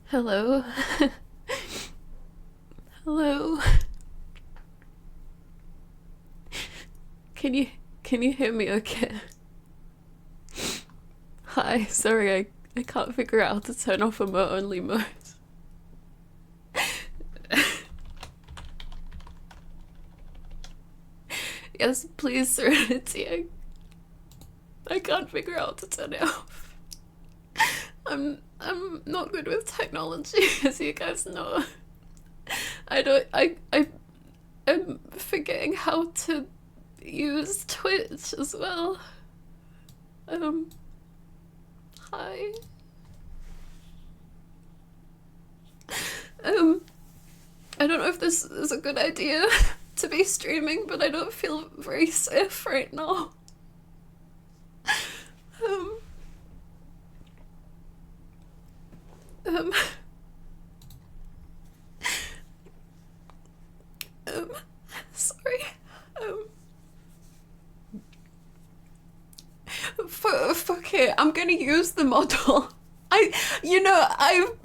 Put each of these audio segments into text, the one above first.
Hello? Hello? Can you can you hear me okay? Hi, sorry, I can't figure out how to turn off emote only mode. Yes, please, Serenity. I can't figure out how to turn it off. I'm not good with technology, as you guys know. I'm forgetting how to use Twitch as well. Hi. I don't know if this is a good idea to be streaming, but I don't feel very safe right now. Um, um, um, sorry. Fuck it. I'm gonna use the model. I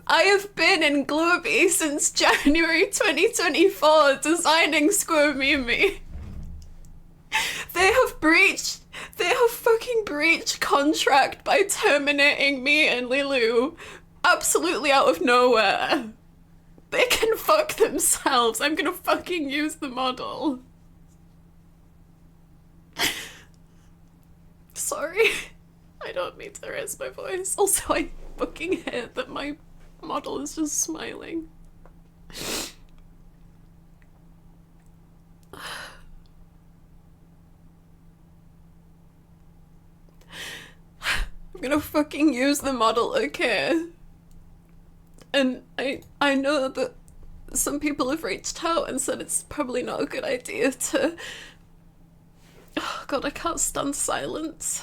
have been in Globey since January 2024 designing Squirmy Mimi. They have fucking breached contract by terminating me and Lilu absolutely out of nowhere. They can fuck themselves. I'm gonna fucking use the model. Sorry. I don't mean to raise my voice. Also, I fucking hate that my model is just smiling. I'm gonna fucking use the model, okay? And I know that some people have reached out and said it's probably not a good idea to... Oh god, I can't stand silence.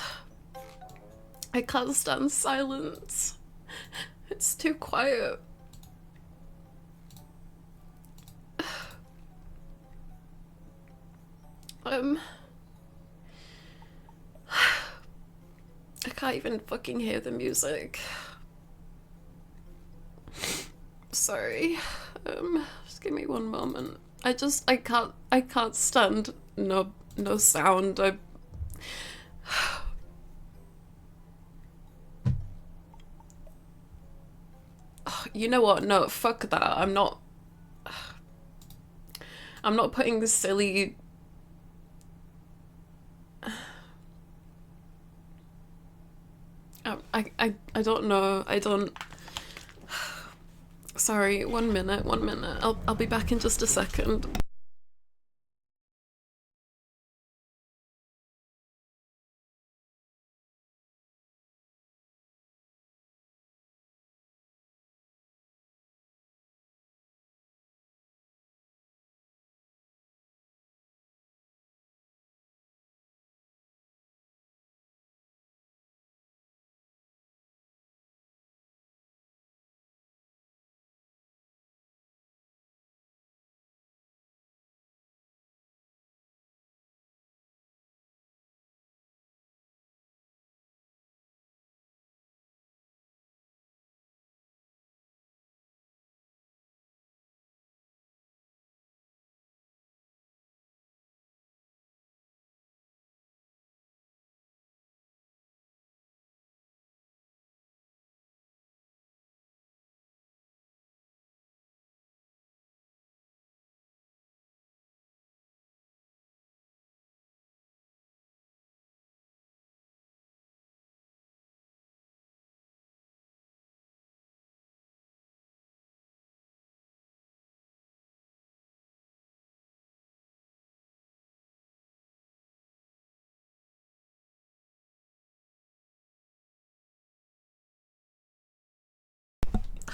I can't stand silence. It's too quiet. I can't even fucking hear the music. Sorry. Just give me one moment. I can't stand no sound. You know what? No, fuck that. I'm not putting this silly... I don't know. I don't... Sorry, one minute. I'll be back in just a second.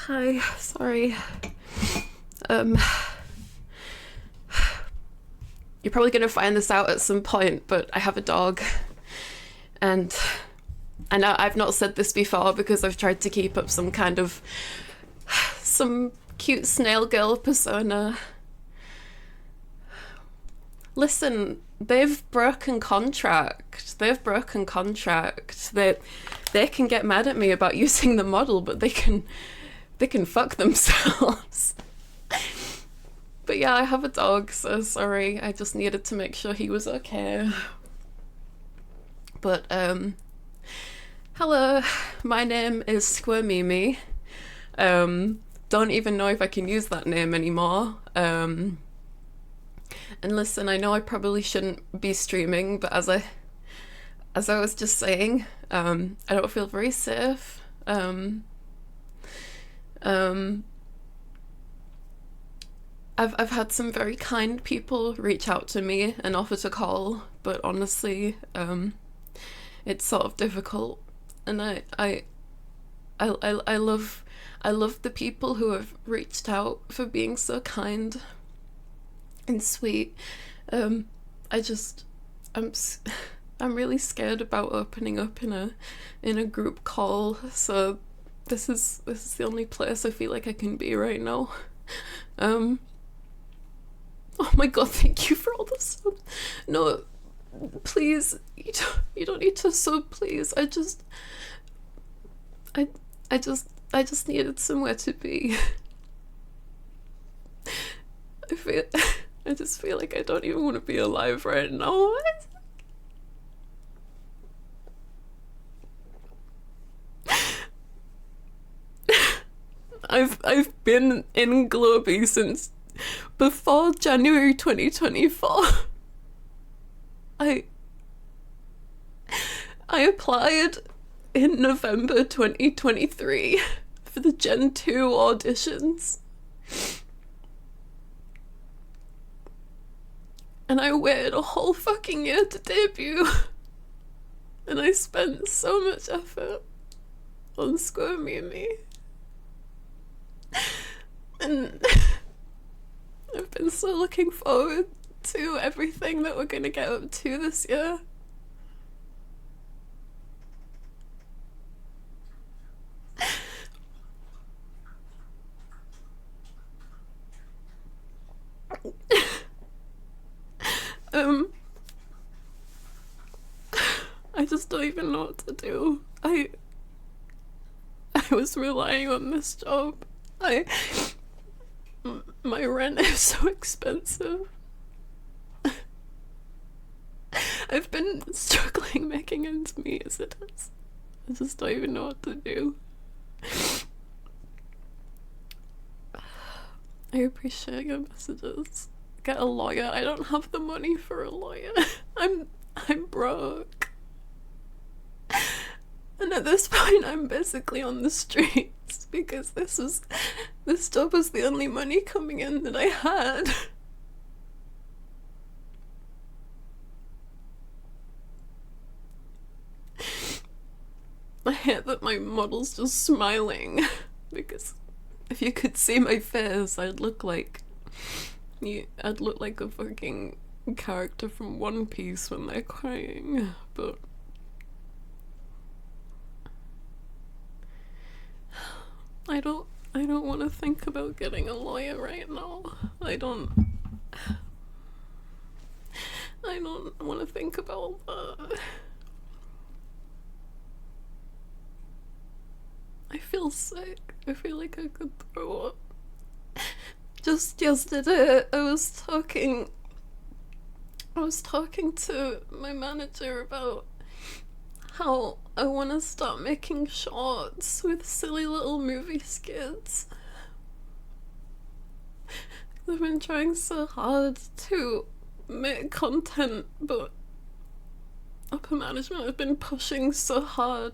Hi, sorry. You're probably gonna find this out at some point, but I have a dog. And I know I've not said this before because I've tried to keep up some kind of some cute snail girl persona. Listen, they've broken contract. They can get mad at me about using the model, but they can fuck themselves. But yeah, I have a dog, so sorry. I just needed to make sure he was okay. But hello, my name is Squirmimi. Don't even know if I can use that name anymore. And listen, I know I probably shouldn't be streaming, but as I was just saying, I don't feel very safe. I've had some very kind people reach out to me and offer to call, but honestly, it's sort of difficult. And I love the people who have reached out for being so kind and sweet. I'm really scared about opening up in a group call, so this is the only place I feel like I can be right now. Oh my god, thank you for all the subs. No, please, you don't need to sub, please. I just needed somewhere to be. I just feel like I don't even want to be alive right now. I've been in Globey since before January 2024. I applied in November 2023 for the Gen 2 auditions. And I waited a whole fucking year to debut. And I spent so much effort on Squirmimi. And I've been so looking forward to everything that we're gonna get up to this year. I just don't even know what to do. I was relying on this job. My rent is so expensive. I've been struggling making ends meet as it is. I just don't even know what to do. I appreciate your messages. Get a lawyer. I don't have the money for a lawyer. I'm broke. And at this point I'm basically on the streets because this job was the only money coming in that I had. I hate that my model's just smiling because if you could see my face, I'd look like a fucking character from One Piece when they're crying, but I don't want to think about getting a lawyer right now. I don't want to think about that. I feel sick. I feel like I could throw up. Just yesterday, I was talking to my manager about how I want to start making shorts with silly little movie skits. I've been trying so hard to make content, but upper management have been pushing so hard.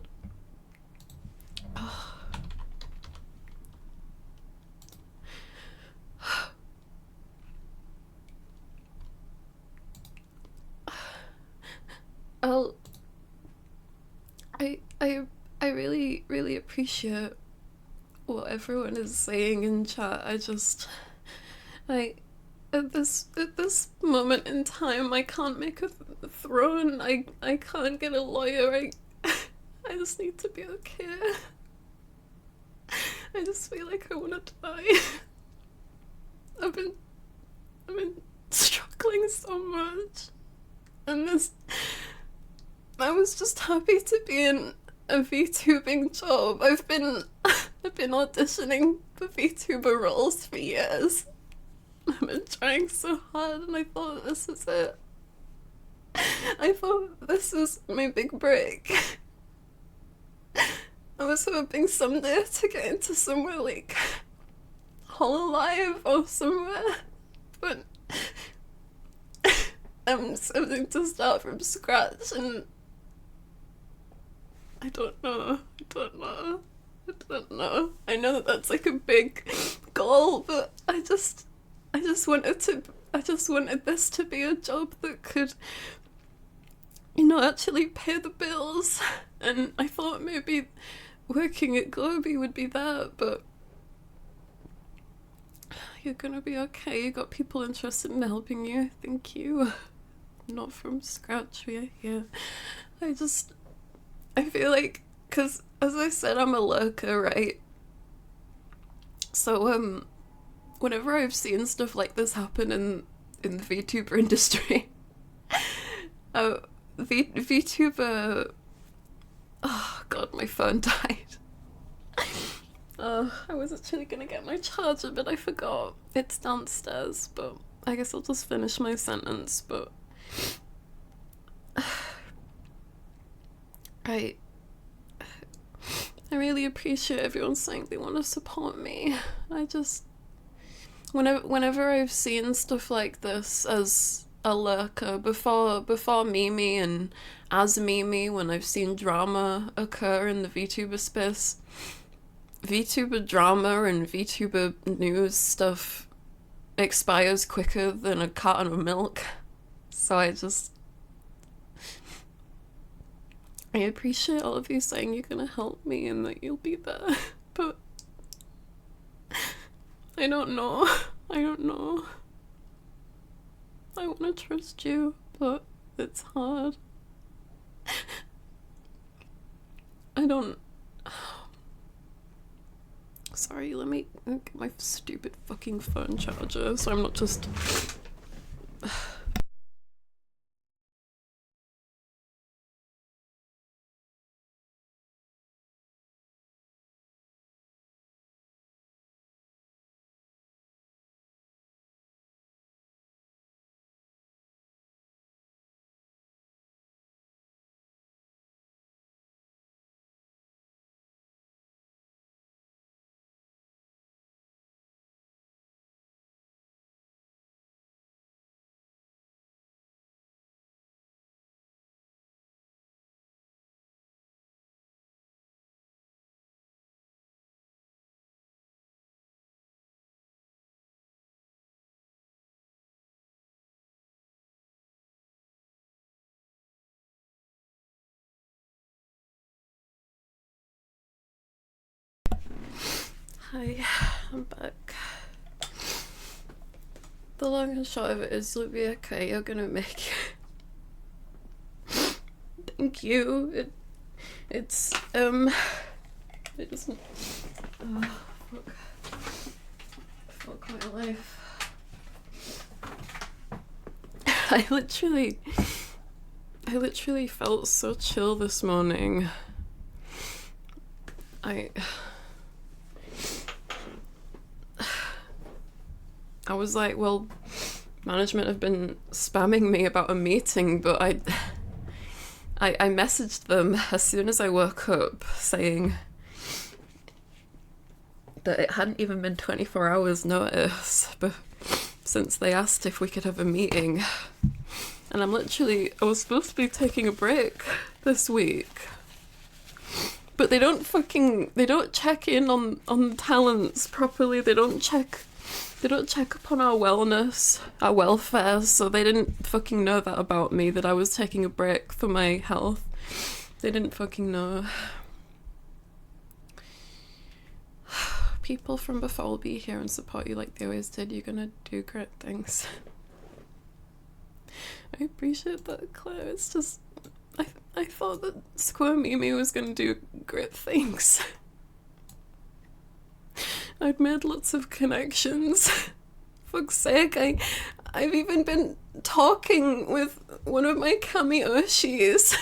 I really appreciate what everyone is saying in chat. At this moment in time, I can't make a throne. I can't get a lawyer. I just need to be okay. I just feel like I want to die. I've been struggling so much, and I was just happy to be in a VTubing job. I've been auditioning for VTuber roles for years. I've been trying so hard, and I thought this was it. I thought this was my big break. I was hoping someday to get into somewhere like Hololive or somewhere, but I'm just having to start from scratch, and I don't know. I know that that's like a big goal, but I just wanted this to be a job that could, actually pay the bills. And I thought maybe working at Globey would be that, but you're gonna be okay. You got people interested in helping you. Thank you. Not from scratch, yeah. I feel like, because as I said, I'm a lurker, right? So, whenever I've seen stuff like this happen in the VTuber industry, VTuber, oh god, my phone died. I was actually gonna get my charger, but I forgot. It's downstairs, but I guess I'll just finish my sentence, but I really appreciate everyone saying they want to support me. Whenever I've seen stuff like this as a lurker, before Mimi and as Mimi, when I've seen drama occur in the VTuber space, VTuber drama and VTuber news stuff expires quicker than a carton of milk. So I appreciate all of you saying you're gonna help me and that you'll be there, but I don't know. I wanna trust you, but it's hard. Sorry, let me get my stupid fucking phone charger so I'm not just... Hi, I'm back. The long and short of it is, you'll be okay, you're gonna make it. Thank you. It doesn't... Oh, fuck my life. I literally felt so chill this morning. I was like, well, management have been spamming me about a meeting, but I messaged them as soon as I woke up saying that it hadn't even been 24 hours notice, but since they asked if we could have a meeting. And I was supposed to be taking a break this week. But they don't check in on talents properly. They don't check up on our wellness, our welfare, so they didn't fucking know that about me, that I was taking a break for my health. They didn't fucking know. people from before will be here and support you like they always did. You're gonna do great things. I appreciate that, Claire. It's just, I thought that Square Mimi was gonna do great things. I'd made lots of connections. Fuck's sake, I've even been talking with one of my Kamioshis.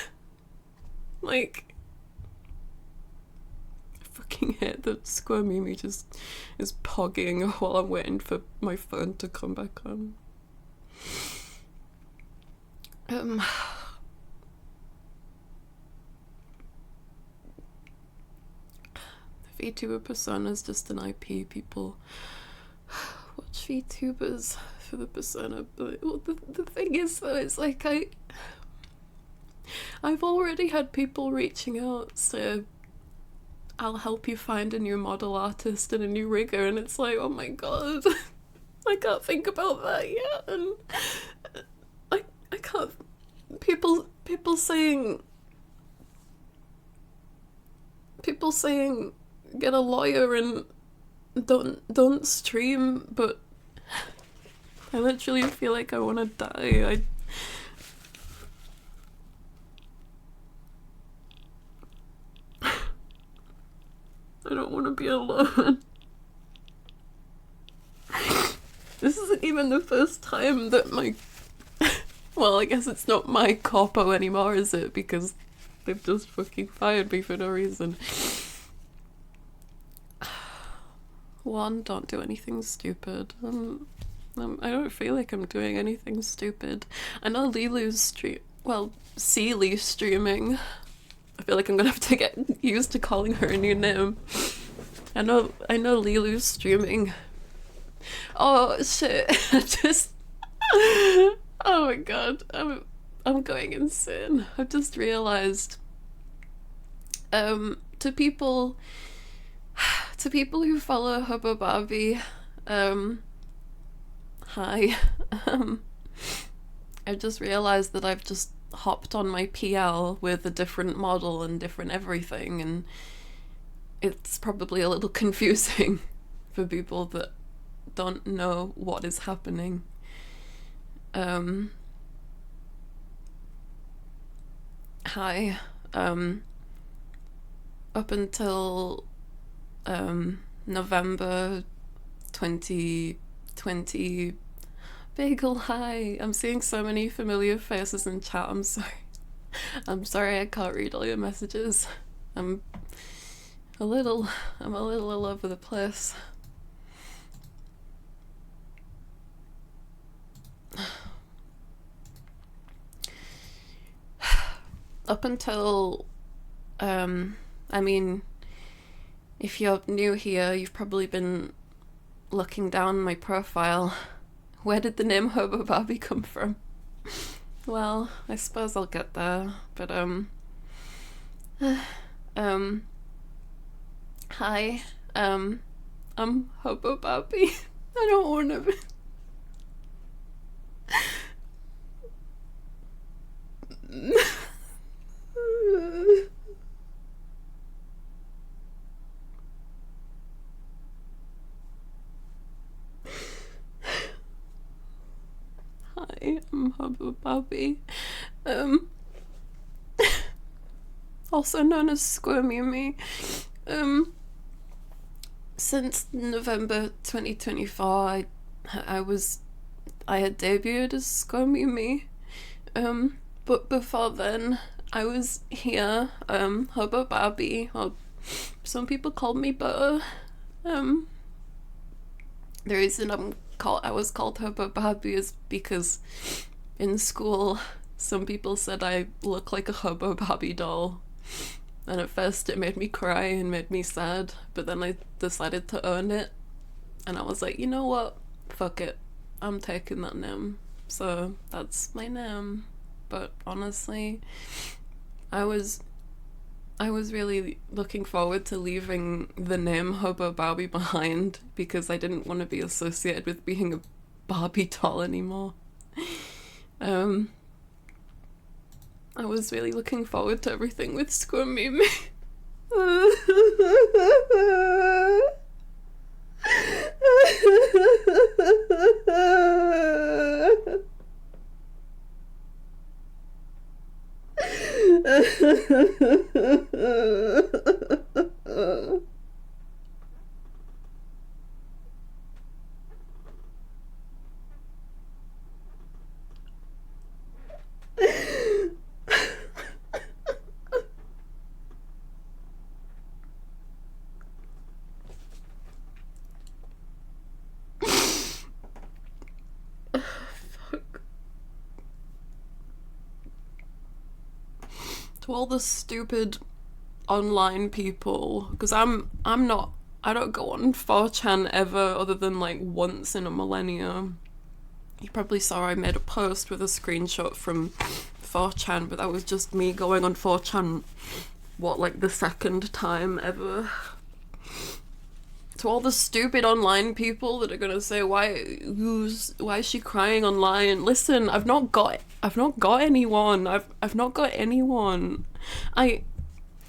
Like, I fucking hate that Square Mimi just is pogging while I'm waiting for my phone to come back on. The VTuber persona is just an IP. People watch VTubers for the persona, but well, the thing is though, it's like I've already had people reaching out, so I'll help you find a new model artist and a new rigger, and it's like, oh my god, I can't think about that yet, and I can't. People saying get a lawyer and don't stream, but I literally feel like I want to die. I don't want to be alone. This isn't even the first time that my... Well, I guess it's not my corpo anymore, is it? Because they've just fucking fired me for no reason. One, don't do anything stupid. I don't feel like I'm doing anything stupid. I know Lilu's Celie streaming. I feel like I'm gonna have to get used to calling her a new name. I know Lilu's streaming. Oh shit! Oh my god, I'm going insane. I've just realized. To people who follow Hubba Barbie, hi. I've just realized that I've just hopped on my PL with a different model and different everything, and it's probably a little confusing for people that don't know what is happening. Hi. Up until November 2020. Bagel, hi. I'm seeing so many familiar faces in chat. I'm sorry I can't read all your messages. I'm a little all over the place. Up until I mean, if you're new here, you've probably been looking down my profile. Where did the name Hobo Barbie come from? Well, I suppose I'll get there, but hi, I'm Hobo Barbie. I don't want to be... Hi, I'm Hobo Barbie. Also known as Squirmy. Since November 2024, I had debuted as Squirmy. But before then, I was here, Hobo Barbie, or some people called me Butter. The reason I was called Hobo Barbie is because in school some people said I look like a Hobo Barbie doll, and at first it made me cry and made me sad, but then I decided to own it, and I was like, you know what, fuck it, I'm taking that name, so that's my name. But honestly, I was really looking forward to leaving the name Hobo Barbie behind because I didn't want to be associated with being a Barbie doll anymore. I was really looking forward to everything with Squirmy. To all the stupid online people, because I'm not, I don't go on 4chan ever, other than like once in a millennium. You probably saw I made a post with a screenshot from 4chan, but that was just me going on 4chan, what, like the second time ever. To all the stupid online people that are gonna say, why is she crying online? Listen, I've not got anyone. I've not got anyone. I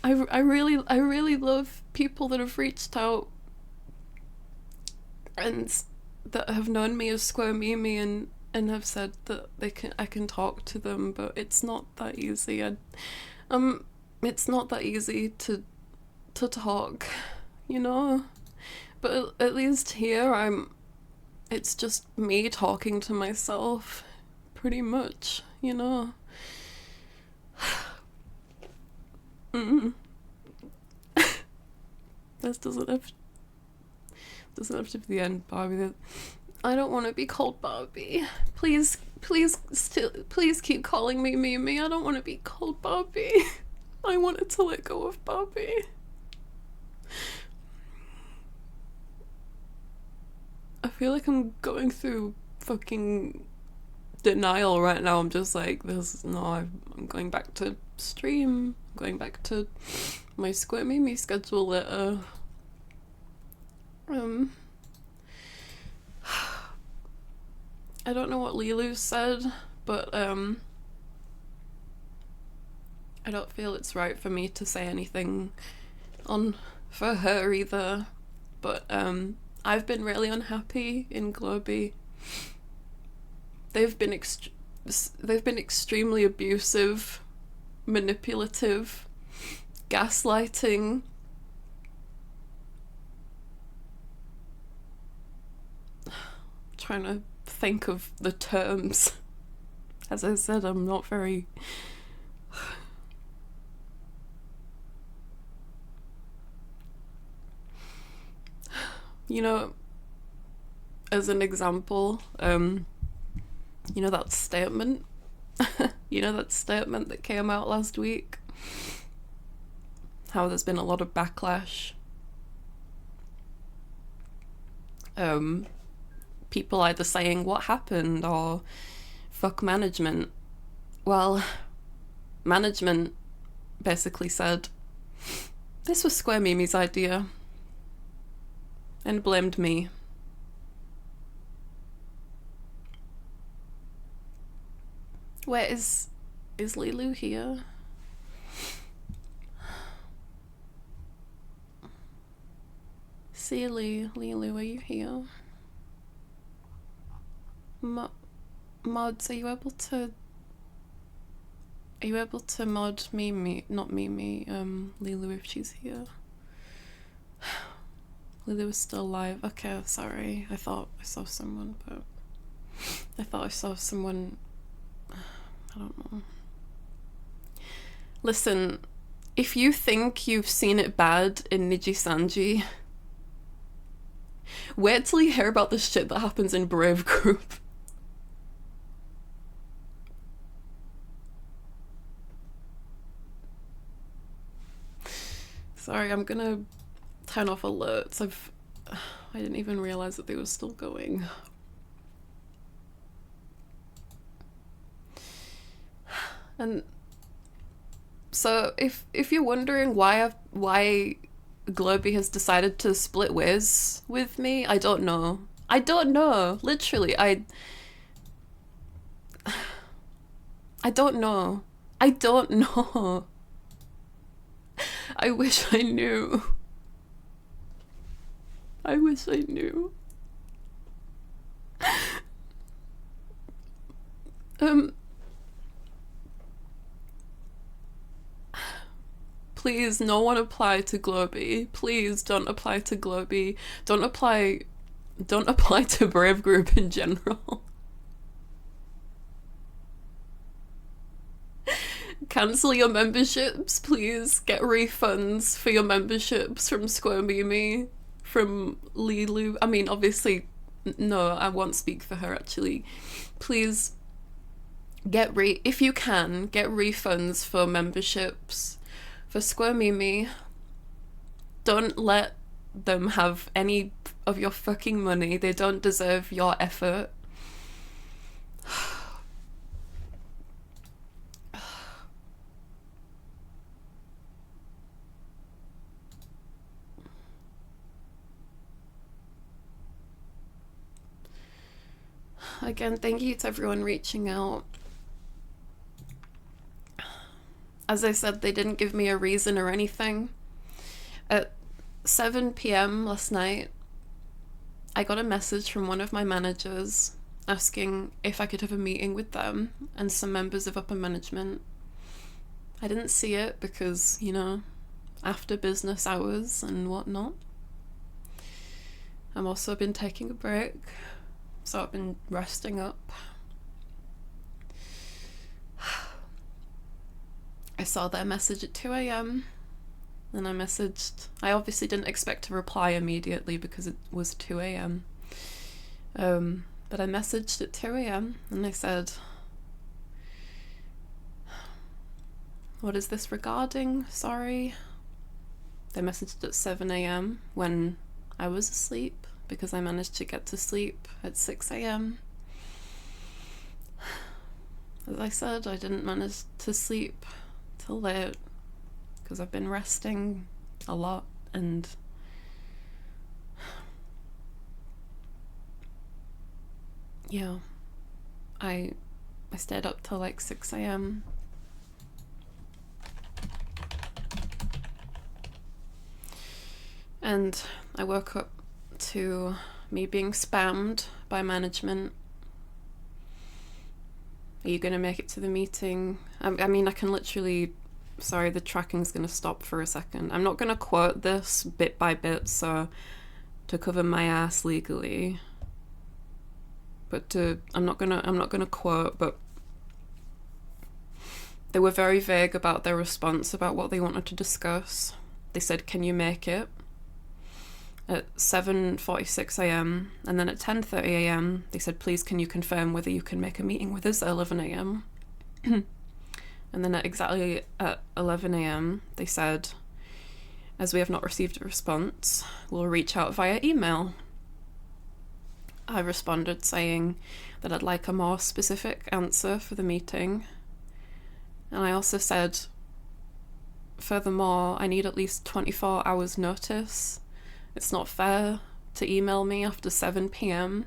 really love people that have reached out and that have known me as Square Mimi and have said that I can talk to them, but it's not that easy. It's not that easy to talk, you know? But at least here it's just me talking to myself, pretty much, you know? This doesn't have to be the end, Barbie. I don't want to be called Barbie. Please keep calling me Mimi. I don't want to be called Barbie. I wanted to let go of Barbie. I feel like I'm going through fucking denial right now. I'm just like, I'm going back to stream. I'm going back to my Square Mimi schedule later. I don't know what Lilu said, but I don't feel it's right for me to say anything for her either. But I've been really unhappy in Globey. They've been extremely abusive, manipulative, gaslighting. Trying to think of the terms. As I said, I'm not very... You know, as an example, you know that statement? You know that statement that came out last week? How there's been a lot of backlash. People either saying what happened or fuck management. Well, management basically said this was Square Mimi's idea and blamed me. Where is Lilu here? Sealy, Lilu, are you here? Mods, are you able to mod Mimi, not Mimi, Lilu if she's here? Lilu is still alive. Okay, sorry. I thought I saw someone, but I don't know. Listen, if you think you've seen it bad in Nijisanji, wait till you hear about the shit that happens in Brave Group. Sorry, I'm gonna turn off alerts. I didn't even realize that they were still going. And so if you're wondering why Globey has decided to split ways with me, I don't know. Literally, I don't know. I wish I knew. Please, no one apply to Globy. Please don't apply to Globy. Don't apply to Brave Group in general. Cancel your memberships, please. Get refunds for your memberships from Squirmimi, from Lilu. I mean, obviously, no, I won't speak for her actually. Please if you can, get refunds for memberships for Squirmimi. Don't let them have any of your fucking money. They don't deserve your effort. Again, thank you to everyone reaching out. As I said, they didn't give me a reason or anything. At 7 p.m. last night, I got a message from one of my managers asking if I could have a meeting with them and some members of upper management. I didn't see it because, you know, after business hours and whatnot. I've also been taking a break, so I've been resting up. I saw their message at 2 a.m. and I obviously didn't expect to reply immediately because it was 2 a.m. But I messaged at 2 a.m. and I said, "What is this regarding? Sorry." They messaged at 7 a.m. when I was asleep because I managed to get to sleep at 6 a.m. As I said, I didn't manage to sleep till late because I've been resting a lot, and yeah, I stayed up till like 6 a.m. and I woke up to me being spammed by management. Are you gonna make it to the meeting? I mean, I can literally, sorry, the tracking's gonna stop for a second. I'm not gonna quote this bit by bit, so to cover my ass legally. But I'm not gonna quote, but they were very vague about their response about what they wanted to discuss. They said, "Can you make it?" at 7:46 a.m. and then at 10:30 a.m. they said, "Please can you confirm whether you can make a meeting with us at 11 a.m. and then exactly at 11 a.m. they said, "As we have not received a response, we'll reach out via email." I responded saying that I'd like a more specific answer for the meeting, and I also said, "Furthermore, I need at least 24 hours notice. It's not fair to email me after 7 p.m.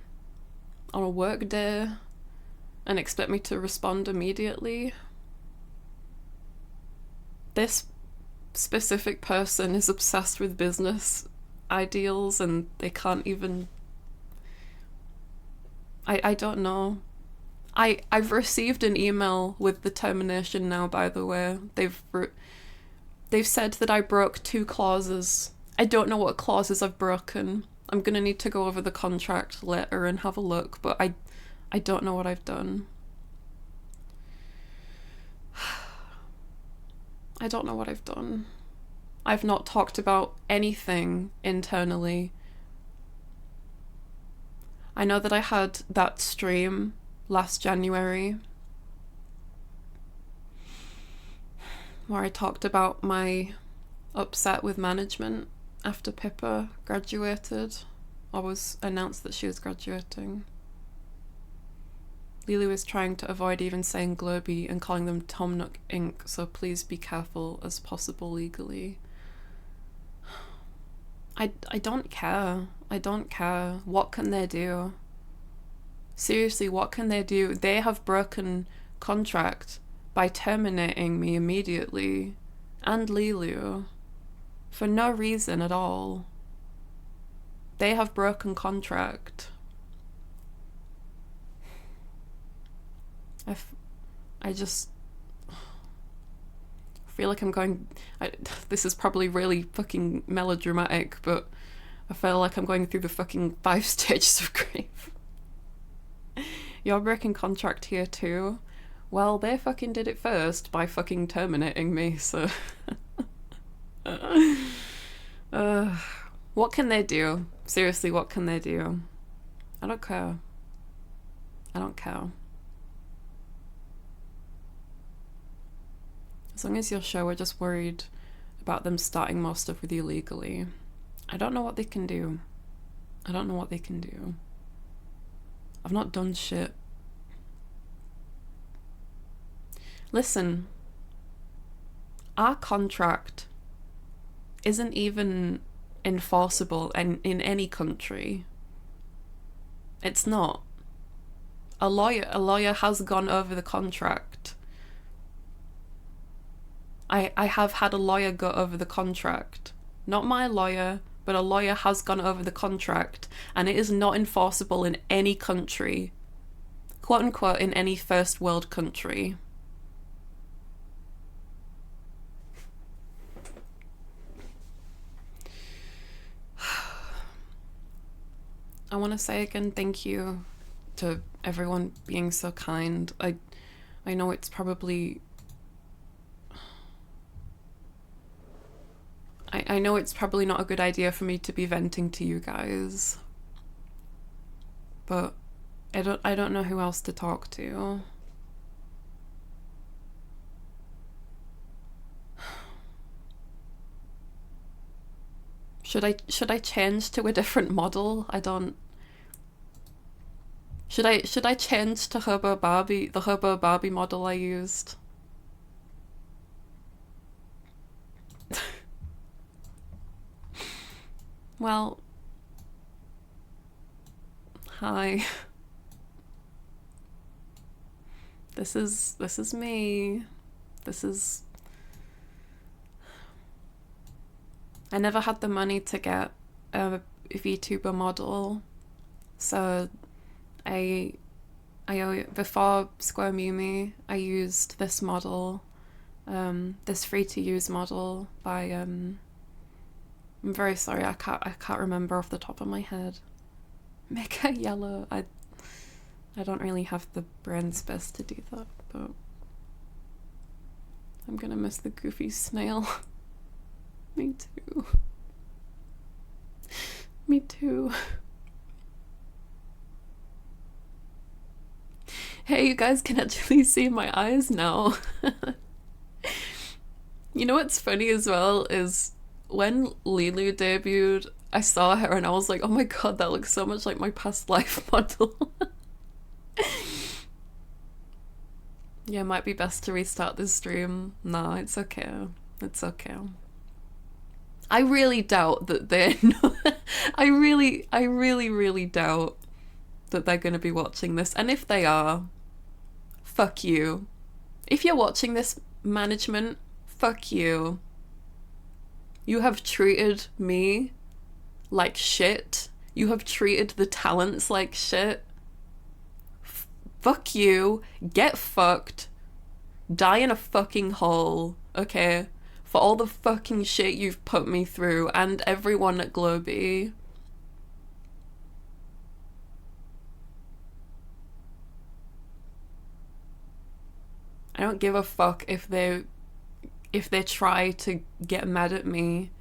on a work day and expect me to respond immediately." This specific person is obsessed with business ideals and they can't even... I don't know. I've received an email with the termination now, by the way. They've said that I broke 2 clauses. I don't know what clauses I've broken. I'm gonna need to go over the contract later and have a look, but I don't know what I've done. I don't know what I've done. I've not talked about anything internally. I know that I had that stream last January where I talked about my upset with management after Pippa graduated or was announced that she was graduating. Lily was trying to avoid even saying Globy and calling them Tom Nook Inc., so please be careful as possible legally. I don't care. I don't care. What can they do? Seriously, what can they do? They have broken contract by terminating me immediately, and Lilu, for no reason at all. They have broken contract. I just... feel like I'm going... this is probably really fucking melodramatic, but I feel like I'm going through the fucking 5 stages of grief. You're breaking contract here too? Well, they fucking did it first by fucking terminating me, so... what can they do? Seriously, what can they do? I don't care. I don't care. As long as you're sure, we're just worried about them starting more stuff with you legally. I don't know what they can do. I don't know what they can do. I've not done shit. Listen, our contract isn't even enforceable in any country. It's not. A lawyer has gone over the contract. I have had a lawyer go over the contract. Not my lawyer, but a lawyer has gone over the contract, and it is not enforceable in any country. Quote unquote, in any first world country. I want to say again, thank you to everyone being so kind. I know it's probably... I know it's probably not a good idea for me to be venting to you guys, but I don't know who else to talk to. Should I change to a different model? I don't... Should I change to Hobo Barbie, the Hobo Barbie model I used? Well, hi. This is me. This is... I never had the money to get a VTuber model, so before Square Mimi, I used this model, this free-to-use model by I'm very sorry, I can't remember off the top of my head. Make her yellow. I don't really have the brain space to do that, but I'm gonna miss the goofy snail. Me too. Me too. Hey, you guys can actually see my eyes now. You know what's funny as well is when Lilu debuted, I saw her and I was like, oh my god, that looks so much like my past life model. Yeah, it might be best to restart this stream. No, it's okay. It's okay. I really doubt that they're not... I really doubt that they're going to be watching this. And if they are, fuck you. If you're watching this, management, fuck you. You have treated me like shit. You have treated the talents like shit. Fuck you. Get fucked. Die in a fucking hole. Okay? For all the fucking shit you've put me through, and everyone at Globee. I don't give a fuck if they try to get mad at me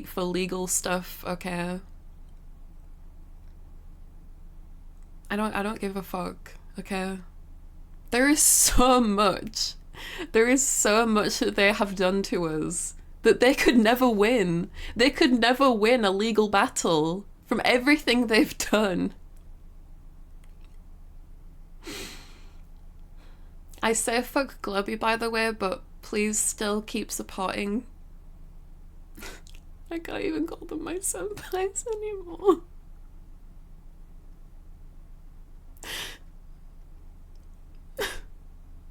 for legal stuff, okay? I don't give a fuck, okay? There is so much that they have done to us that they could never win. They could never win a legal battle from everything they've done. I say fuck Globee, by the way, but please still keep supporting. I can't even call them my senpais anymore.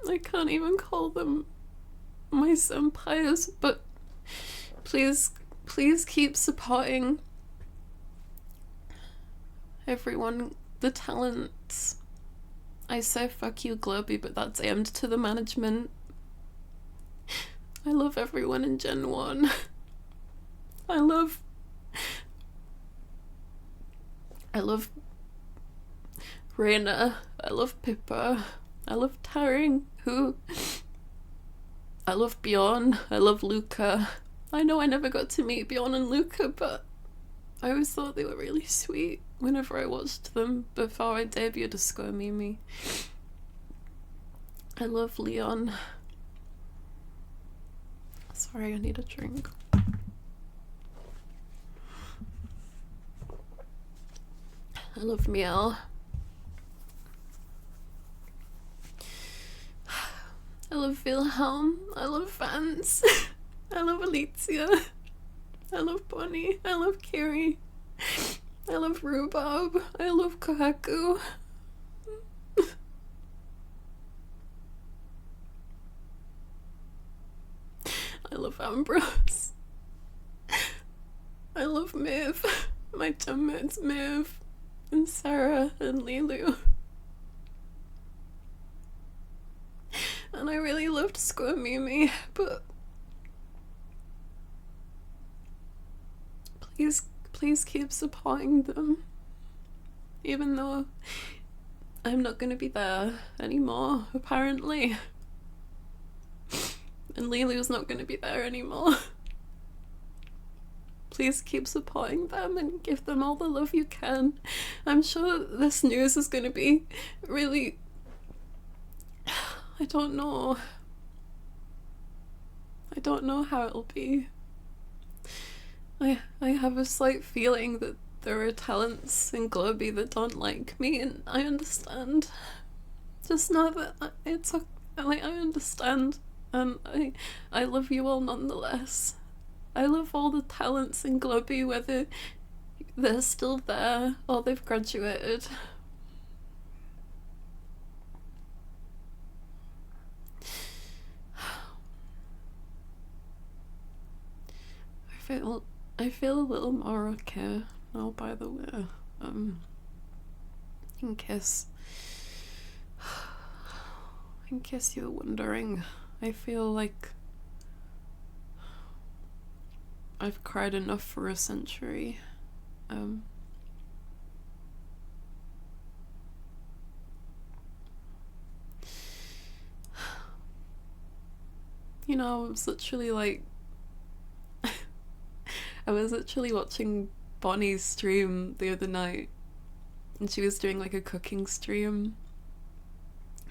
I can't even call them my senpais, but please keep supporting everyone, the talents. I say fuck you Globee, but that's aimed to the management. I love everyone in Gen 1. I love Reyna. I love Pippa. I love Taring, I love Bjorn. I love Luca. I know I never got to meet Bjorn and Luca, but I always thought they were really sweet whenever I watched them before I debuted as Square Mimi. I love Leon. Sorry, I need a drink. I love Miel. I love Wilhelm. I love Vance. I love Alicia. I love Bonnie. I love Carrie. I love Rhubarb. I love Kohaku. I love Ambrose. I love Maeve. My teammates Maeve and Sarah and Lilu. And I really loved Square Mimi, but please keep supporting them. Even though I'm not gonna be there anymore, apparently. And Lilu's not gonna be there anymore. Please keep supporting them and give them all the love you can. I'm sure this news is gonna be really... I don't know how it'll be. I have a slight feeling that there are talents in Globey that don't like me, and I understand. Just know that it's like, I understand, and I love you all nonetheless. I love all the talents in Globey, whether they're still there or they've graduated. I feel a little more okay now, by the way. In case you're wondering, I feel like I've cried enough for a century. You know, I was literally like I was literally watching Bonnie's stream the other night, and she was doing like a cooking stream.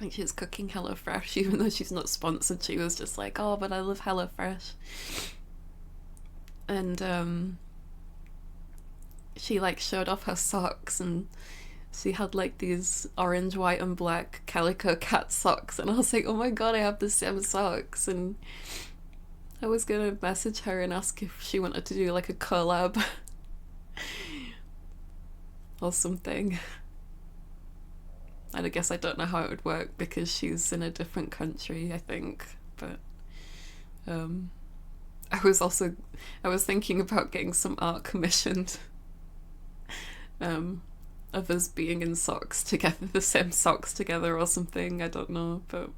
Like she was cooking HelloFresh, even though she's not sponsored. She was just like, oh, but I love HelloFresh. And she like showed off her socks, and she had like these orange, white and black calico cat socks, and I was like, oh my god, I have the same socks. And I was gonna message her and ask if she wanted to do like a collab or something. And I guess I don't know how it would work because she's in a different country, I think. But I was thinking about getting some art commissioned of us being in socks together, the same socks together or something, I don't know, but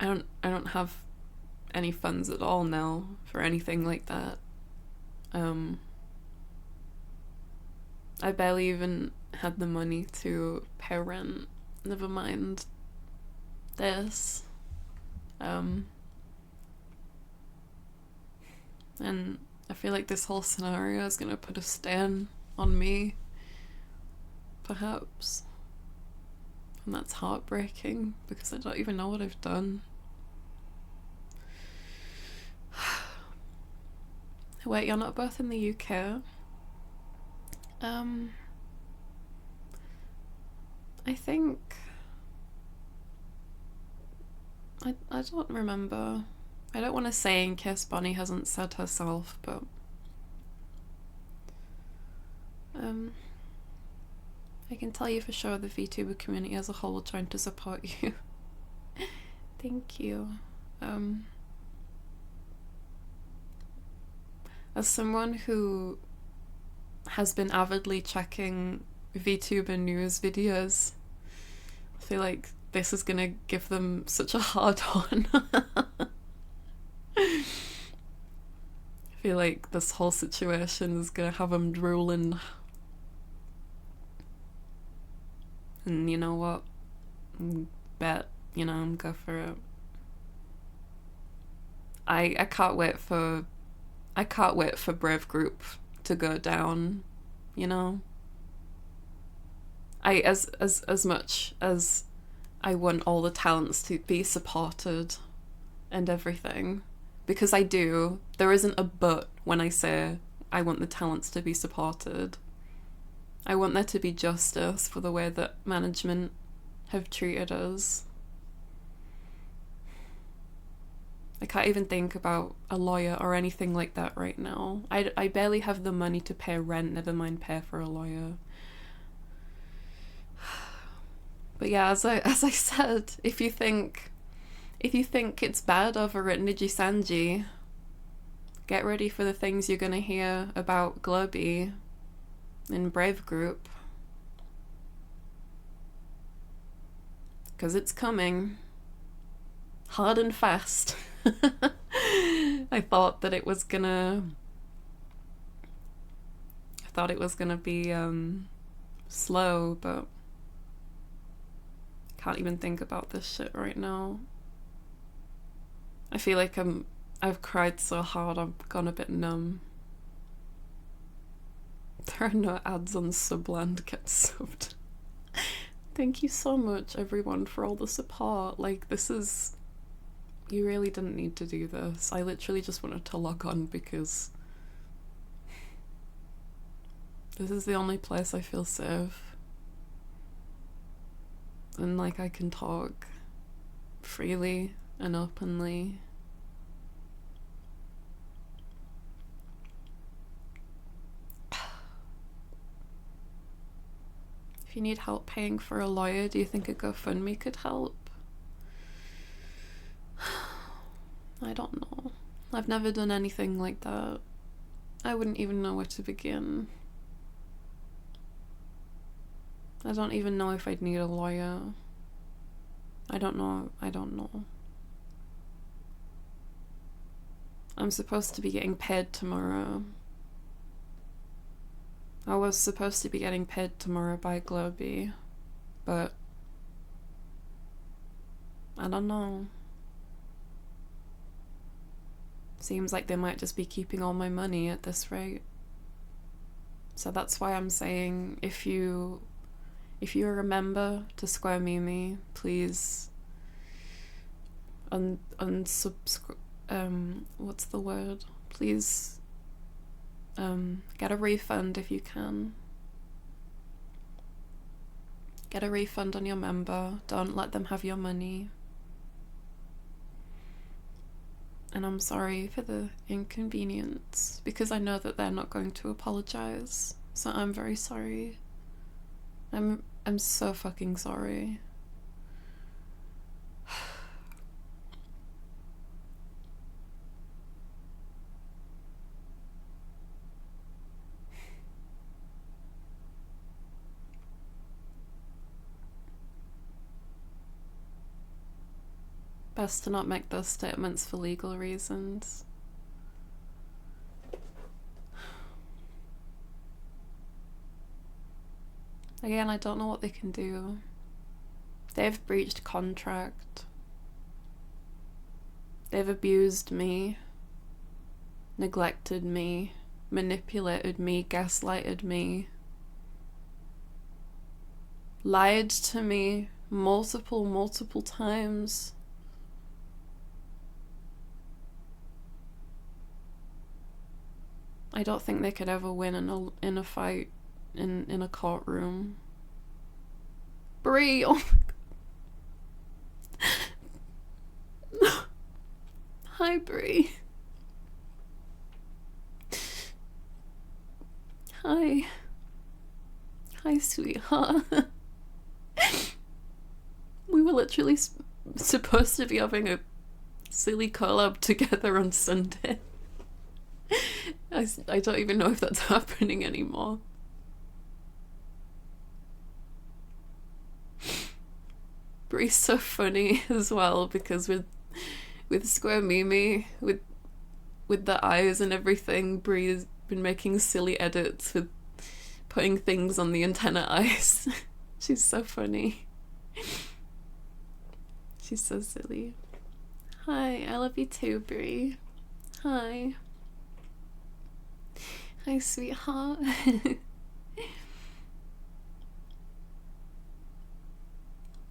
I don't have any funds at all now for anything like that. I barely even had the money to pay rent, never mind this. And I feel like this whole scenario is gonna put a stain on me, perhaps. And that's heartbreaking because I don't even know what I've done. Wait, you're not both in the UK? I think... I don't remember. I don't want to say in case Bonnie hasn't said herself, but... I can tell you for sure the VTuber community as a whole are trying to support you. Thank you. As someone who has been avidly checking VTuber news videos I feel like this is gonna give them such a hard on. I feel like this whole situation is gonna have them drooling. And you know what? Bet, go for it. I can't wait for Brave Group to go down, as much as I want all the talents to be supported and everything, because I do. There isn't a but when I say I want the talents to be supported. I want there to be justice for the way that management have treated us. I can't even think about a lawyer or anything like that right now. I barely have the money to pay rent, never mind pay for a lawyer. But yeah, as I said, if you think it's bad over at Nijisanji, get ready for the things you're gonna hear about Globy in Brave Group. 'Cause it's coming. Hard and fast. I thought it was gonna be slow, but can't even think about this shit right now. I feel like I've cried so hard I've gone a bit numb. There are no ads on Subland. Get subbed. Thank you so much, everyone, for all the support. Like, this is... You really didn't need to do this. I literally just wanted to log on because this is the only place I feel safe. And, like, I can talk freely and openly. If you need help paying for a lawyer, do you think a GoFundMe could help? I don't know. I've never done anything like that. I wouldn't even know where to begin. I don't even know if I'd need a lawyer. I don't know. I'm supposed to be getting paid tomorrow. I was supposed to be getting paid tomorrow by Globy, but I don't know. Seems like they might just be keeping all my money at this rate. So that's why I'm saying, if you remember to Square Me, please unsubscribe. What's the word? Please get a refund if you can. Get a refund on your member. Don't let them have your money. And I'm sorry for the inconvenience, because I know that they're not going to apologize. So I'm very sorry. I'm so fucking sorry. Best to not make those statements for legal reasons. Again, I don't know what they can do. They've breached contract. They've abused me, neglected me, manipulated me, gaslighted me, lied to me multiple times. I don't think they could ever win in a fight in a courtroom. Bree, oh my god. Hi, Bree. Hi. Hi, sweetheart. We were literally supposed to be having a silly collab together on Sunday. I don't even know if that's happening anymore. Bree's so funny as well, because with Square Mimi, with the eyes and everything, Bree's been making silly edits with putting things on the antenna eyes. She's so funny. She's so silly. Hi, I love you too, Bree. Hi. Hi, sweetheart.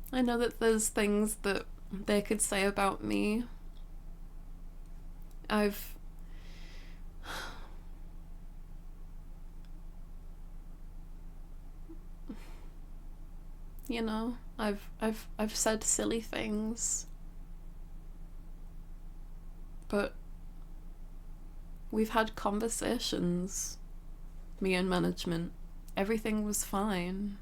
I know that there's things that they could say about me. I've you know, I've said silly things, but we've had conversations, me and management. Everything was fine.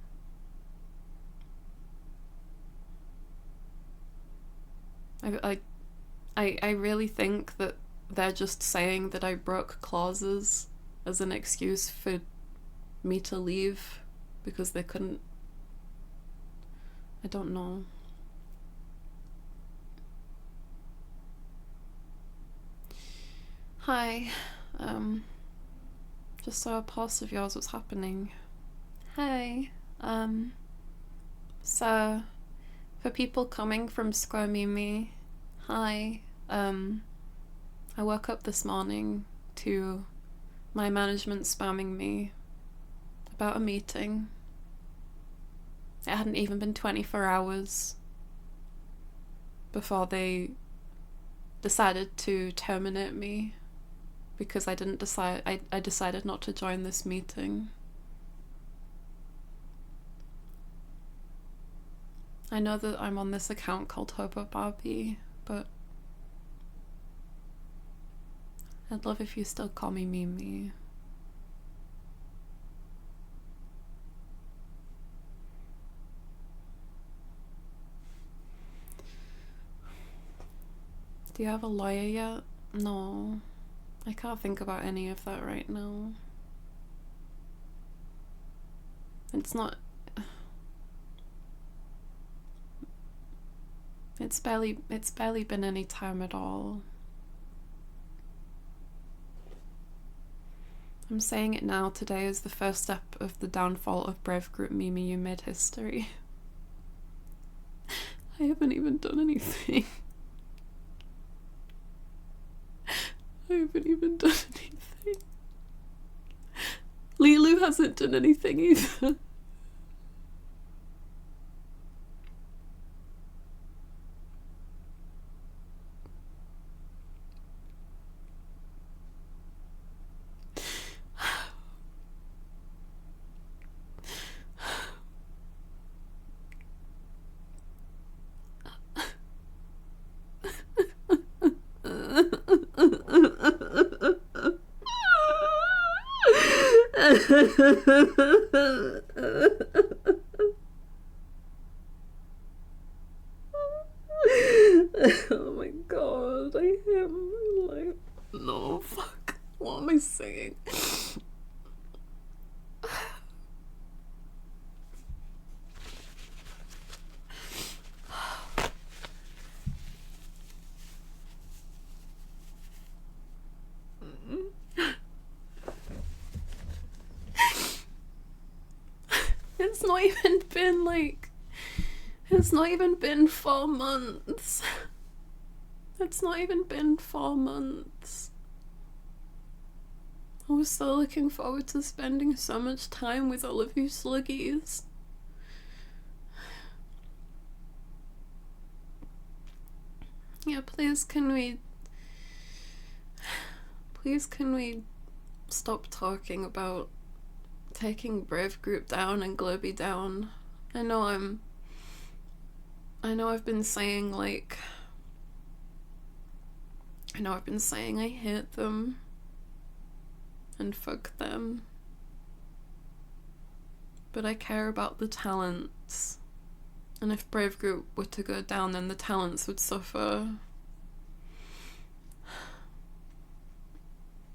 I really think that they're just saying that I broke clauses as an excuse for me to leave because they couldn't. I don't know. Hi. Just saw a post of yours. What's happening? Hey. So for people coming from Square Mimi, hi. I woke up this morning to my management spamming me about a meeting. It hadn't even been 24 hours before they decided to terminate me because I decided not to join this meeting. I know that I'm on this account called Hobo Barbie, but I'd love if you still call me Mimi. Do you have a lawyer yet? No. I can't think about any of that right now. It's not... It's barely been any time at all. I'm saying it now. Today is the first step of the downfall of Brave Group Mimi. You made history. I haven't even done anything. I haven't even done anything. Lilu hasn't done anything either. Oh my god, I am like, no, fuck, what am I saying? It's not even been like, it's not even been 4 months. It's not even been 4 months. I was so looking forward to spending so much time with all of you sluggies. Yeah, please can we stop talking about taking Brave Group down and Globy down? I know I've been saying like, I hate them and fuck them, but I care about the talents, and if Brave Group were to go down, then the talents would suffer,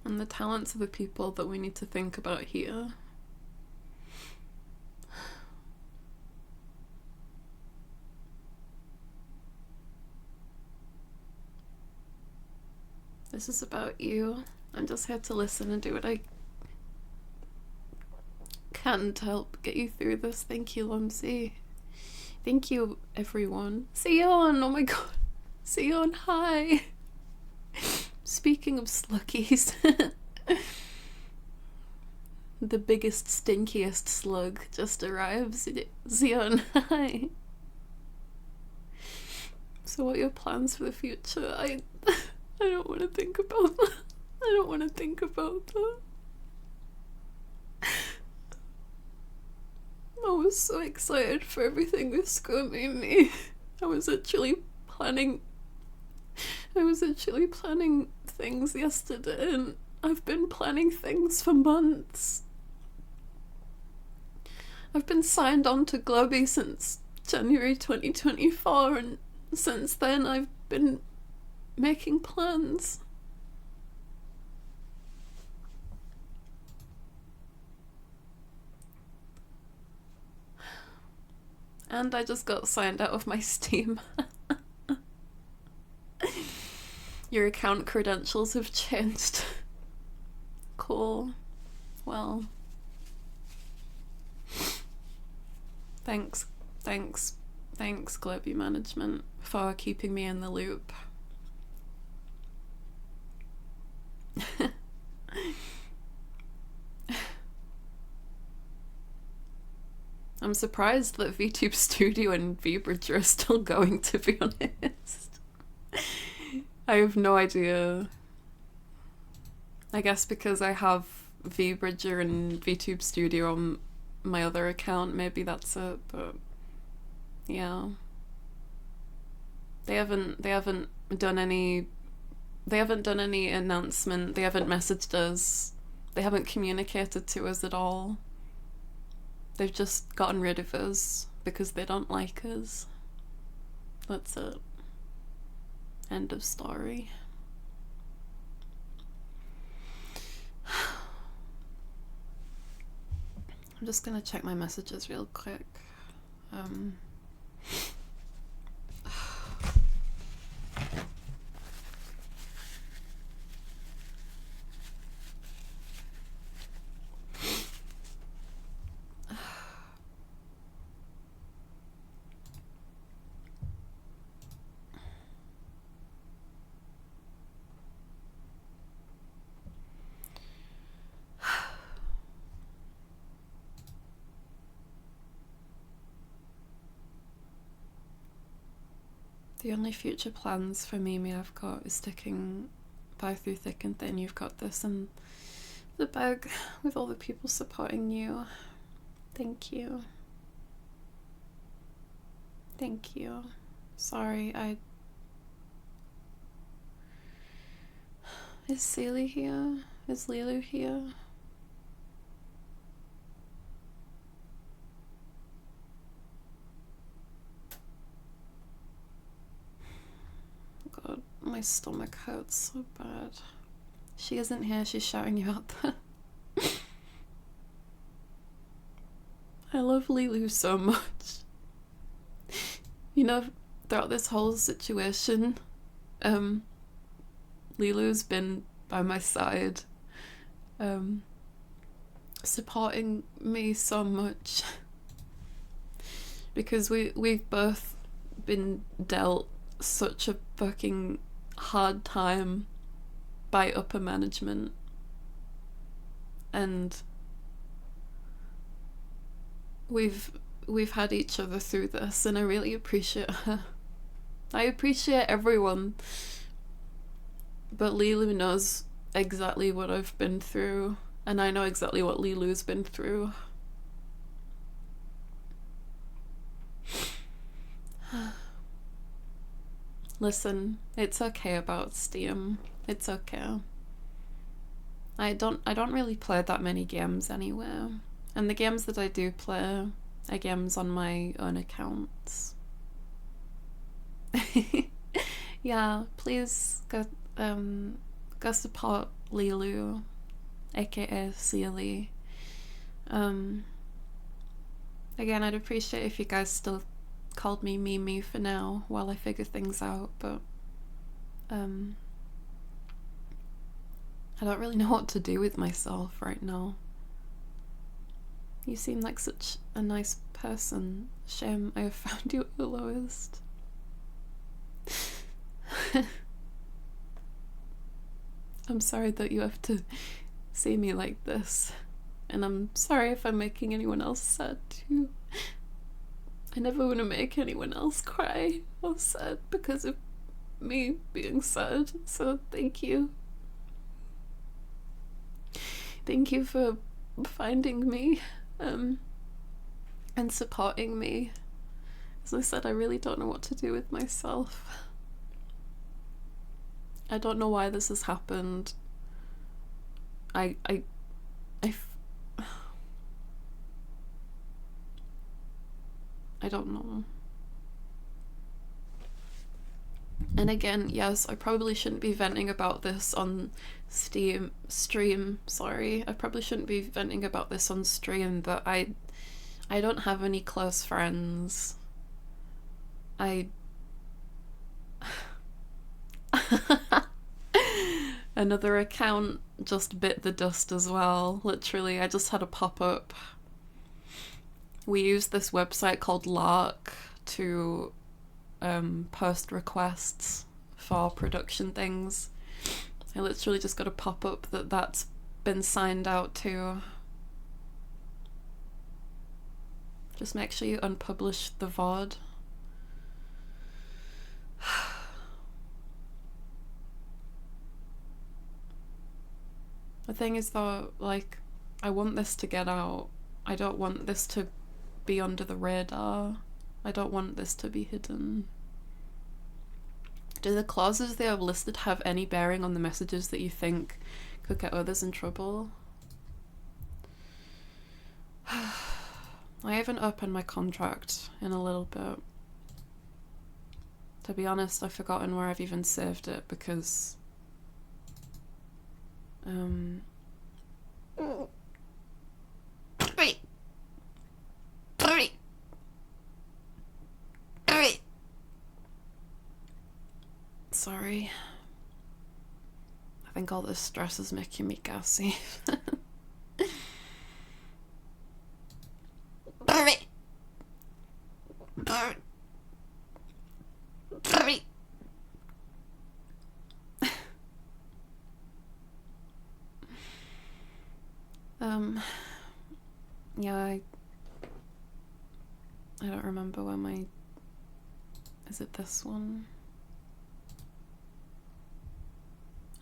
and the talents are the people that we need to think about here. This is about you. I'm just here to listen and do what I can to help get you through this. Thank you, Lumsy. Thank you, everyone. Sion, oh my god. Sion, hi. Speaking of sluggies, the biggest, stinkiest slug just arrives. Sion, hi. So what are your plans for the future? I don't want to think about that. I don't want to think about that. I was so excited for everything with Squirmy. I was actually planning things yesterday, and I've been planning things for months. I've been signed on to Globey since January 2024, and since then I've been making plans. And I just got signed out of my Steam. Your account credentials have changed. Cool. Well. Thanks, Globey Management, for keeping me in the loop. I'm surprised that VTube Studio and VBridger are still going, to be honest. I have no idea. I guess because I have VBridger and VTube Studio on my other account, maybe that's it, but yeah. They haven't done any announcement, they haven't messaged us, they haven't communicated to us at all. They've just gotten rid of us because they don't like us. That's it. End of story. I'm just gonna check my messages real quick. The only future plans for Mimi I've got is sticking by through thick and thin. You've got this in the bag with all the people supporting you. Thank you. Thank you. Sorry, Is Celie here? Is Lilu here? God, my stomach hurts so bad. She isn't here, she's shouting you out there. I love Lilu so much. You know, throughout this whole situation, Lilu's been by my side, supporting me so much. Because we've both been dealt such a fucking hard time by upper management, and we've had each other through this, and I really appreciate her. I appreciate everyone, but Lilu knows exactly what I've been through, and I know exactly what Lilu's been through. Listen, it's okay about Steam. It's okay. I don't really play that many games anywhere. And the games that I do play are games on my own accounts. Yeah, please go support Lilu, aka Celie. Again, I'd appreciate if you guys still called me Mimi for now while I figure things out, but I don't really know what to do with myself right now. You seem like such a nice person. Shame I have found you at the lowest. I'm sorry that you have to see me like this. And I'm sorry if I'm making anyone else sad too. I never want to make anyone else cry or sad because of me being sad. So thank you. Thank you for finding me and supporting me. As I said, I really don't know what to do with myself. I don't know why this has happened. I don't know. And again, yes, I probably shouldn't be venting about this on stream, sorry. I probably shouldn't be venting about this on stream, but I don't have any close friends. Another account just bit the dust as well, literally. I just had a pop-up. We use this website called Lark to post requests for production things. I literally just got a pop-up that that's been signed out to. Just make sure you unpublish the VOD. The thing is though, like, I want this to get out. I don't want this to be under the radar. I don't want this to be hidden. Do the clauses they have listed have any bearing on the messages that you think could get others in trouble? I haven't opened my contract in a little bit. To be honest, I've forgotten where I've even saved it because sorry. I think all this stress is making me gassy. Yeah, I don't remember where my... Is it this one?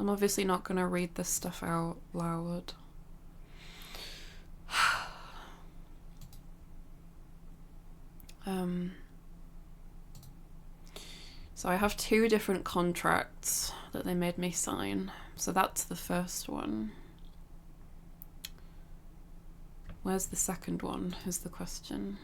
I'm obviously not gonna read this stuff out loud. So I have 2 different contracts that they made me sign. So that's the first one. Where's the second one, is the question.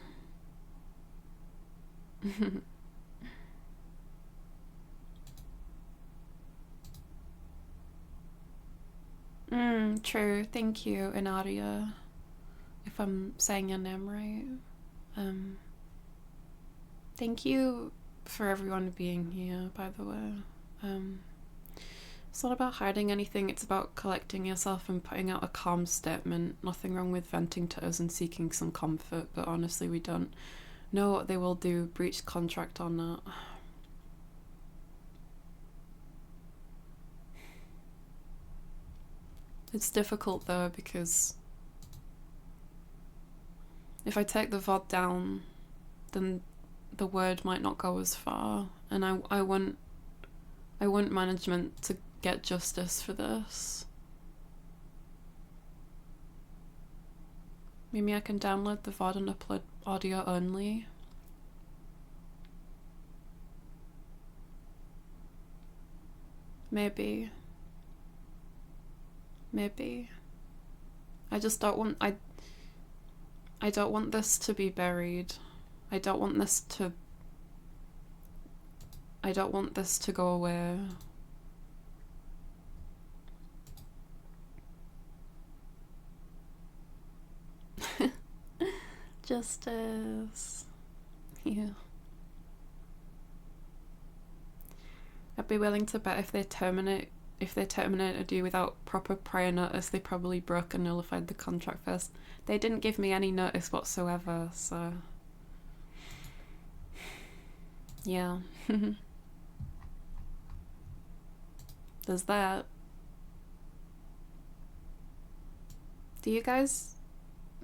True, thank you, Inaria, if I'm saying your name right. Thank you for everyone being here, by the way. It's not about hiding anything, it's about collecting yourself and putting out a calm statement. Nothing wrong with venting to us and seeking some comfort, but honestly we don't know what they will do, breach contract or not. It's difficult though, because if I take the VOD down, then the word might not go as far, and I want management to get justice for this. Maybe I can download the VOD and upload audio only. Maybe. I just don't want... I don't want this to be buried. I don't want this to go away. Justice. Yeah. I'd be willing to bet if they terminate if they terminated you without proper prior notice, they probably broke and nullified the contract first. They didn't give me any notice whatsoever, so yeah. There's that. Do you guys,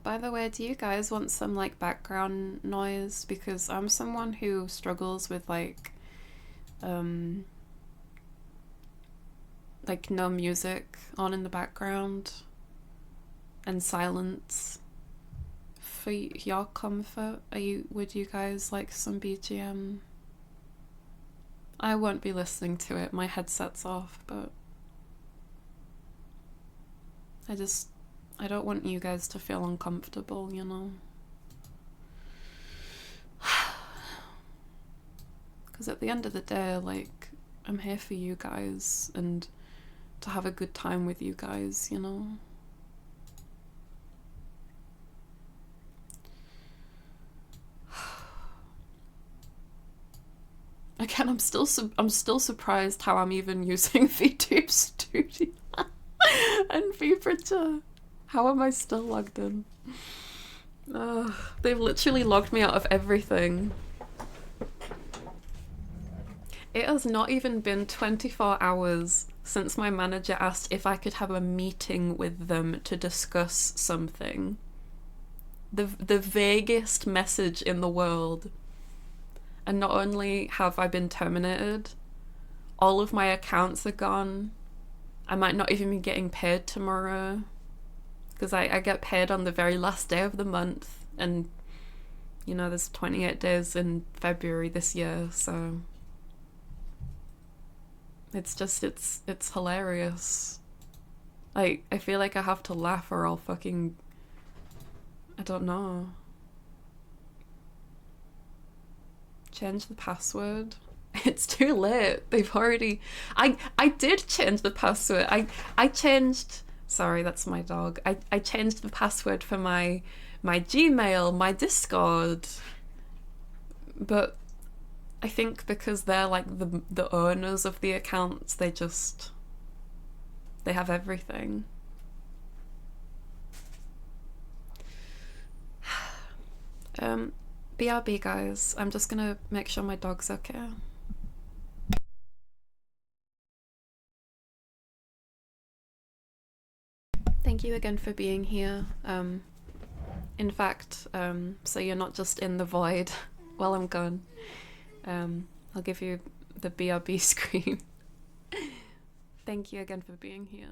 by the way, do you guys want some like background noise? Because I'm someone who struggles with like no music on in the background and silence for your comfort. Would you guys like some BGM? I won't be listening to it, my headset's off, but I don't want you guys to feel uncomfortable, you know? Because at the end of the day, like, I'm here for you guys and to have a good time with you guys, you know? Again, I'm still surprised how I'm even using VTube Studio and VPrinter. How am I still logged in? They've literally logged me out of everything. It has not even been 24 hours since my manager asked if I could have a meeting with them to discuss something. The vaguest message in the world. And not only have I been terminated, all of my accounts are gone. I might not even be getting paid tomorrow. Because I get paid on the very last day of the month. And, you know, there's 28 days in February this year, so... It's just, it's hilarious. Like, I feel like I have to laugh or I'll fucking... I don't know. Change the password. It's too late. They've already... I did change the password. I changed... Sorry, that's my dog. I changed the password for my Gmail, my Discord. But I think because they're like the owners of the accounts, they have everything. BRB guys, I'm just gonna make sure my dog's okay. Thank you again for being here. In fact, so you're not just in the void while I'm gone. I'll give you the BRB scream. Thank you again for being here.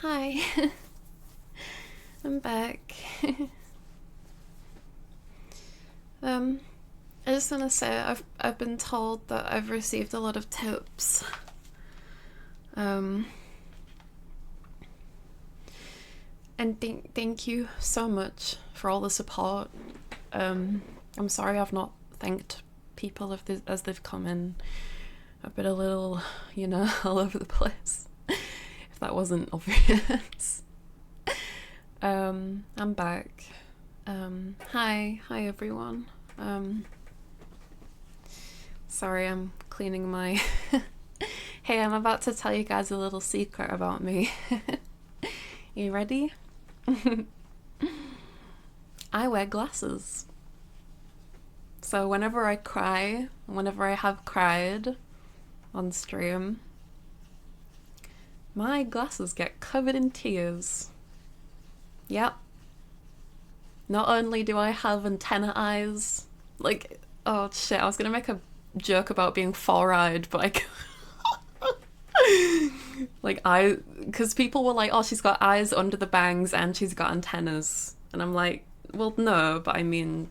Hi. I'm back. I just want to say I've been told that I've received a lot of tips. And thank you so much for all the support. I'm sorry I've not thanked people as they've come in. I've been a little, all over the place. If that wasn't obvious. I'm back. Hi everyone. Sorry, I'm cleaning my... Hey, I'm about to tell you guys a little secret about me. You ready? I wear glasses. So whenever I cry, whenever I have cried on stream, my glasses get covered in tears. Yep. Not only do I have antenna eyes, like, oh shit, I was gonna make a joke about being four-eyed, but because people were like, oh, she's got eyes under the bangs and she's got antennas. And I'm like, well, no, but I mean,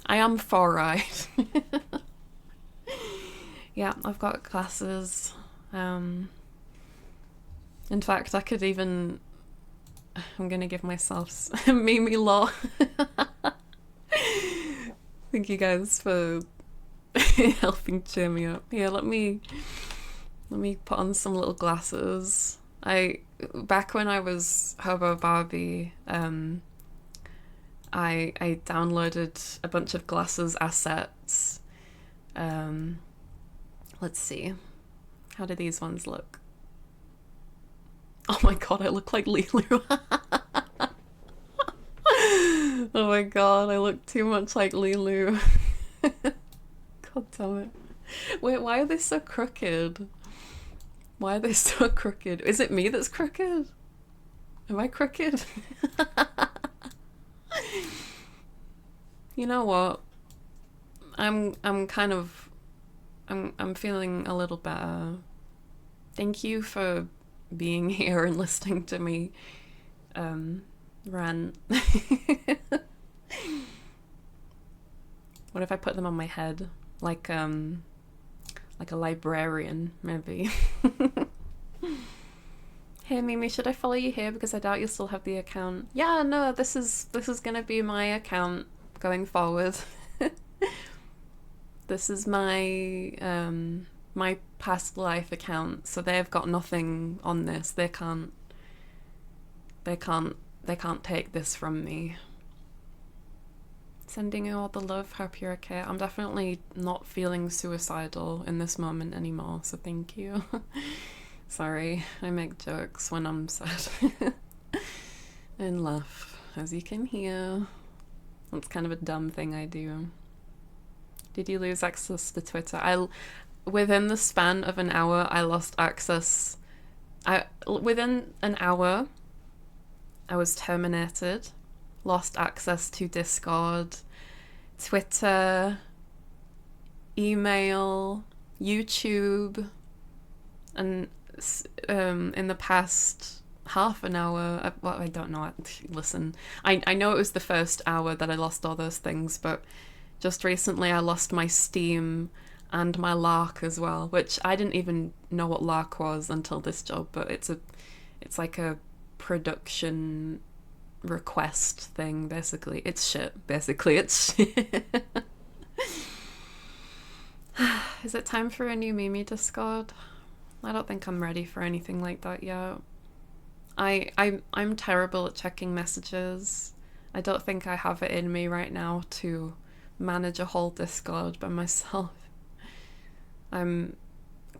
I am four-eyed. Yeah, I've got glasses. In fact, I could even... I'm gonna give myself Mimi law. Thank you guys for helping cheer me up. Here, let me put on some little glasses. Back when I was Hobo Barbie, I downloaded a bunch of glasses assets. Let's see. How do these ones look? Oh my god, I look like Lilu. Oh my god, I look too much like Lilu. God damn it. Wait, why are they so crooked? Why are they so crooked? Is it me that's crooked? Am I crooked? You know what? I'm feeling a little better. Thank you for being here and listening to me rant. What if I put them on my head? Like a librarian, maybe. Hey Mimi, should I follow you here? Because I doubt you'll still have the account. Yeah, no, this is gonna be my account going forward. This is my my past life account, so they've got nothing on this. They can't take this from me. Sending you all the love, hope you're okay. I'm definitely not feeling suicidal in this moment anymore, so thank you. Sorry, I make jokes when I'm sad. And laugh, as you can hear. That's kind of a dumb thing I do. Did you lose access to Twitter? Within the span of an hour, I lost access. Within an hour, I was terminated. Lost access to Discord, Twitter, email, YouTube, and in the past half an hour, well, I don't know, listen, I know it was the first hour that I lost all those things, but just recently I lost my Steam and my Lark as well, which I didn't even know what Lark was until this job, but it's like a production request thing, basically. It's shit. Is it time for a new Mimi Discord? I don't think I'm ready for anything like that yet. I'm terrible at checking messages. I don't think I have it in me right now to manage a whole Discord by myself. I'm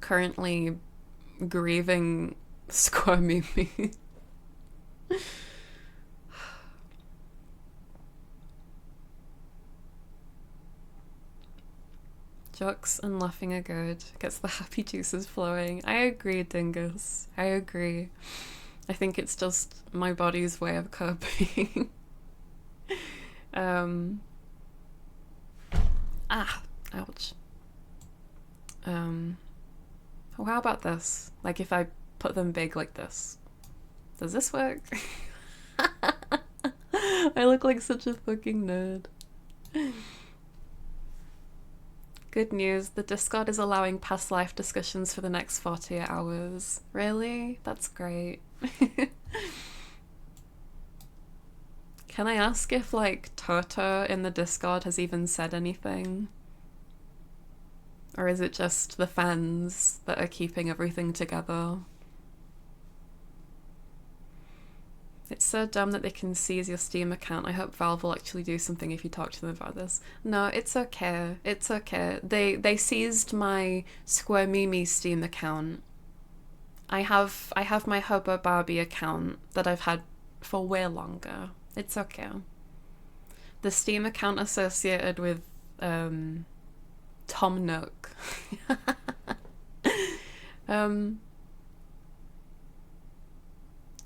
currently grieving Square Mimi. Jokes and laughing are good. Gets the happy juices flowing. I agree, Dingus. I agree. I think it's just my body's way of coping. Ouch. Well, how about this? Like if I put them big like this. Does this work? I look like such a fucking nerd. Good news, the Discord is allowing past life discussions for the next 48 hours. Really? That's great. Can I ask if, like, Toto in the Discord has even said anything? Or is it just the fans that are keeping everything together? It's so dumb that they can seize your Steam account. I hope Valve will actually do something if you talk to them about this. No, it's okay. It's okay. They seized my Square Mimi Steam account. I have my Hobo Barbie account that I've had for way longer. It's okay. The Steam account associated with Tom Nook.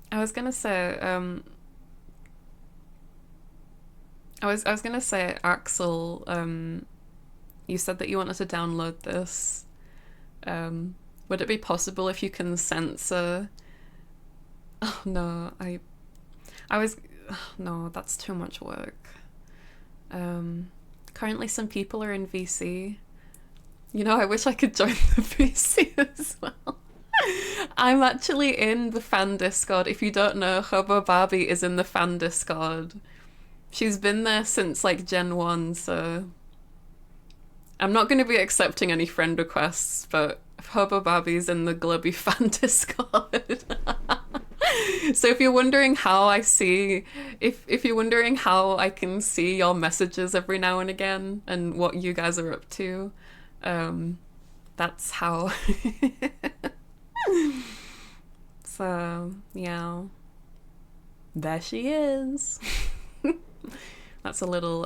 I was gonna say, I was gonna say, Axel, you said that you wanted to download this. Would it be possible if you can censor? Oh no, no, that's too much work. Currently some people are in VC. You know, I wish I could join the VC as well. I'm actually in the fan Discord. If you don't know, Hobo Barbie is in the fan Discord. She's been there since like Gen 1, so I'm not going to be accepting any friend requests, but Hobo Barbie's in the Globby fan Discord. So if you're wondering how I see, if you're wondering how I can see your messages every now and again and what you guys are up to, that's how. So, yeah. There she is. That's a little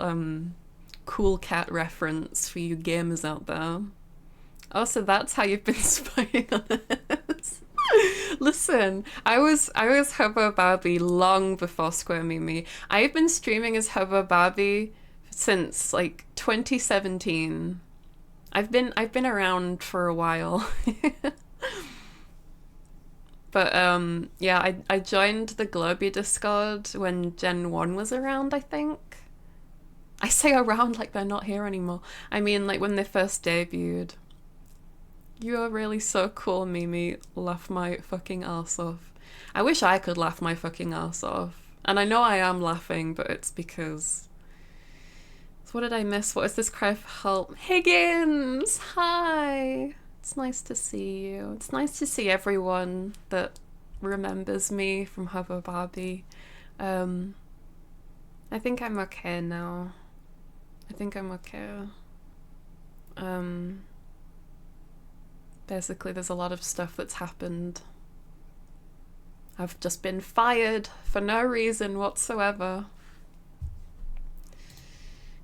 cool cat reference for you gamers out there. Oh, so that's how you've been spying on us. Listen, I was Hobo Barbie long before Square Mimi. I've been streaming as Hobo Barbie since like 2017. I've been around for a while. But yeah, I joined the Globby Discord when Gen 1 was around, I think. I say around like they're not here anymore. I mean like when they first debuted. You are really so cool, Mimi. Laugh my fucking ass off. I wish I could laugh my fucking ass off. And I know I am laughing, but it's because What did I miss? What is this cry for help? Higgins! Hi! It's nice to see you. It's nice to see everyone that remembers me from Hubba Barbie. I think I'm okay now. I think I'm okay. Basically, there's a lot of stuff that's happened. I've just been fired for no reason whatsoever.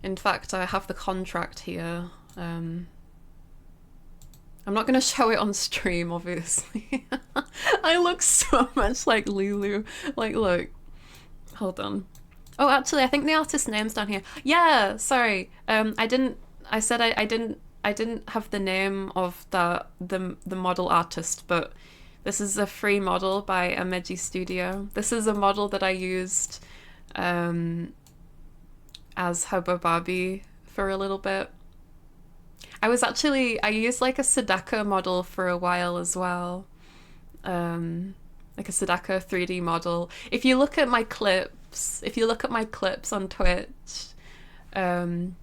In fact, I have the contract here. I'm not going to show it on stream, obviously. I look so much like Lulu. Like, look. Hold on. Oh, actually, I think the artist's name's down here. Yeah, sorry. I didn't have the name of the model artist, but this is a free model by Ameji Studio. This is a model that I used as Hubba Barbie for a little bit. I used like a Sadaka model for a while as well. Like a Sadaka 3D model. If you look at my clips on Twitch, aka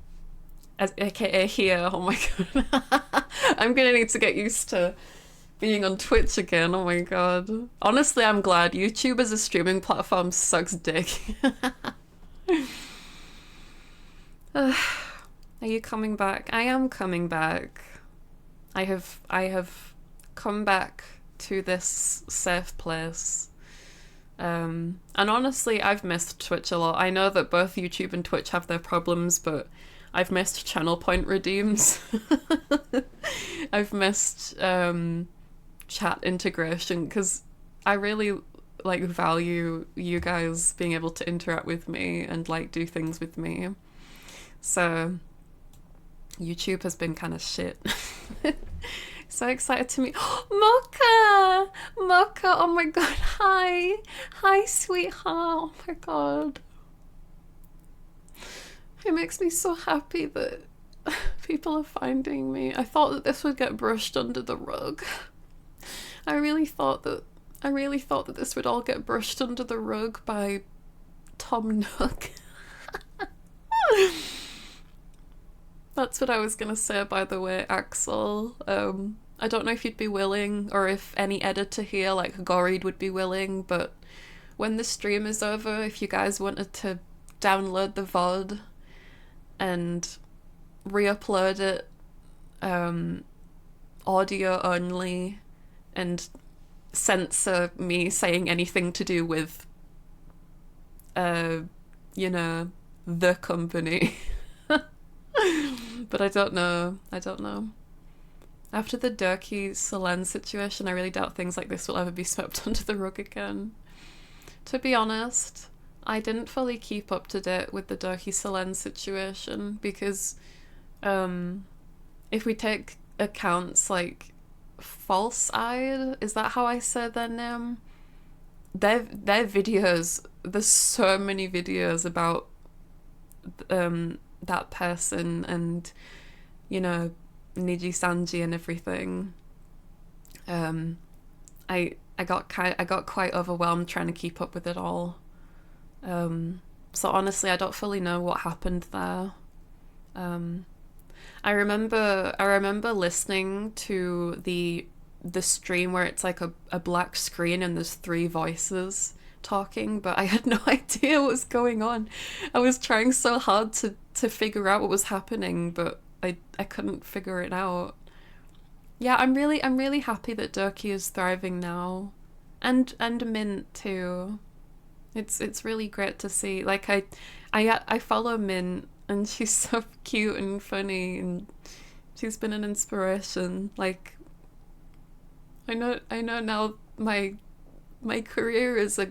here, oh my god. I'm gonna need to get used to being on Twitch again, oh my god. Honestly, I'm glad. YouTube as a streaming platform sucks dick. Are you coming back? I am coming back. I have come back to this safe place. And honestly, I've missed Twitch a lot. I know that both YouTube and Twitch have their problems, but I've missed channel point redeems. I've missed chat integration, because I really like value you guys being able to interact with me and like do things with me. So YouTube has been kind of shit. So excited to meet Mocha! Mocha, oh my god, hi! Hi, sweetheart, oh my god. It makes me so happy that people are finding me. I thought that this would get brushed under the rug. I really thought that this would all get brushed under the rug by Tom Nook. That's what I was gonna say, by the way, Axel. I don't know if you'd be willing, or if any editor here, like Goreed, would be willing, but when the stream is over, if you guys wanted to download the VOD and re-upload it, audio only, and censor me saying anything to do with, you know, the company. But I don't know. After the Durkee Solen situation, I really doubt things like this will ever be swept under the rug again. To be honest, I didn't fully keep up to date with the Durkee Solen situation, because if we take accounts like False Eyed, is that how I say their name? Their videos, there's so many videos about that person and, you know, Niji Sanji and everything. I got quite overwhelmed trying to keep up with it all. So honestly, I don't fully know what happened there. I remember listening to the stream where it's like a black screen and there's 3 voices talking, but I had no idea what was going on. I was trying so hard to figure out what was happening, but I couldn't figure it out. Yeah, I'm really happy that Durkee is thriving now, and Mint too. It's really great to see. Like I follow Mint, and she's so cute and funny, and she's been an inspiration. Like I know now my career as a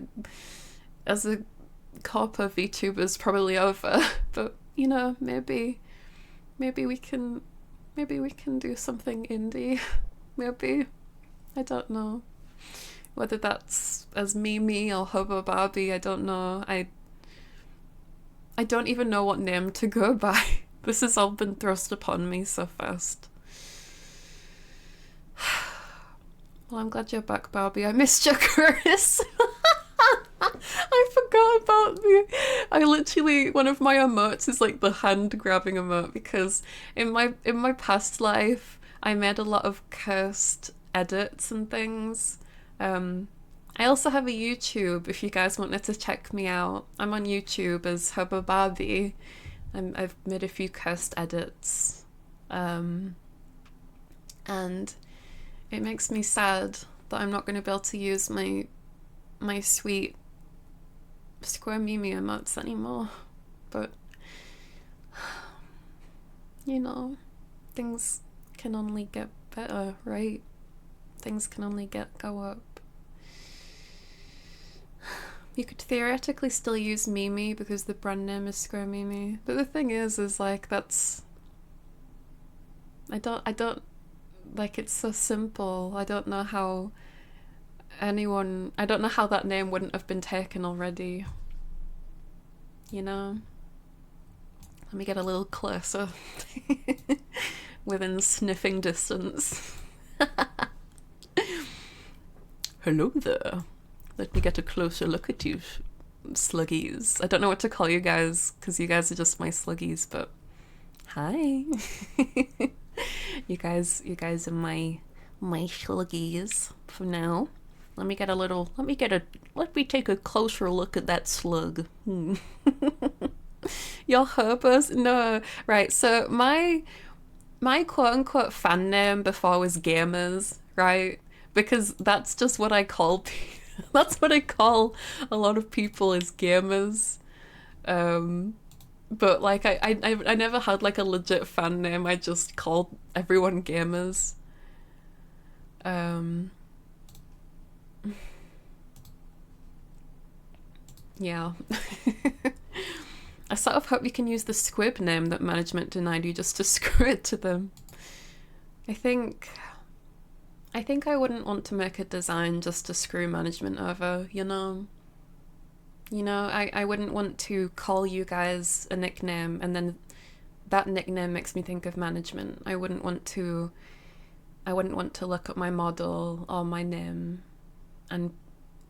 corpo VTuber is probably over, but you know, maybe we can do something indie. Maybe, I don't know whether that's as Mimi or Hubba Barbie. I don't know. I don't even know what name to go by. This has all been thrust upon me so fast. Well, I'm glad you're back, Barbie. I missed you, Chris. I forgot about I literally, one of my emotes is like the hand grabbing emote, because in my past life I made a lot of cursed edits and things. I also have a YouTube if you guys wanted to check me out. I'm on YouTube as Hubba Barbie. I've made a few cursed edits. And it makes me sad that I'm not going to be able to use my sweet Square Mimi emotes anymore. But, you know, things can only get better, right? Things can only go up. You could theoretically still use Mimi because the brand name is Square Mimi. But the thing is like, that's... I don't, like, it's so simple. I don't know how that name wouldn't have been taken already. You know? Let me get a little closer. Within sniffing distance. Hello there. Let me get a closer look at you, sluggies. I don't know what to call you guys, because you guys are just my sluggies, but hi. You guys are my sluggies for now. Let me take a closer look at that slug. Your herbos? No. Right, so my quote-unquote fan name before was Gamers, right? Because that's just what I call people. That's what I call a lot of people, is gamers. But like I never had like a legit fan name. I just called everyone gamers. Yeah. I sort of hope you can use the squib name that management denied you just to screw it to them. I think I wouldn't want to make a design just to screw management over, you know? I wouldn't want to call you guys a nickname and then that nickname makes me think of management. I wouldn't want to look at my model or my name and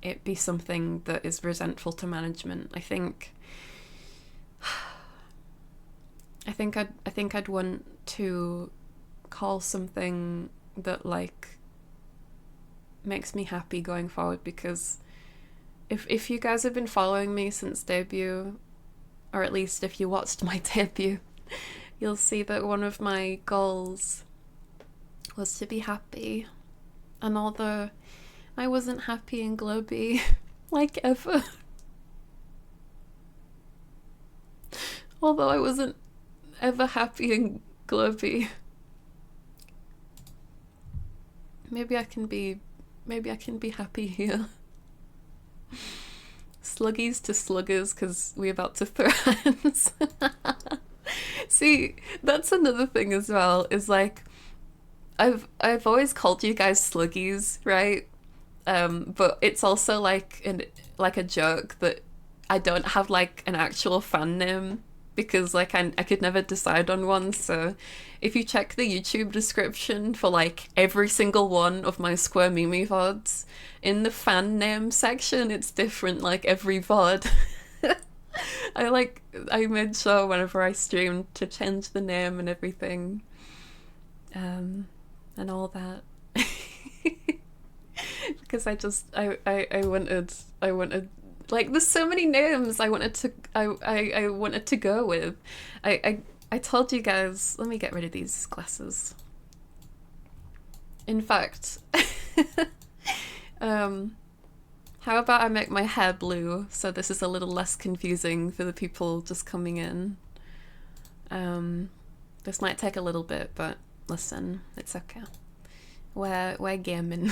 it be something that is resentful to management. I think I'd want to call something that like makes me happy going forward, because if you guys have been following me since debut, or at least if you watched my debut, you'll see that one of my goals was to be happy. And although I wasn't happy in Globey, like ever, although I wasn't ever happy in Globey, maybe I can be happy here. Sluggies to sluggers, because we're about to throw hands. See, that's another thing as well, is like, I've always called you guys sluggies, right? But it's also like a joke that I don't have like an actual fan name, because like I could never decide on one. So if you check the YouTube description for like every single one of my Square Mimi VODs, in the fan name section it's different like every VOD. I made sure whenever I streamed to change the name and everything, and all that. Because I wanted, like, there's so many names I wanted to go with. I told you guys, let me get rid of these glasses. In fact, how about I make my hair blue so this is a little less confusing for the people just coming in. This might take a little bit, but listen, it's okay. We're gaming.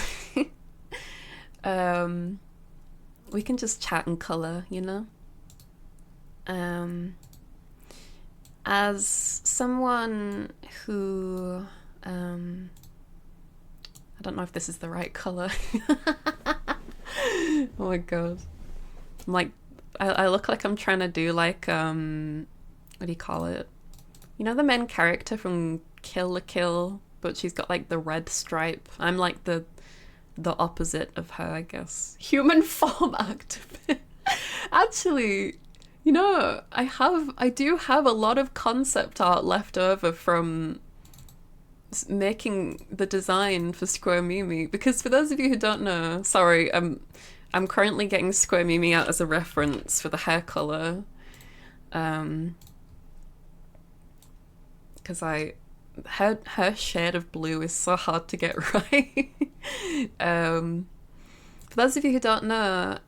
We can just chat in colour, you know? As someone who, I don't know if this is the right colour. Oh my god. I'm like, I look like I'm trying to do like, what do you call it? You know the main character from Kill la Kill, but she's got like the red stripe? I'm like the opposite of her, I guess. Human form activist. Actually, you know, I do have a lot of concept art left over from making the design for Square Mimi, because for those of you who don't know, sorry, I'm currently getting Square Mimi out as a reference for the hair color, because her shade of blue is so hard to get right. For those of you who don't know,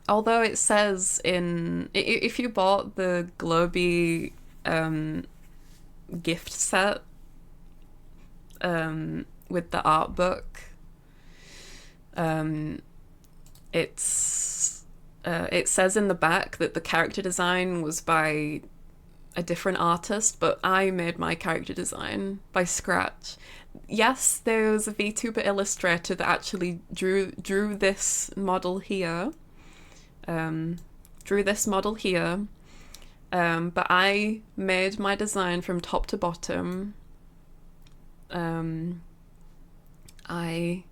although it says if you bought the Globy gift set with the art book, it says in the back that the character design was by a different artist, but I made my character design by scratch. Yes, there was a VTuber illustrator that actually drew this model here. But I made my design from top to bottom. I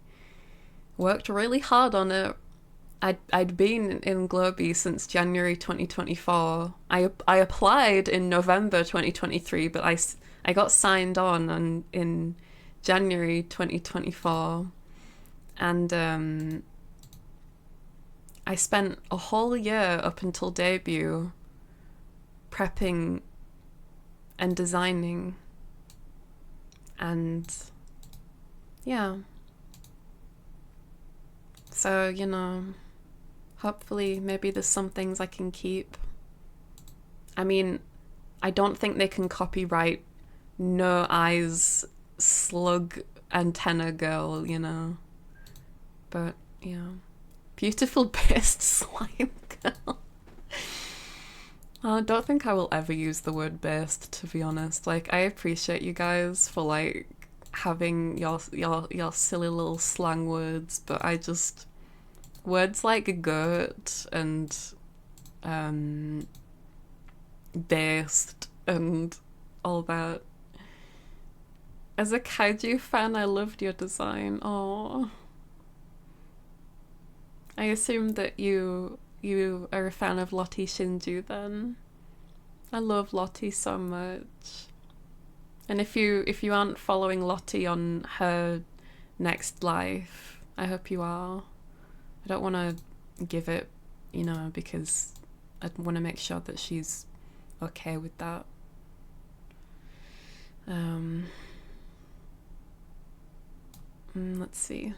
worked really hard on it. I'd been in Globy since January 2024. I applied in November 2023, but I got signed on in January 2024, and I spent a whole year up until debut prepping and designing, and yeah. So, you know, hopefully maybe there's some things I can keep. I mean, I don't think they can copyright No Eyes Slug Antenna Girl, you know. But, yeah. Beautiful based slime girl. I don't think I will ever use the word based, to be honest. Like, I appreciate you guys for, like, having your silly little slang words, but I just... words like goat and based and all that. As a kaiju fan, I loved your design. Oh, I assume that you are a fan of Lottie Shinju then. I love Lottie so much. And if you aren't following Lottie on her next life, I hope you are. I don't want to give it, you know, because I want to make sure that she's okay with that. Let's see.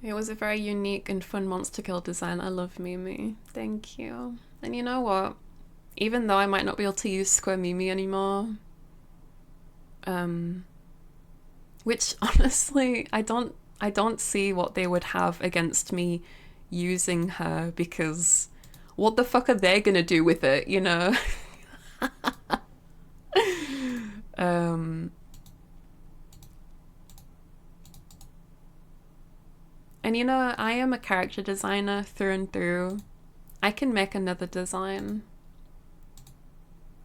It was a very unique and fun monster kill design. I love Mimi. Thank you. And you know what? Even though I might not be able to use Square Mimi anymore, which honestly, I don't see what they would have against me using her, because what the fuck are they gonna do with it, you know? And you know, I am a character designer through and through. I can make another design.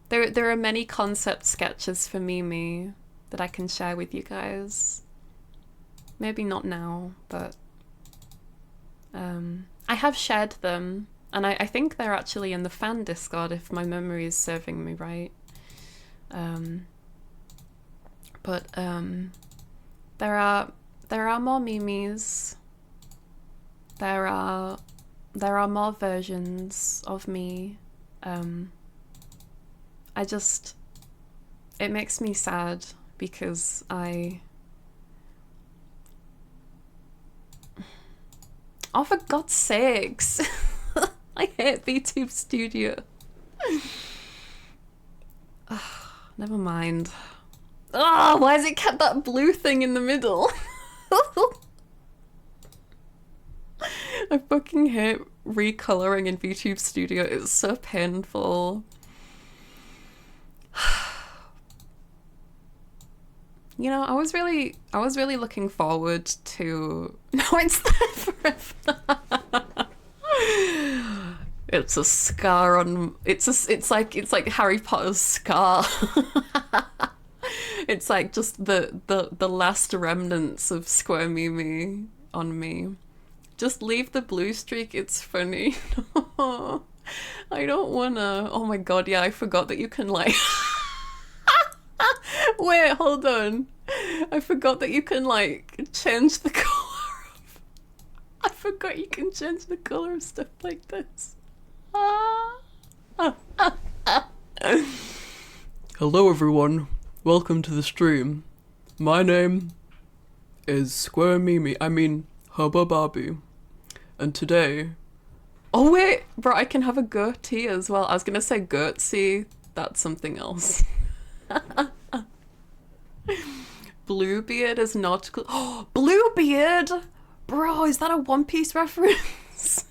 There are many concept sketches for Mimi that I can share with you guys. Maybe not now, but I have shared them, and I think they're actually in the fan Discord if my memory is serving me right. But there are more Mimis. There are more versions of me. It makes me sad because oh, for God's sakes. I hate VTube Studio. Never mind. Oh, why has it kept that blue thing in the middle? I fucking hate recoloring in VTube Studio. It's so painful. You know, I was really looking forward to... No, it's there forever. It's a scar on... It's like Harry Potter's scar. It's like just the last remnants of Square Mimi on me. Just leave the blue streak, it's funny. I don't wanna. Oh my god, yeah, I forgot that you can like... Wait, hold on. I forgot that you can like change the color of... I forgot you can change the color of stuff like this. Hello everyone, welcome to the stream. My name is Square Mimi, I mean Hubba Barbie. And today... Oh wait, bro, I can have a goatee as well. I was gonna say goatsy, that's something else. Bluebeard is nautical. Oh, Bluebeard! Bro, is that a One Piece reference?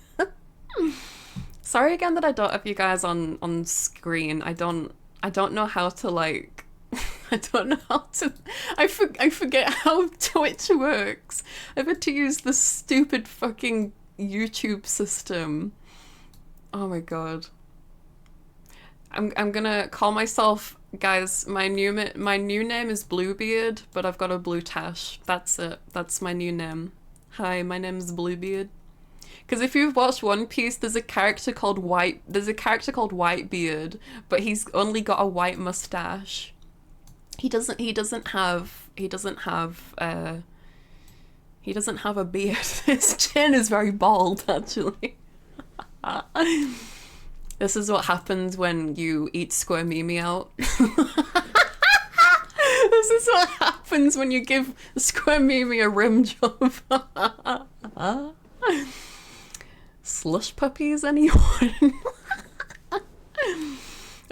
Sorry again that I don't have you guys on screen. I don't know how to like... I don't know how to... I forget how Twitch works. I've had to use the stupid fucking YouTube system. Oh my god. I'm gonna call myself, guys, my new name is Bluebeard, but I've got a blue tash. That's it. That's my new name. Hi, my name's Bluebeard. Because if you've watched One Piece, there's a character called Whitebeard, but he's only got a white mustache. He doesn't have a beard. His chin is very bald, actually. This is what happens when you eat Square Mimi out. This is what happens when you give Square Mimi a rim job. Slush puppies, anyone?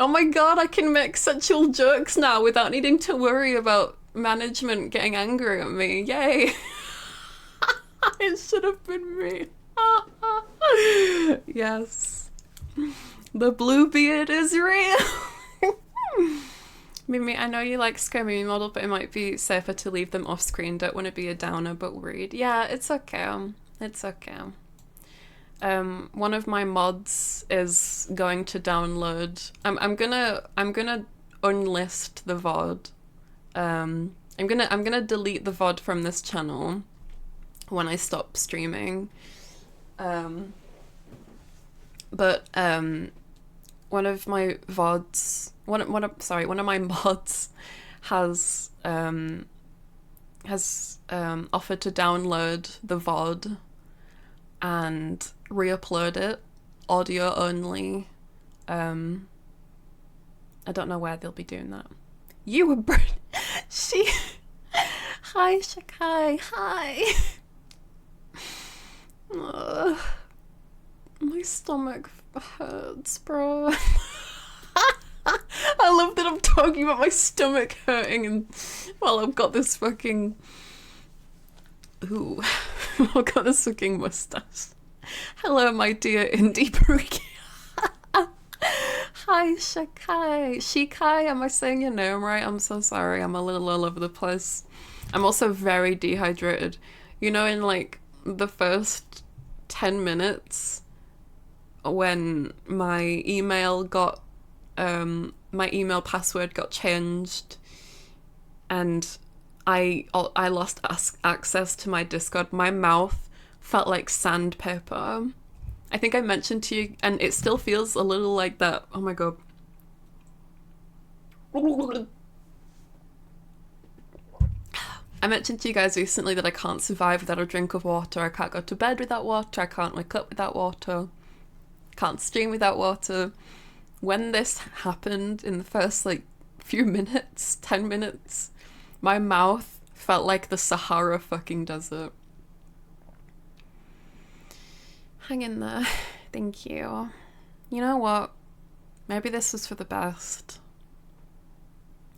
Oh my god, I can make sexual jokes now without needing to worry about management getting angry at me. Yay! It should have been me. Yes. The Bluebeard is real. Mimi, I know you like Square Mimi model, but it might be safer to leave them off screen. Don't want to be a downer, but worried. Yeah, it's okay. It's okay. One of my mods is going to download. I'm gonna unlist the VOD. I'm gonna delete the VOD from this channel when I stop streaming. But one of my VODs, one of my mods has offered to download the VOD and re-upload it, audio only. I don't know where they'll be doing that. You were Hi, Shakai. Hi. My stomach hurts, bro. I love that I'm talking about my stomach hurting and while I've got this fucking... Ooh. I've got this fucking mustache. Hello, my dear indie brookie. Hi, Shakai. Shikai, am I saying your name right? I'm so sorry. I'm a little all over the place. I'm also very dehydrated. You know, in like the first 10 minutes when my email got my email password got changed and I lost access to my Discord, my mouth felt like sandpaper. I think I mentioned to you, and it still feels a little like that. Oh my god. I mentioned to you guys recently that I can't survive without a drink of water. I can't go to bed without water. I can't wake up without water. Can't stream without water. When this happened in the first like few minutes, 10 minutes, my mouth felt like the Sahara fucking desert. Hang in there. Thank you. You know what? Maybe this was for the best.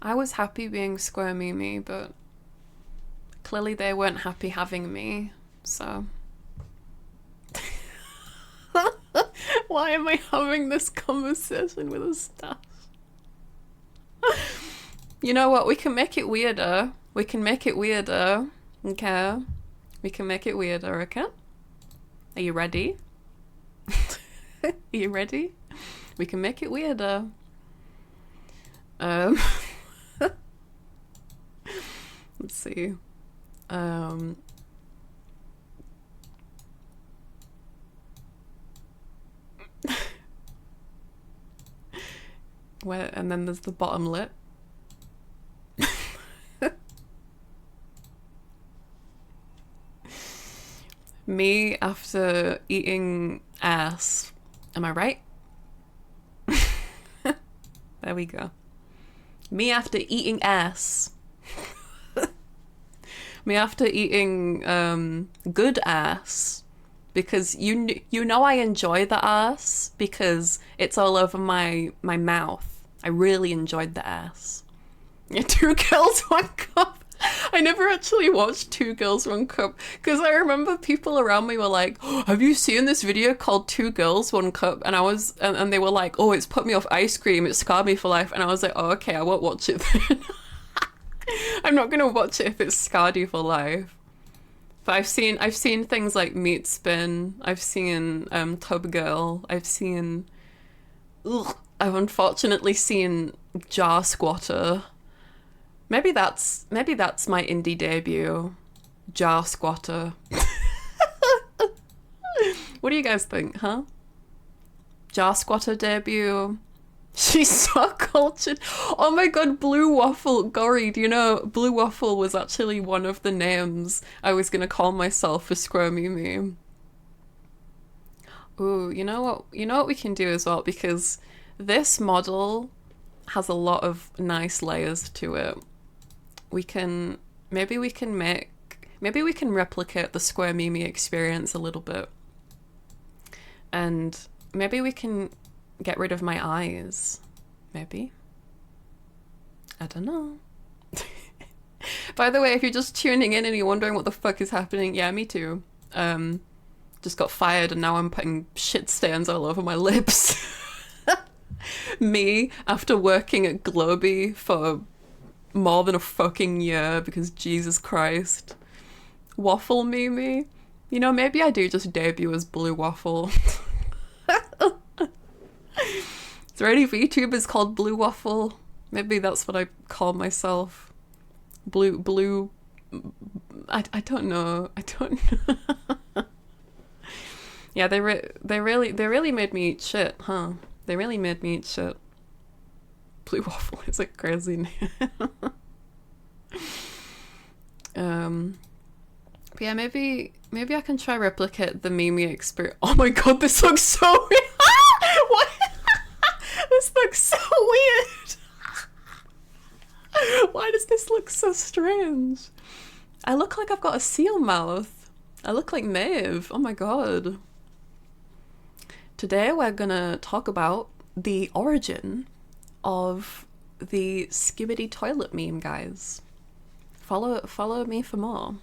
I was happy being Square Mimi, but clearly they weren't happy having me, so... Why am I having this conversation with a staff? You know what? We can make it weirder. We can make it weirder. Okay? We can make it weirder, okay? Are you ready? Are you ready? We can make it weirder. Let's see. Where, and then there's the bottom lip. Me after eating ass. Am I right? There we go. Me after eating ass. Me after eating good ass. Because you know I enjoy the ass because it's all over my mouth. I really enjoyed the ass. Yeah, 2 Girls, 1 Cup. I never actually watched 2 Girls, 1 Cup because I remember people around me were like, oh, have you seen this video called 2 Girls, 1 Cup? And I was, and they were like, oh, it's put me off ice cream, it scarred me for life. And I was like, oh, okay, I won't watch it then. I'm not gonna watch it if it's scarred you for life. But I've seen things like Meat Spin, I've seen Tub Girl, I've unfortunately seen Jar Squatter. Maybe that's my indie debut, Jar Squatter. What do you guys think, huh? Jar Squatter debut. She's so cultured. Oh my god, Blue Waffle. Gory, do you know Blue Waffle was actually one of the names I was gonna call myself for Squirmy Me. Ooh, you know what we can do as well, because this model has a lot of nice layers to it. Maybe we can replicate the Square Mimi experience a little bit. And maybe we can get rid of my eyes. Maybe. I don't know. By the way, if you're just tuning in and you're wondering what the fuck is happening, yeah, me too. Just got fired and now I'm putting shit stains all over my lips. Me, after working at Globey for more than a fucking year, because Jesus Christ. Waffle Mimi. You know, maybe I do just debut as Blue Waffle. Is there any VTubers called Blue Waffle? Maybe that's what I call myself. Blue. I don't know. Yeah, they really made me eat shit, huh? They really made me eat shit. Blue Waffle is a crazy name. But yeah, maybe I can try replicate the Mimi experience. Oh my god, this looks so weird. What? This looks so weird. Why does this look so strange? I look like I've got a seal mouth. I look like Maeve. Oh my god. Today we're gonna talk about the origin of the Skibbity toilet meme, guys. Follow me for more.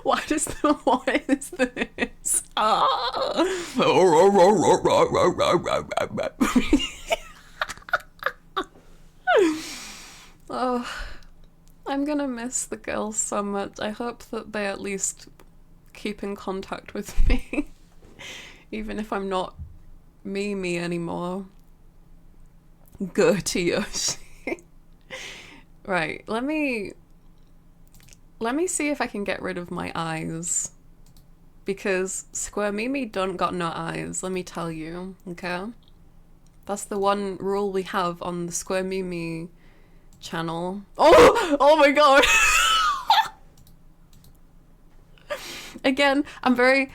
What is this? Ah. Oh, I'm gonna miss the girls so much. I hope that they at least keep in contact with me, even if I'm not me anymore. Gertie Yoshi. Right, let me see if I can get rid of my eyes, because Square Mimi don't got no eyes, let me tell you, okay? That's the one rule we have on the Square Mimi channel. Oh my god. Again, I'm very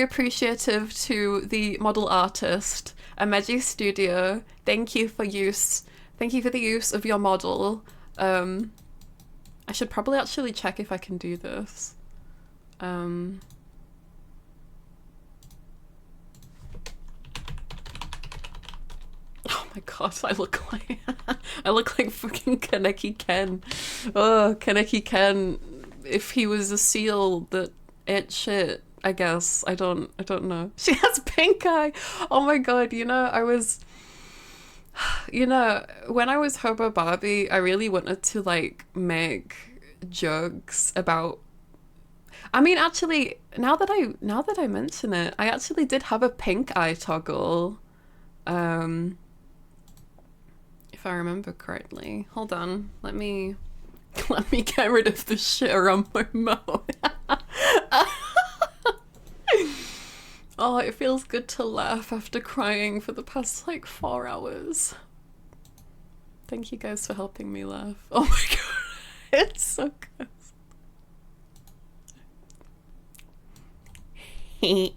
appreciative to the model artist, Ameji Studio. Thank you for the use of your model. I should probably actually check if I can do this. Oh my god, I look like fucking Kaneki Ken. Oh, Kaneki Ken, if he was a seal that ate shit, I guess. I don't know. She has pink eye. Oh my god, when I was Hobo Barbie, I really wanted to like make jokes about, I mean, actually, now that I mention it, I actually did have a pink eye toggle, if I remember correctly. Hold on, let me get rid of the shit around my mouth. Oh, it feels good to laugh after crying for the past like 4 hours. Thank you guys for helping me laugh. Oh my god, it's so good. You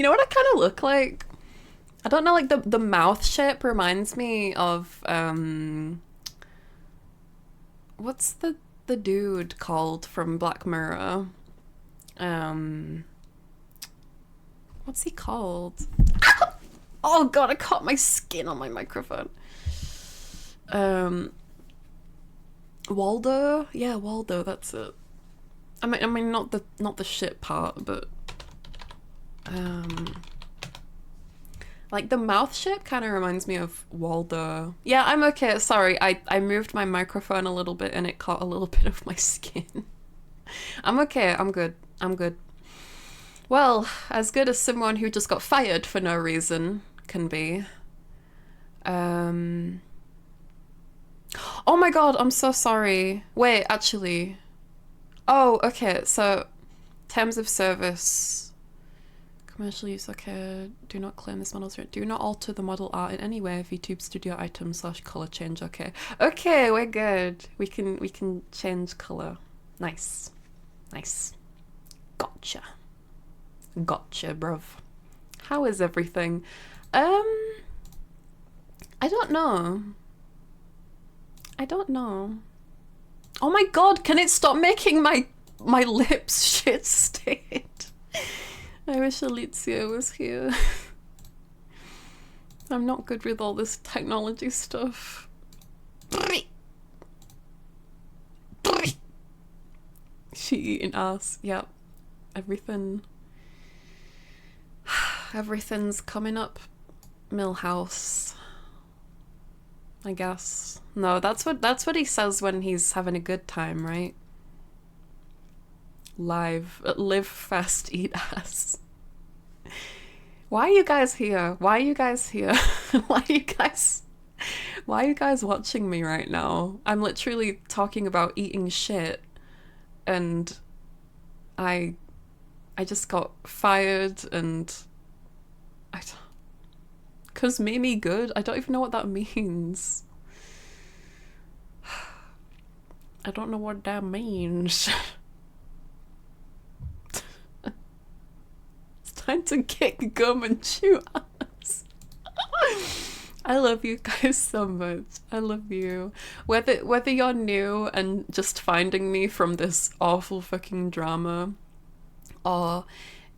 know what I kind of look like? I don't know, like the mouth shape reminds me of what's the dude called from Black Mirror? What's he called? Oh god, I caught my skin on my microphone. Waldo? Yeah, Waldo, that's it. I mean not the shit part, but like the mouth shape kind of reminds me of Waldo. Yeah, I'm okay. Sorry, I moved my microphone a little bit and it caught a little bit of my skin. I'm okay. I'm good. I'm good. Well, as good as someone who just got fired for no reason can be. Oh my god, I'm so sorry. Wait, actually. Oh, okay. So, terms of service. Commercial use, okay. Do not claim this model's right. Do not alter the model art in any way. VTube studio item / color change. Okay. Okay, we're good. We can change color. Nice. Nice. Gotcha. Gotcha, bruv. How is everything? I don't know. I don't know. Oh my god, can it stop making my lips shit state? I wish Alicia was here. I'm not good with all this technology stuff. She eating ass. Yep. Everything's coming up. Millhouse. I guess. No, that's what he says when he's having a good time, right? Live fast, eat ass. Why are you guys here? Why are you guys here? Why are you guys watching me right now? I'm literally talking about eating shit and I just got fired and cause Mimi good? I don't even know what that means. I don't know what that means. Time to kick gum and chew ass. I love you guys so much. I love you. Whether you're new and just finding me from this awful fucking drama, or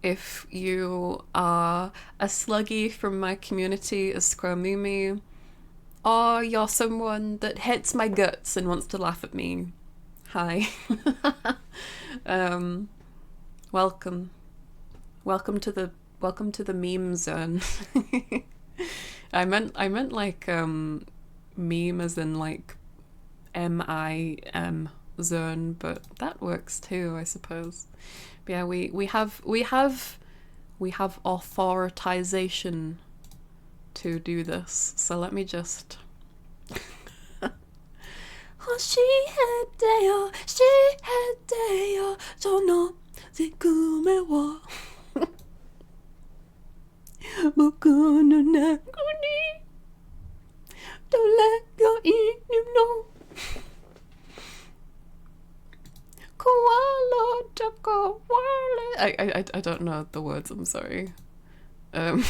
if you are a sluggy from my community, a Scrumumi, or you're someone that hates my guts and wants to laugh at me, hi. Welcome. Welcome to the meme zone. I meant like meme as in like MIM zone, but that works too, I suppose. But yeah, we have authorization to do this. So let me just Don't let your evening know. Koala taka wale. I don't know the words, I'm sorry. I'm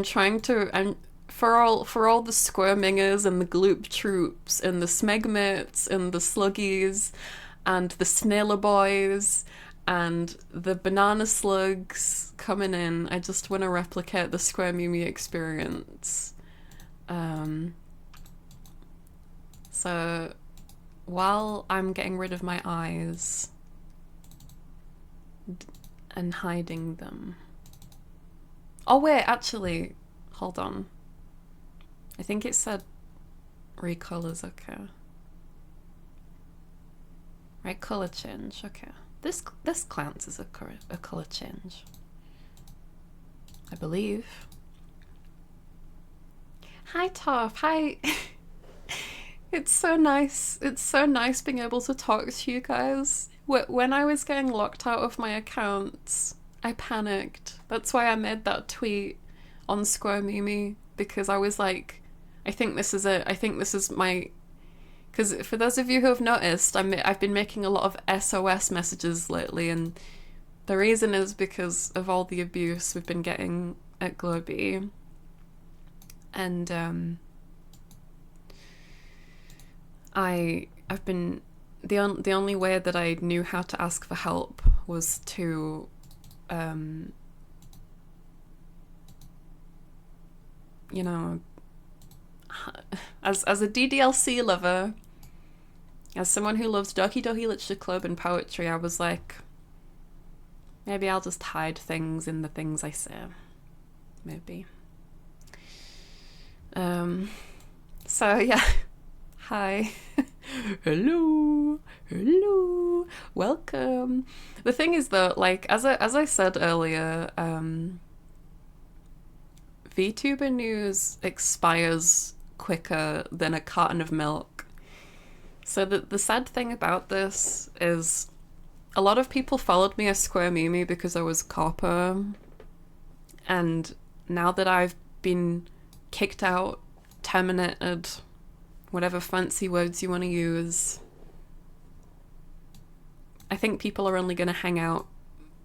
trying to for all the squirmingers and the gloop troops and the smegmates and the sluggies and the snailer boys and the banana slugs coming in. I just want to replicate the Squirmumi experience. So while I'm getting rid of my eyes and hiding them. Oh wait, actually, hold on. I think it said recolors, okay. Right, color change, okay. This counts as a color change, I believe. Hi, Toph. Hi. It's so nice. It's so nice being able to talk to you guys. When I was getting locked out of my accounts, I panicked. That's why I made that tweet on Square Mimi, because I was like, I think this is it. I think this is my... Because for those of you who have noticed, I've been making a lot of SOS messages lately, and the reason is because of all the abuse we've been getting at Globee. And I've been... The only way that I knew how to ask for help was to you know, as a DDLC lover, as someone who loves Doki Doki Literature Club and poetry, I was like, maybe I'll just hide things in the things I say. Maybe. So yeah. Hi. Hello. Welcome. The thing is though, like, as I said earlier, VTuber news expires quicker than a carton of milk. So the sad thing about this is a lot of people followed me as Square Mimi because I was copper, and now that I've been kicked out, terminated, whatever fancy words you want to use, I think people are only going to hang out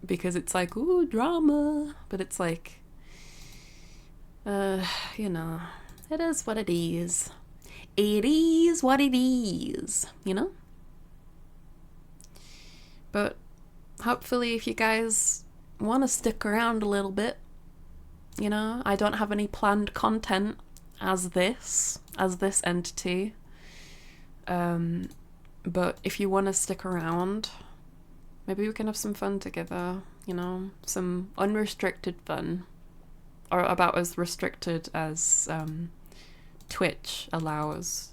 because it's like, ooh, drama. But it's like, you know, it is what it is. It is what it is, you know? But hopefully if you guys want to stick around a little bit, you know, I don't have any planned content as this entity. But if you want to stick around, maybe we can have some fun together, you know, some unrestricted fun. Or about as restricted as Twitch allows.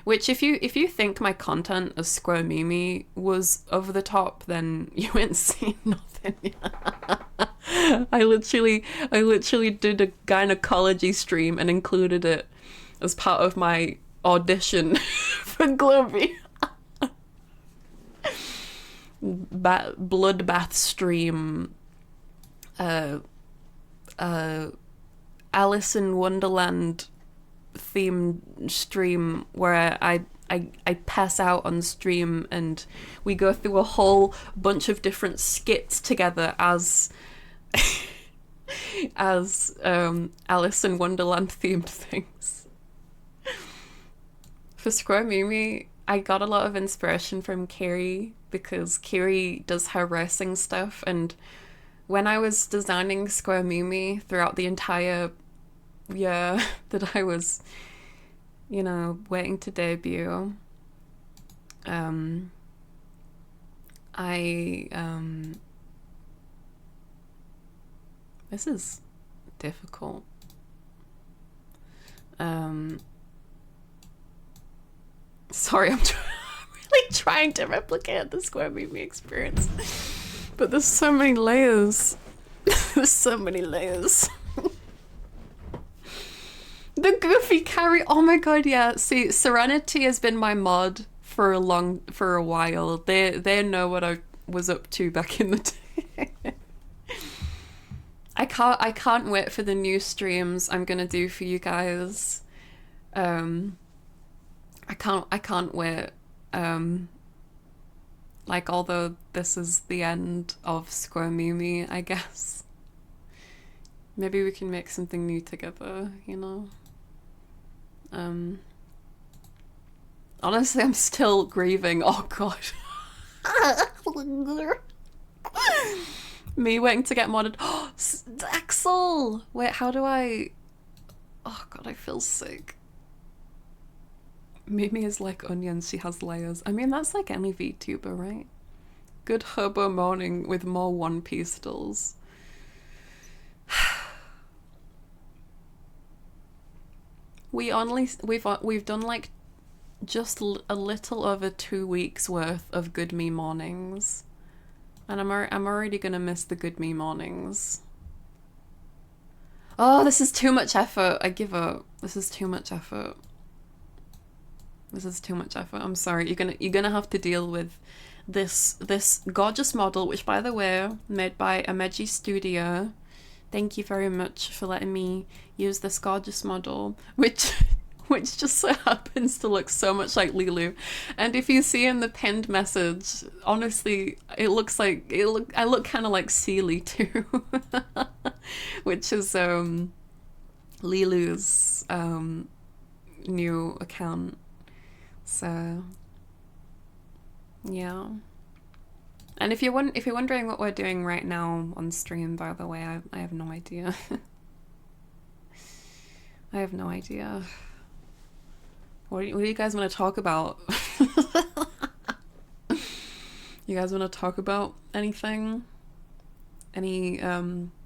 Which if you think my content as Square Mimi was over the top, then you ain't seen nothing. I literally did a gynecology stream and included it as part of my audition for Globee. Bloodbath stream. Alice in Wonderland themed stream where I pass out on stream and we go through a whole bunch of different skits together as Alice in Wonderland themed things. For Square Mimi, I got a lot of inspiration from Kiri because Kiri does her racing stuff, and when I was designing Square Mimi throughout the entire year that I was, you know, waiting to debut, this is difficult. Sorry, I'm really trying to replicate the Square Mimi experience. But there's so many layers. There's so many layers. The goofy carry. Oh my god, yeah. See, Serenity has been my mod for a while. They know what I was up to back in the day. I can't wait for the new streams I'm gonna do for you guys. I can't wait. Like, although this is the end of Square Mimi, I guess. Maybe we can make something new together, you know? Honestly, I'm still grieving. Oh god. Me waiting to get modded. Oh, Axel! Wait, how do I... Oh god, I feel sick. Mimi is like onions, she has layers. I mean, that's like any VTuber, right? Good hobo morning with more One Piece dolls. We've done like just a little over 2 weeks worth of Good Me mornings, and I'm already gonna miss the Good Me mornings. Oh, this is too much effort. I give up. This is too much effort. This is too much effort. I'm sorry. You're gonna have to deal with this gorgeous model, which, by the way, made by Ameji Studio. Thank you very much for letting me use this gorgeous model, which just so happens to look so much like Lilu. And if you see in the pinned message, honestly, I look kind of like Sealy too, which is Lilu's new account. So yeah. And if you're wondering what we're doing right now on stream, by the way, I have no idea. I have no idea. What do you guys want to talk about? You guys want to talk about anything? Any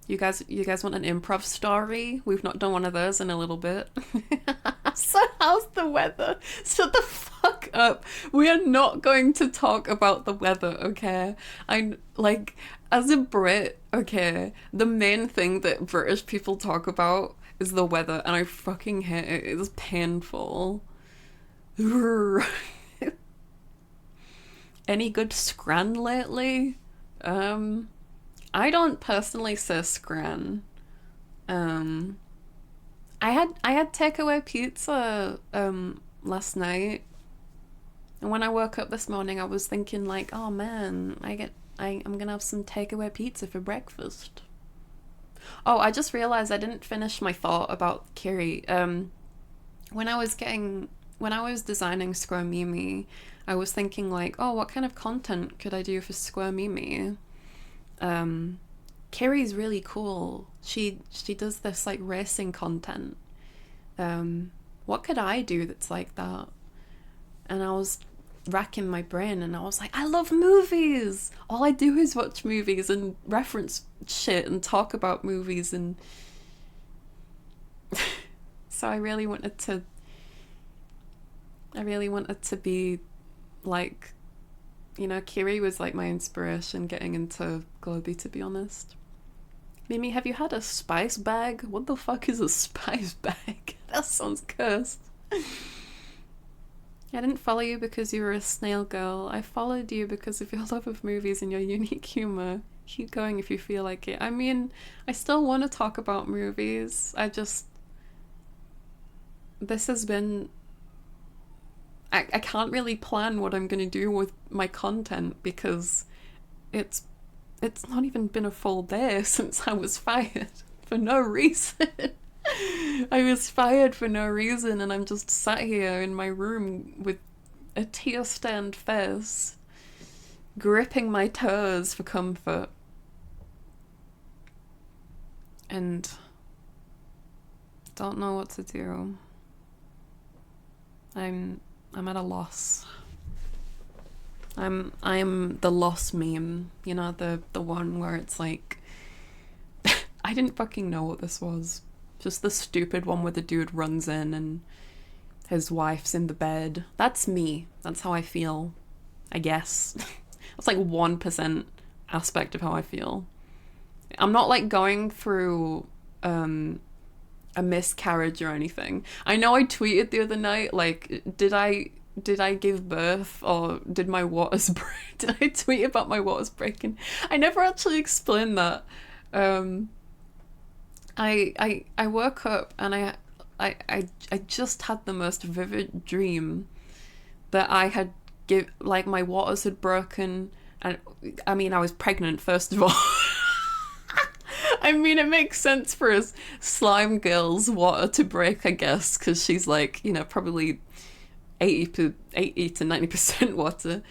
you guys want an improv story? We've not done one of those in a little bit. So how's the weather? Shut the fuck up. We are not going to talk about the weather, okay? As a Brit, okay, the main thing that British people talk about is the weather, and I fucking hate it. It's painful. Any good scran lately? I don't personally say scran. I had takeaway pizza last night, and when I woke up this morning, I was thinking like, oh man, I'm gonna have some takeaway pizza for breakfast. Oh, I just realized I didn't finish my thought about Kiri. When I was designing Square Mimi, I was thinking like, oh, what kind of content could I do for Square Mimi? Kiri's really cool. She does this like racing content. What could I do that's like that? And I was racking my brain, and I was like, I love movies. All I do is watch movies and reference shit and talk about movies, and so I really wanted to be like, you know, Kiri was like my inspiration getting into Globy, to be honest. Mimi, have you had a spice bag? What the fuck is a spice bag? That sounds cursed. I didn't follow you because you were a snail girl. I followed you because of your love of movies and your unique humor. Keep going if you feel like it. I mean, I still want to talk about movies. This has been... I can't really plan what I'm going to do with my content because it's not even been a full day since I was fired for no reason. I was fired for no reason, and I'm just sat here in my room with a tear-stained face, gripping my toes for comfort. And don't know what to do. I'm at a loss. I'm the loss meme, you know, the one where it's like I didn't fucking know what this was. Just the stupid one where the dude runs in and his wife's in the bed. That's me. That's how I feel, I guess. That's like 1% aspect of how I feel. I'm not like going through a miscarriage or anything. I know I tweeted the other night, like, did I give birth, or did my waters break? Did I tweet about my waters breaking? I never actually explained that. I woke up and I just had the most vivid dream that I had my waters had broken, and I mean I was pregnant, first of all. I mean, it makes sense for a slime girl's water to break, I guess, because she's like, you know, probably 80 to 90% water.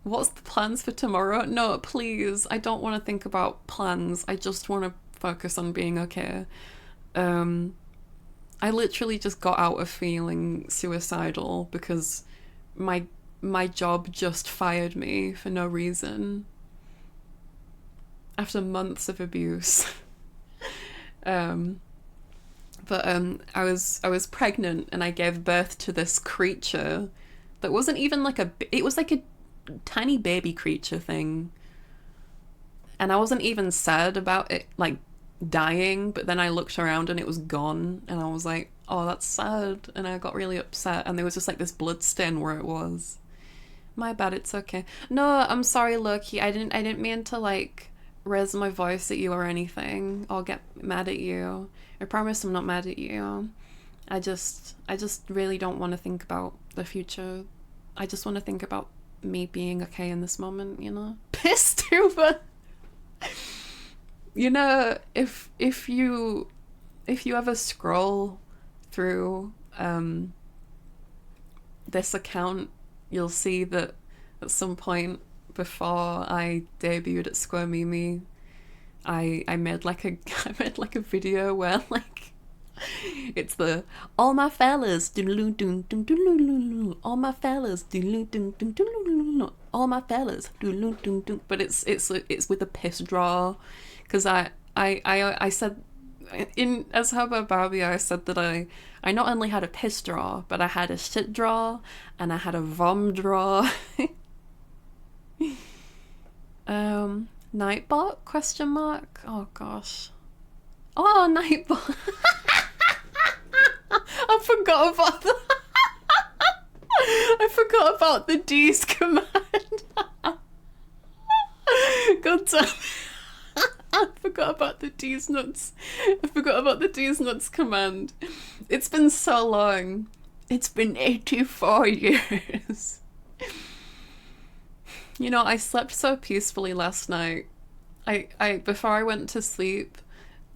What's the plans for tomorrow? No, please, I don't want to think about plans. I just want to focus on being okay. I literally just got out of feeling suicidal because my job just fired me for no reason after months of abuse. But I was pregnant, and I gave birth to this creature that wasn't even like it was like a tiny baby creature thing, and I wasn't even sad about it like dying, but then I looked around and it was gone, and I was like, oh, that's sad, and I got really upset, and there was just like this blood stain where it was. My bad, it's okay. No, I'm sorry, Loki. I didn't mean to like raise my voice at you or anything or get mad at you. I promise I'm not mad at you. I just really don't want to think about the future. I just want to think about me being okay in this moment, you know? Pissed over. You know, if you ever scroll through this account, you'll see that at some point before I debuted at Square Mimi, I made like a video where like it's the all my fellas all my fellas all my fellas, but it's with a piss draw, because I said in as how about Barbie, I said that I not only had a piss draw, but I had a shit draw and I had a vom draw. Nightbot question mark? Oh gosh. Oh, Nightbot. I forgot about that. I forgot about the D's command. God damn it. I forgot about the D's nuts. I forgot about the D's nuts command. It's been so long. It's been 84 years. You know, I slept so peacefully last night. I before I went to sleep,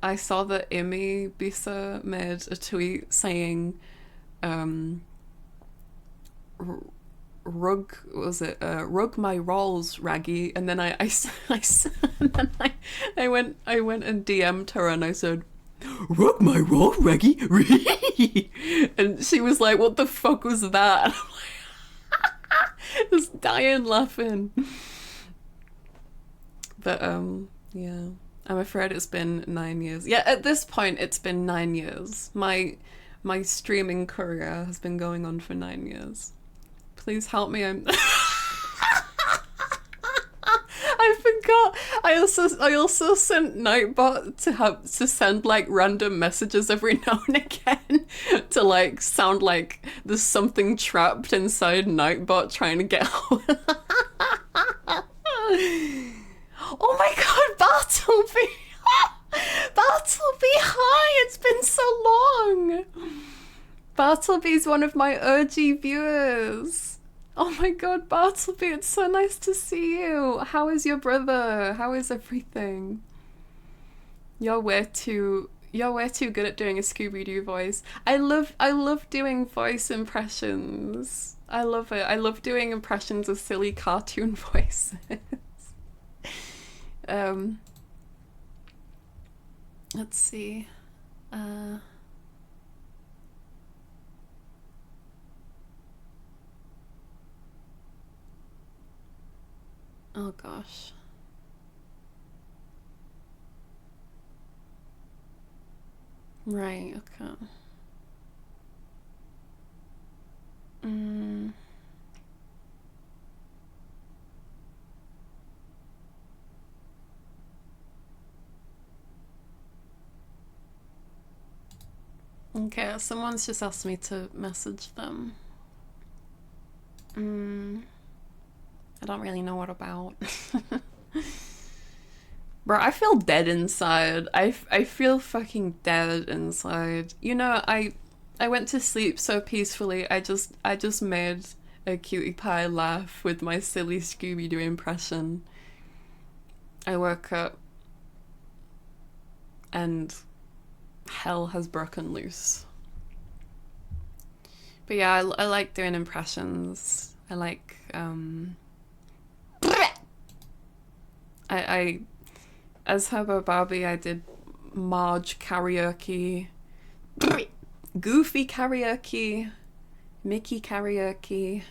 I saw that Imi Bisa made a tweet saying, rug my rolls, Raggy, and then I went and DM'd her and I said, rug my roll, Raggy. And she was like, what the fuck was that? Just dying laughing. But yeah, I'm afraid it's been 9 years. Yeah, at this point it's been 9 years. My streaming career has been going on for 9 years. Please help me. I forgot. I also sent Nightbot to send like random messages every now and again to like sound like there's something trapped inside Nightbot trying to get out. Oh my god, Bartleby! Bartleby, hi! It's been so long! Bartleby's one of my OG viewers. Oh my god, Bartleby, it's so nice to see you. How is your brother? How is everything? You're way too good at doing a Scooby-Doo voice. I love doing voice impressions. I love it. I love doing impressions of silly cartoon voices. Let's see. Oh gosh. Right, okay. Okay, someone's just asked me to message them. I don't really know what about. Bro, I feel dead inside. I feel fucking dead inside. You know, I went to sleep so peacefully. I just made a cutie pie laugh with my silly Scooby-Doo impression. I woke up and hell has broken loose. But yeah, I like doing impressions. I like I as Hobo Barbie, I did Marge karaoke, Goofy karaoke, Mickey karaoke,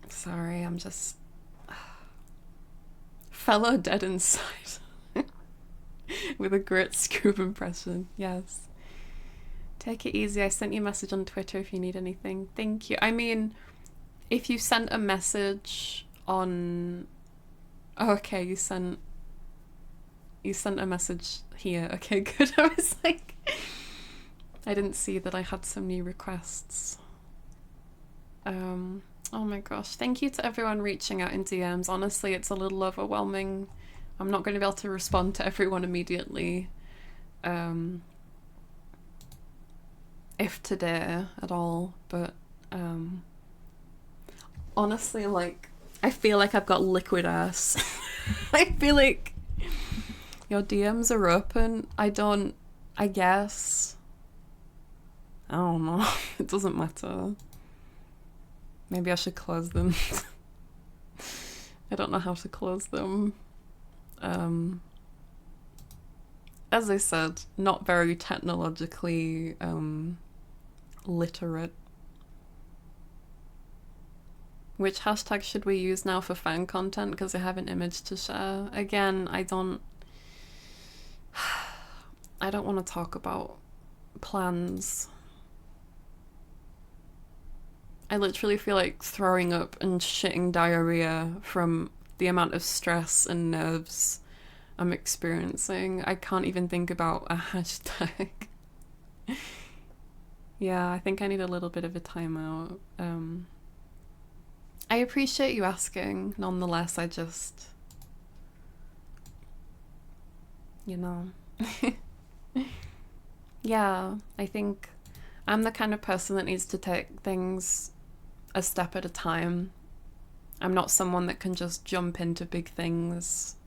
sorry, I'm just fellow dead inside. With a great Scoob impression, yes. Take it easy. I sent you a message on Twitter if you need anything. Thank you. I mean, if you sent a message on... Oh, okay, you sent a message here. Okay, good. I was like... I didn't see that I had some new requests. Oh my gosh. Thank you to everyone reaching out in DMs. Honestly, it's a little overwhelming. I'm not going to be able to respond to everyone immediately. If today at all, but honestly, like, I feel like I've got liquid ass. I feel like your DMs are open. I guess. I don't know. It doesn't matter. Maybe I should close them. I don't know how to close them. As I said, not very technologically literate. Which hashtag should we use now for fan content? Because I have an image to share. Again, I don't want to talk about plans. I literally feel like throwing up and shitting diarrhea from the amount of stress and nerves I'm experiencing. I can't even think about a hashtag. Yeah, I think I need a little bit of a timeout. I appreciate you asking. Nonetheless, I just... You know. Yeah, I think I'm the kind of person that needs to take things a step at a time. I'm not someone that can just jump into big things.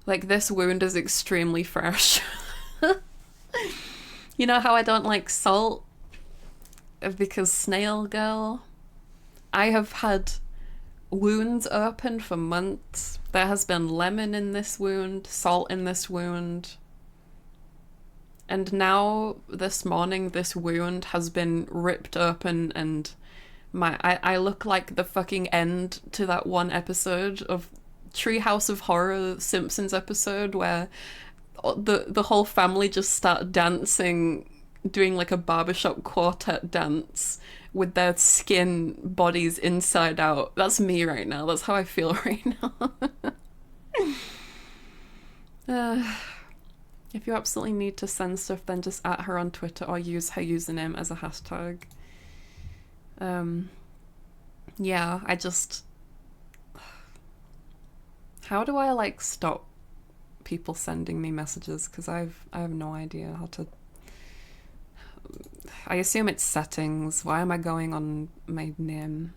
Like, this wound is extremely fresh. You know how I don't like salt? Because snail girl. I have had wounds open for months. There has been lemon in this wound, salt in this wound. And now, this morning, this wound has been ripped open and I look like the fucking end to that one episode of Treehouse of Horror Simpsons episode where the whole family just start dancing, doing like a barbershop quartet dance with their skin bodies inside out. That's me right now. That's how I feel right now. If you absolutely need to send stuff, then just @ her on Twitter or use her username as a hashtag. Yeah, I just... How do I, like, stop people sending me messages? Because I have no idea how to... I assume it's settings. Why am I going on my name?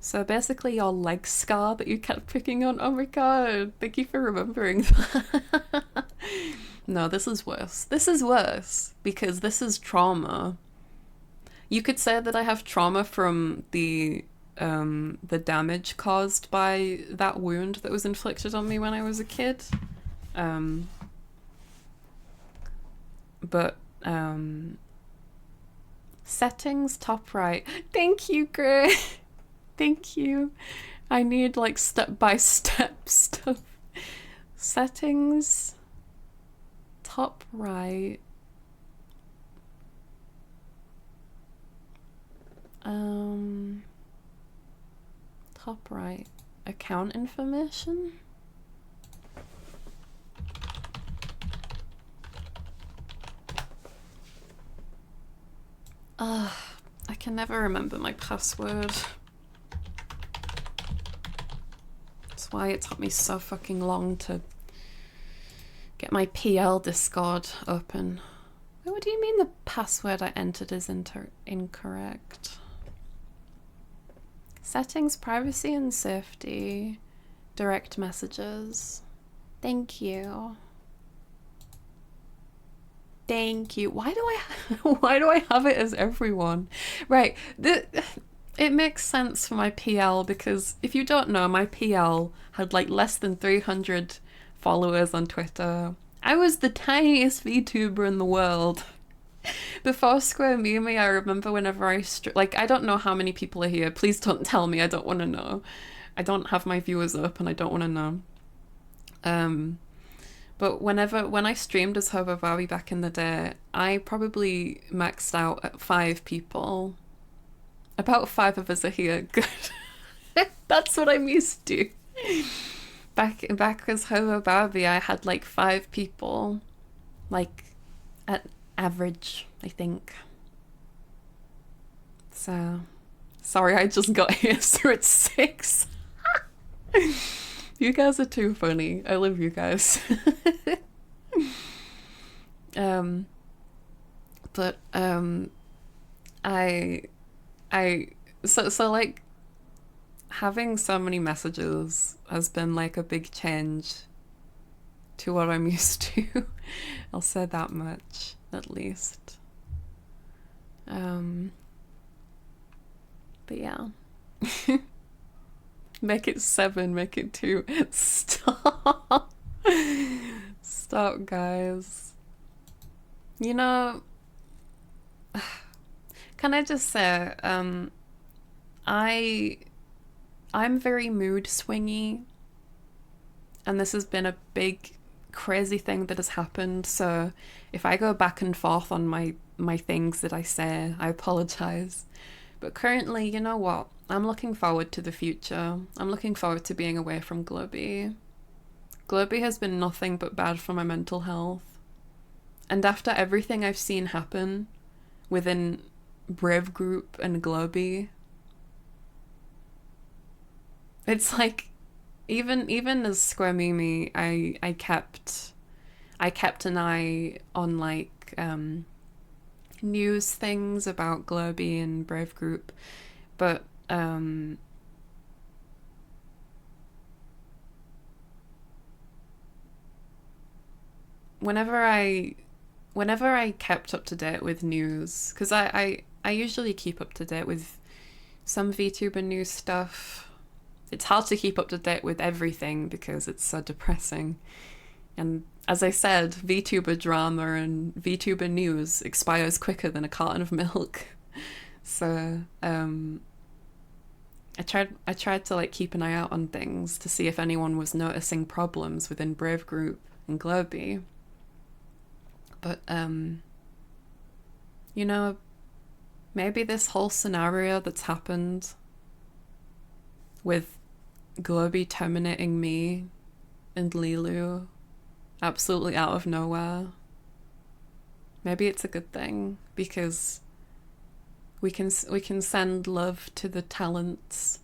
So basically your leg scar that you kept picking on. Oh my god, thank you for remembering that. No, this is worse. This is worse because this is trauma. You could say that I have trauma from the damage caused by that wound that was inflicted on me when I was a kid. But settings top right. Thank you, Gray. Thank you. I need like step-by-step stuff. Settings top right. Top right. Account information? I can never remember my password. That's why it took me so fucking long to get my PL Discord open. What do you mean the password I entered is incorrect? Settings, privacy and safety, direct messages. Thank you. Thank you. Why do I have it as everyone? Right. It makes sense for my PL because if you don't know, my PL had like less than 300 followers on Twitter. I was the tiniest VTuber in the world. Before Square Mimi, I remember whenever I I don't know how many people are here. Please don't tell me. I don't want to know. I don't have my viewers up and I don't want to know. But when I streamed as Hobo Barbie back in the day, I probably maxed out at 5 people. About 5 of us are here. Good. That's what I'm used to. Back as Hobo Barbie, I had like 5 people. Like, at average, I think. So, sorry I just got here, so it's 6. You guys are too funny. I love you guys. But so like having so many messages has been like a big change to what I'm used to. I'll say that much, at least. But yeah. Make it 7, make it 2. Stop. Stop, guys. You know, can I just say, I'm very mood swingy, and this has been a big crazy thing that has happened, so if I go back and forth on my things that I say, I apologize. But currently, you know what? I'm looking forward to the future. I'm looking forward to being away from Globey. Globey has been nothing but bad for my mental health. And after everything I've seen happen within Brave Group and Globey, it's like, even as Squamimi, I kept an eye on like news things about Globey and Brave Group, but whenever I kept up to date with news, because I usually keep up to date with some VTuber news stuff. It's hard to keep up to date with everything because it's so depressing. And as I said, VTuber drama and VTuber news expires quicker than a carton of milk. So I tried to like keep an eye out on things to see if anyone was noticing problems within Brave Group and Globey. But you know, maybe this whole scenario that's happened with Globey terminating me and Lilu absolutely out of nowhere, maybe it's a good thing, because we can send love to the talents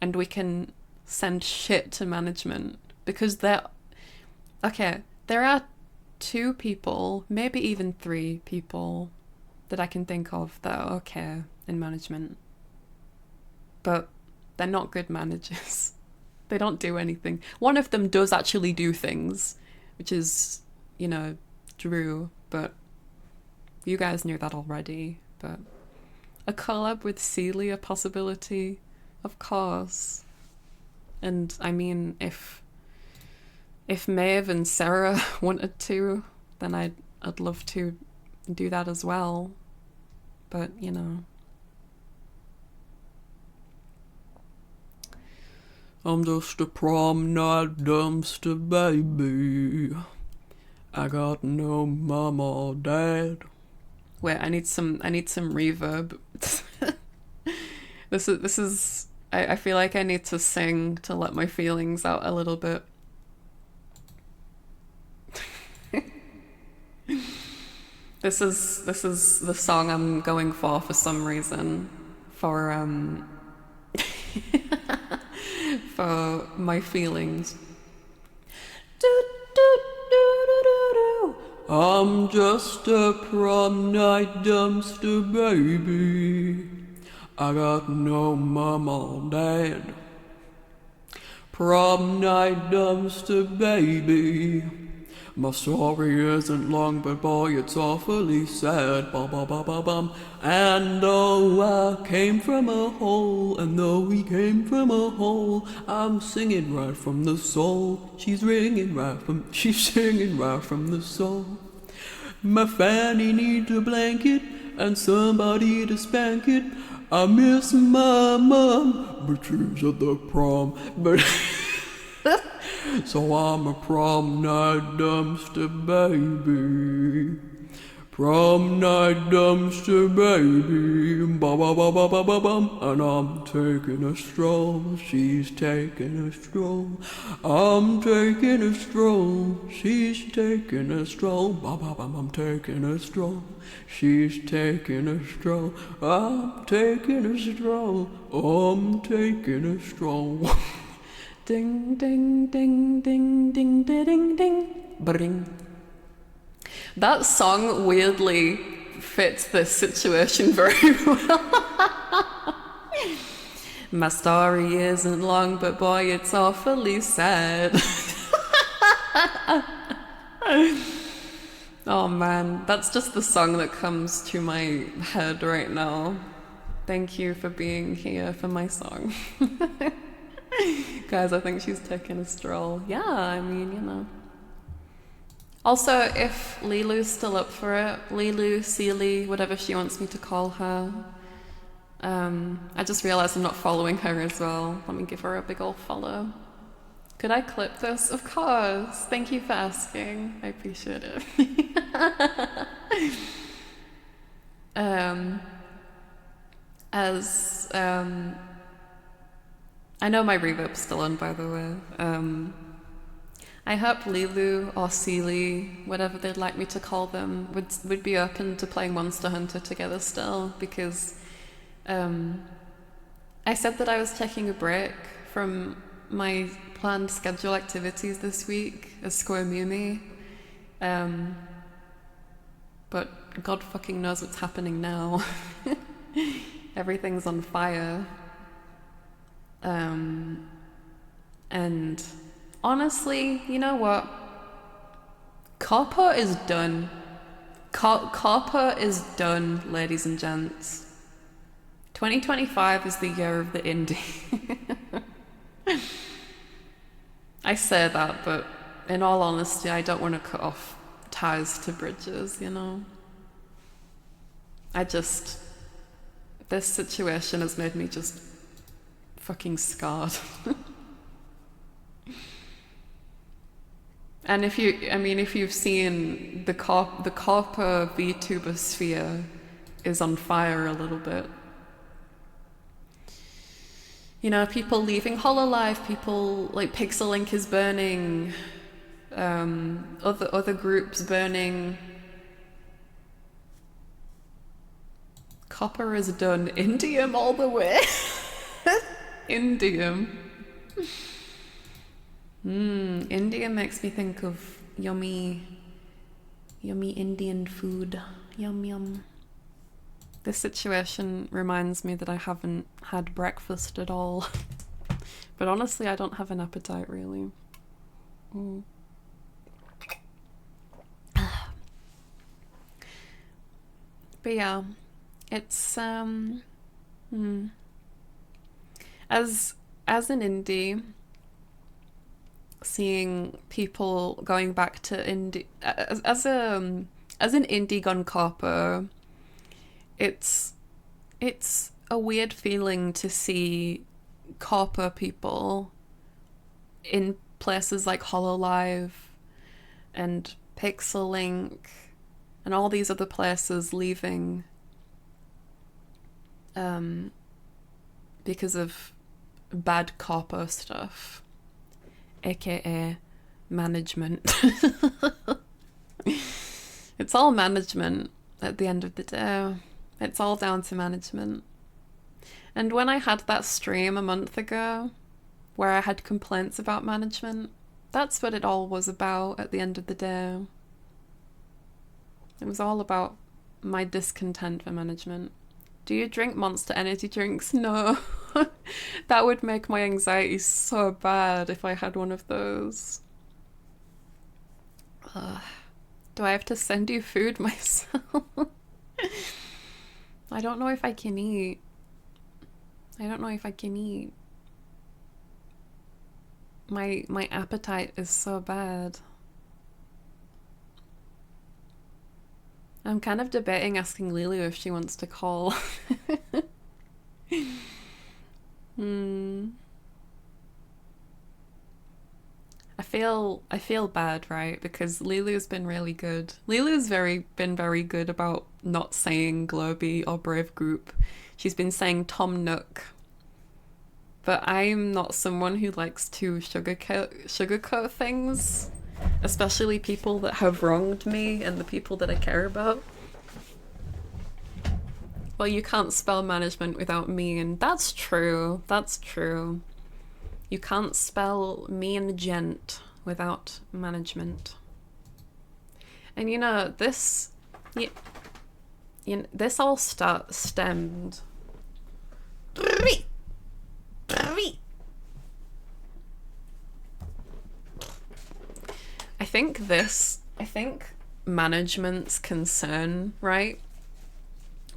and we can send shit to management, because there are 2 people, maybe even 3 people that I can think of that are okay in management, but they're not good managers. They don't do anything. One of them does actually do things, which is, you know, Drew, but you guys knew that already. But a collab with Sealy, a possibility, of course. And I mean, if Maeve and Sarah wanted to, then I'd love to do that as well. But, you know, I'm just a prom night dumpster baby. I got no mama or dad. Wait, I need some reverb. This is I feel like I need to sing to let my feelings out a little bit. This is the song I'm going for some reason. For for my feelings. I'm just a prom night dumpster baby. I got no mama or dad. Prom night dumpster baby. My story isn't long, but boy, it's awfully sad. Bum, bum, bum, bum, bum. And though I came from a hole, and though we came from a hole, I'm singing right from the soul. She's singing right from the soul. My fanny needs a blanket and somebody to spank it. I miss my mom, but she's at the prom. But So I'm a prom night dumpster baby. Prom night dumpster baby, ba ba ba ba ba ba bum, and I'm taking a stroll, she's taking a stroll, I'm taking a stroll, she's taking a stroll, ba ba bum, I'm taking a stroll, she's taking a stroll, I'm taking a stroll, I'm taking a stroll. Ding ding ding ding ding ding ding bring. That song weirdly fits this situation very well. My story isn't long, but boy, it's awfully sad. Oh man, that's just the song that comes to my head right now. Thank you for being here for my song. Guys, I think she's taking a stroll. Yeah, I mean, you know. Also, if Lilu's still up for it, Lilu, Seely, whatever she wants me to call her. I just realised I'm not following her as well. Let me give her a big old follow. Could I clip this? Of course. Thank you for asking. I appreciate it. I know my reverb's still on, by the way. I hope Lilu or Seely, whatever they'd like me to call them, would be open to playing Monster Hunter together still, because I said that I was taking a break from my planned schedule activities this week as Square Mumi, but God fucking knows what's happening now. Everything's on fire. And honestly, you know what? Corpo is done. Corpo is done, ladies and gents. 2025 is the year of the indie. I say that, but in all honesty, I don't want to cut off ties to bridges, you know? This situation has made me just fucking scarred. And if you've seen the Corpo VTuber sphere is on fire a little bit. You know, people leaving Hololive, people like Pixelink is burning, other groups burning. Copper is done. Indium all the way. Indium. Indium makes me think of yummy Indian food. Yum yum. This situation reminds me that I haven't had breakfast at all. But honestly, I don't have an appetite really. But yeah, it's as an indie, seeing people going back to indie as an indie gone copper, it's a weird feeling to see corpo people in places like Hololive and Pixelink and all these other places leaving because of bad corpo stuff, aka management. It's all management at the end of the day. It's all down to management. And when I had that stream a month ago where I had complaints about management, that's what it all was about at the end of the day. It was all about my discontent for management. Do you drink Monster energy drinks? No. That would make my anxiety so bad if I had one of those. Do I have to send you food myself? I don't know if I can eat. My appetite is so bad. I'm kind of debating asking Lilu if she wants to call. I feel bad, right? Because Lulu's been really good. Lulu's been very good about not saying Globey or Brave Group. She's been saying Tom Nook. But I'm not someone who likes to sugarcoat things, especially people that have wronged me and the people that I care about. Well, you can't spell management without me, and that's true. That's true. You can't spell me and gent without management. And you know, this all stemmed. I think management's concern, right,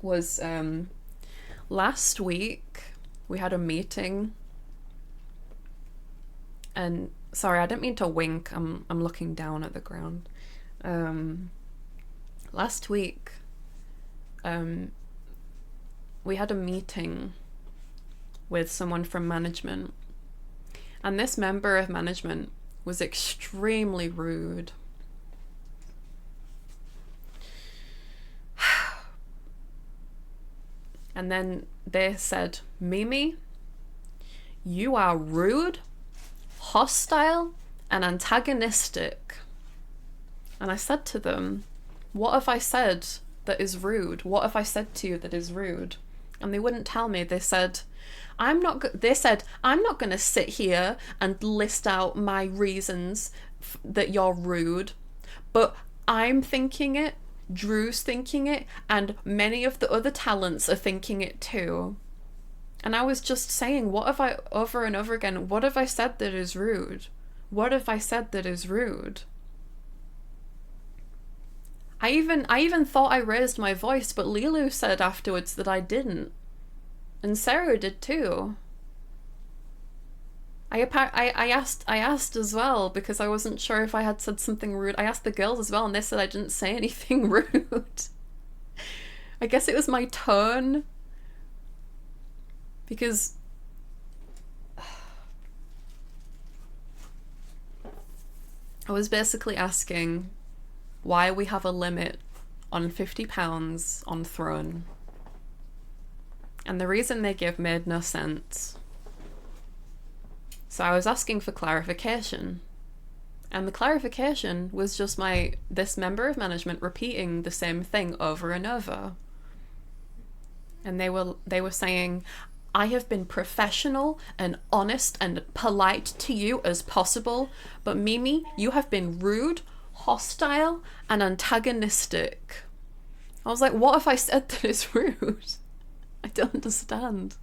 was last week we had a meeting, and sorry, I didn't mean to wink. I'm looking down at the ground. Last week we had a meeting with someone from management, and this member of management was extremely rude. And then they said, Mimi, you are rude, hostile, and antagonistic. And I said to them, what have I said that is rude? What have I said to you that is rude? And they wouldn't tell me. They said, I'm not going to sit here and list out my reasons that you're rude, but I'm thinking it, Drew's thinking it, and many of the other talents are thinking it too. And I was just saying, what have I, over and over again, what have I said that is rude? What have I said that is rude? I even thought I raised my voice, but Lilu said afterwards that I didn't. And Sarah did too. I asked as well, because I wasn't sure if I had said something rude. I asked the girls as well, and they said I didn't say anything rude. I guess it was my tone. Because I was basically asking why we have a limit on £50 on Throne. And the reason they gave made no sense. So I was asking for clarification. And the clarification was just this member of management repeating the same thing over and over. And they were saying, I have been professional and honest and polite to you as possible, but Mimi, you have been rude, hostile, and antagonistic. I was like, what have I said that is rude? I don't understand.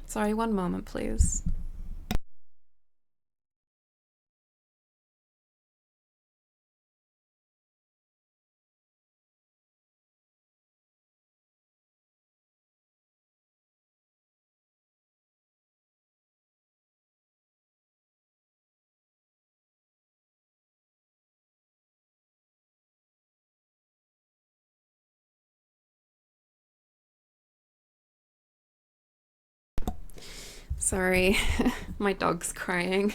Sorry, one moment, please. Sorry, my dog's crying.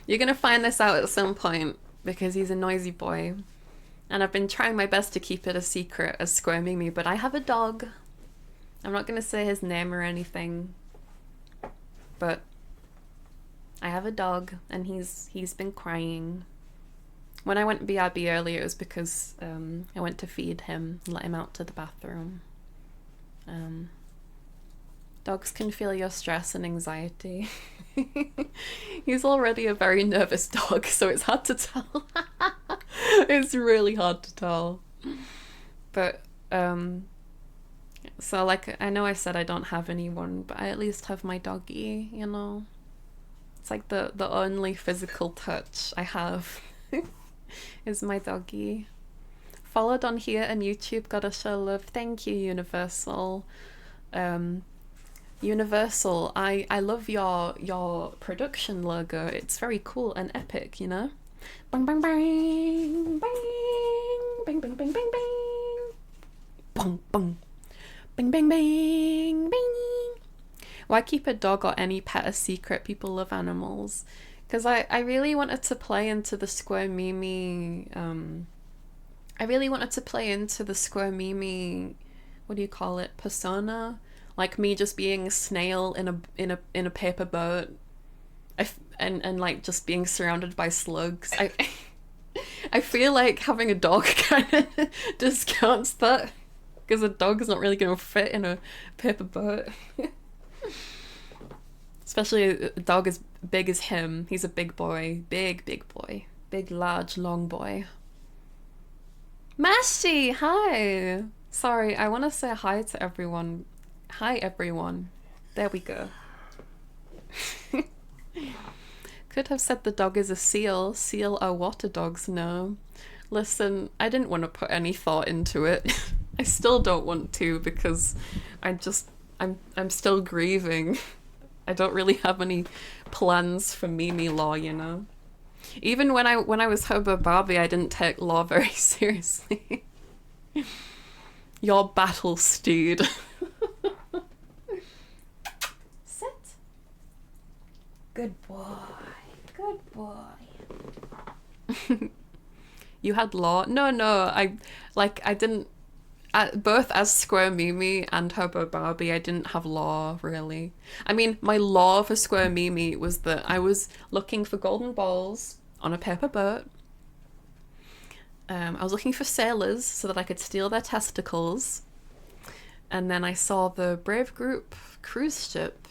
You're gonna find this out at some point because he's a noisy boy. And I've been trying my best to keep it a secret as Square Mimi, but I have a dog. I'm not gonna say his name or anything, but I have a dog and he's been crying. When I went BRB earlier, it was because I went to feed him and let him out to the bathroom. Dogs can feel your stress and anxiety. He's already a very nervous dog, so it's hard to tell. It's really hard to tell. But, so like, I know I said I don't have anyone, but I at least have my doggy, you know? It's like the only physical touch I have is my doggy. Followed on here and YouTube, gotta show love. Thank you, Universal. Universal, I love your production logo. It's very cool and epic, you know? Bang bang bang bang bang bang bang bang bang bang bang bang bang bang bang. Why keep a dog or any pet a secret? People love animals. Because I really wanted to play into the Square Mimi, I really wanted to play into the Square Mimi, what do you call it, persona? Like me just being a snail in a paper boat, and like just being surrounded by slugs. I feel like having a dog kind of discounts that, because a dog is not really going to fit in a paper boat. Especially a dog as big as him. He's a big boy. Big boy. Big, large, long boy. Mashi, hi! Sorry, I want to say hi to everyone. Hi, everyone. There we go. Could have said the dog is a seal. Seal are water dogs, no. Listen, I didn't want to put any thought into it. I still don't want to, because I'm still grieving. I don't really have any plans for Mimi law, you know. Even when I was Hobo Barbie, I didn't take law very seriously. Your battle steed. Sit. Good boy. Good boy. You had law? No, I didn't. Both as Square Mimi and Hobo Barbie, I didn't have law, really. I mean, my law for Square Mimi was that I was looking for golden balls on a paper boat. I was looking for sailors so that I could steal their testicles. And then I saw the Brave Group cruise ship.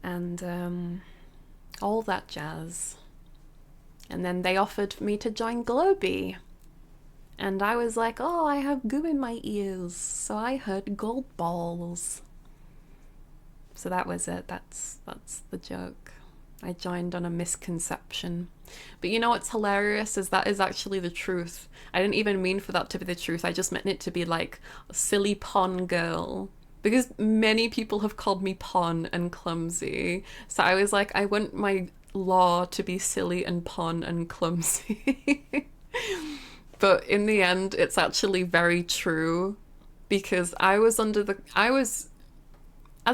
And all that jazz. And then they offered me to join Globee. And I was like, oh, I have goo in my ears. So I heard gold balls. So that was it. That's the joke. I joined on a misconception. But you know what's hilarious is that is actually the truth. I didn't even mean for that to be the truth. I just meant it to be like a silly pon girl. Because many people have called me pon and clumsy. So I was like, I want my law to be silly and pon and clumsy. But in the end, it's actually very true, because as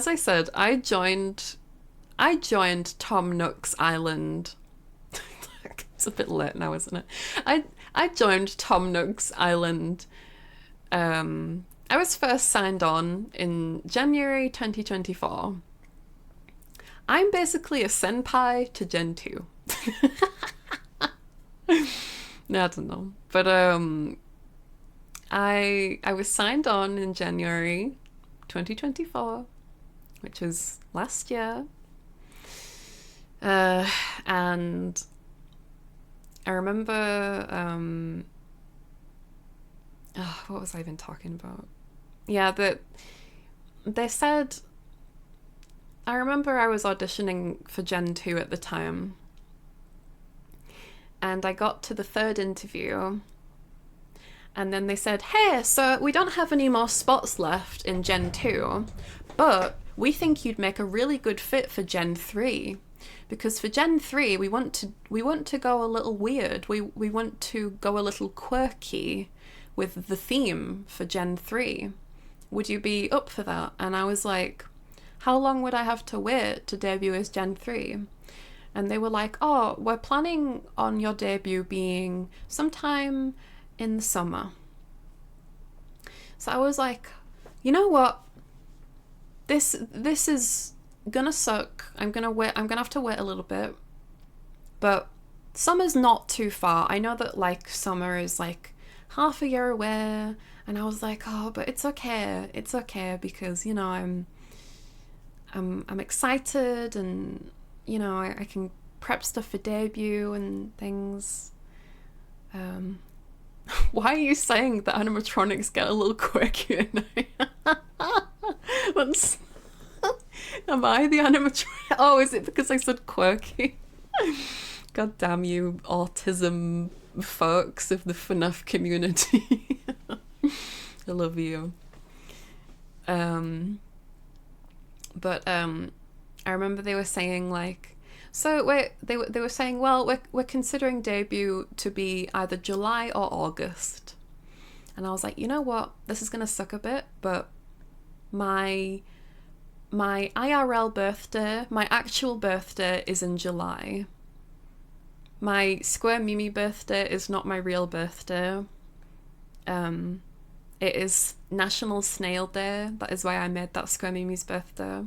I said, I joined Tom Nook's island. It's a bit late now, isn't it? I joined Tom Nook's island. I was first signed on in January 2024. I'm basically a senpai to Gen 2. No, I don't know. But I was signed on in January 2024, which was last year. And I remember what was I even talking about? Yeah, that they said, I remember I was auditioning for Gen 2 at the time. And I got to the third interview, and then they said, hey, so we don't have any more spots left in Gen 2, but we think you'd make a really good fit for Gen 3, because for Gen 3 we want to go a little weird. We want to go a little quirky with the theme for Gen 3. Would you be up for that? And I was like, how long would I have to wait to debut as Gen 3? And they were like, oh, we're planning on your debut being sometime in the summer. So I was like, you know what? This is gonna suck. I'm gonna have to wait a little bit. But summer's not too far. I know that like summer is like half a year away. And I was like, oh, but it's okay. It's okay, because, you know, I'm excited, and you know, I can prep stuff for debut and things. Why are you saying that animatronics get a little quirky at night? Am I the animatronic? Oh, is it because I said quirky? God damn you, autism folks of the FNAF community. I love you. But I remember they were saying like, so they were saying, well, we're considering debut to be either July or August. And I was like, you know what, this is gonna suck a bit, but my my IRL birthday, my actual birthday, is in July. My Square Mimi birthday is not my real birthday. It is National Snail Day. That is why I made that Square Mimi's birthday.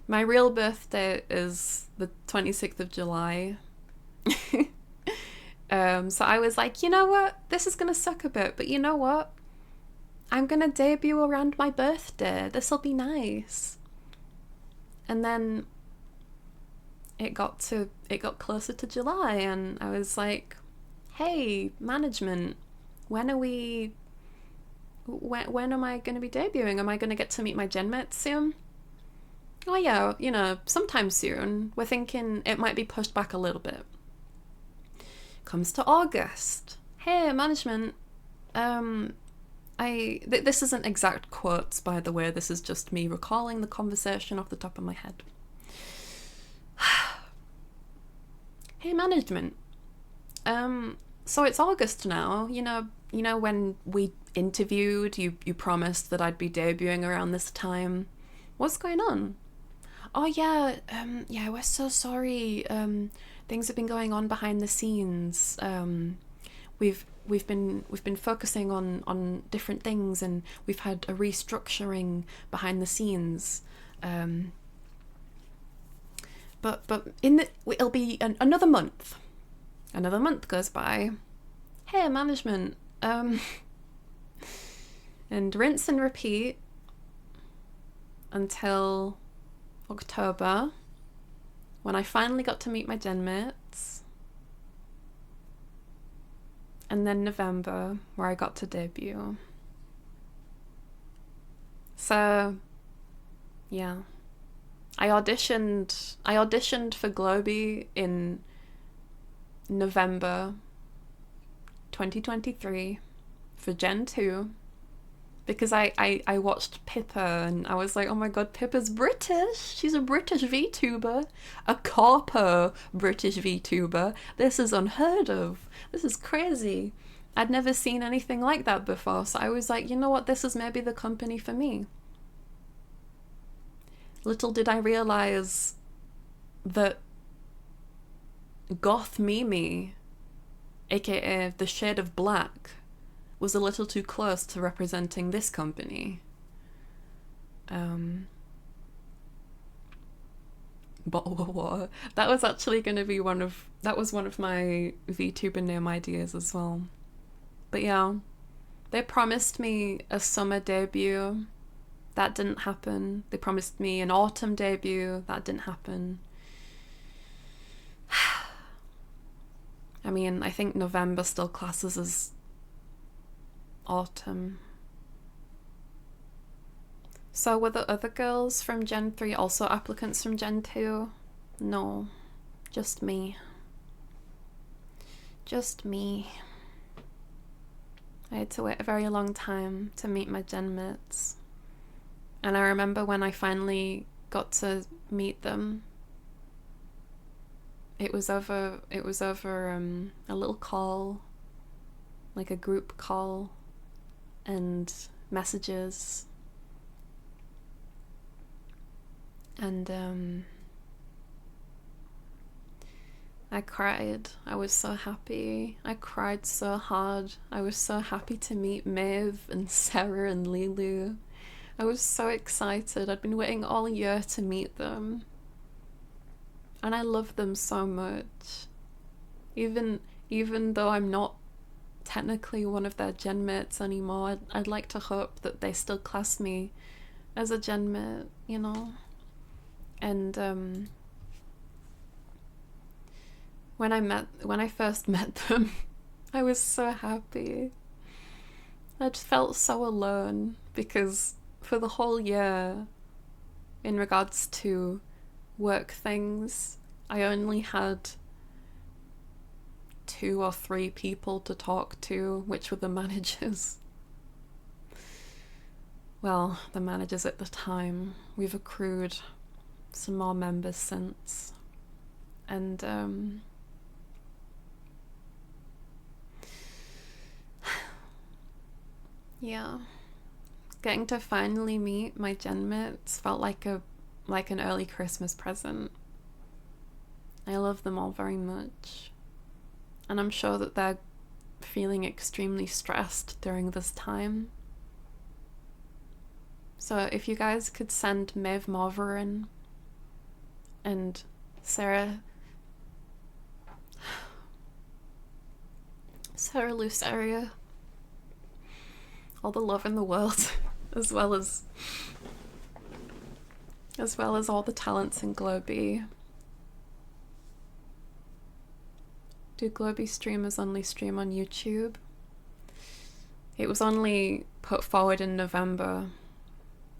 My real birthday is the 26th of July. So I was like, you know what? This is gonna suck a bit, but you know what? I'm gonna debut around my birthday. This'll be nice. And then it got closer to July, and I was like, hey, management, when am I gonna be debuting? Am I gonna get to meet my gen mates soon? Oh yeah, sometime soon. We're thinking it might be pushed back a little bit. Comes to August. Hey, management. This isn't exact quotes, by the way. This is just me recalling the conversation off the top of my head. Hey, management. So it's August now. You know when we interviewed, you promised that I'd be debuting around this time. What's going on? Oh yeah, we're so sorry. Things have been going on behind the scenes. We've been focusing on different things, and we've had a restructuring behind the scenes. But it'll be another month. Another month goes by. Hey, management. And rinse and repeat until October, when I finally got to meet my gen mates, and then November, where I got to debut. So, yeah, I auditioned for Globey in November 2023 for Gen 2. Because I watched Pippa, and I was like, oh my god, Pippa's British. She's a British VTuber. A corpo British VTuber. This is unheard of. This is crazy. I'd never seen anything like that before, so I was like, you know what, this is maybe the company for me. Little did I realize that Goth Mimi, aka the shade of black, was a little too close to representing this company. Bottle of water. That was actually going to be one of my VTuber name ideas as well. But yeah, they promised me a summer debut. That didn't happen. They promised me an autumn debut. That didn't happen. I mean, I think November still classes as autumn. So were the other girls from Gen 3 also applicants from Gen 2? No, just me. Just me. I had to wait a very long time to meet my gen mates. And I remember when I finally got to meet them, it was over a little call, like a group call, and messages. And I cried. I was so happy. I cried so hard. I was so happy to meet Maeve and Sarah and Lilu. I was so excited. I'd been waiting all year to meet them. And I love them so much. Even though I'm not technically one of their gen mates anymore, I'd like to hope that they still class me as a gen mate, you know? And when I first met them, I was so happy. I just felt so alone, because for the whole year, in regards to work things, I only had 2 or 3 people to talk to, which were the managers. Well, the managers at the time. We've accrued some more members since. And yeah, Getting to finally meet my gen mates felt like an early Christmas present. I love them all very much. And I'm sure that they're feeling extremely stressed during this time. So if you guys could send Maeve Marverin and Sarah Luceria all the love in the world, as well as all the talents in Globee. Do Globee streamers only stream on YouTube? It was only put forward in November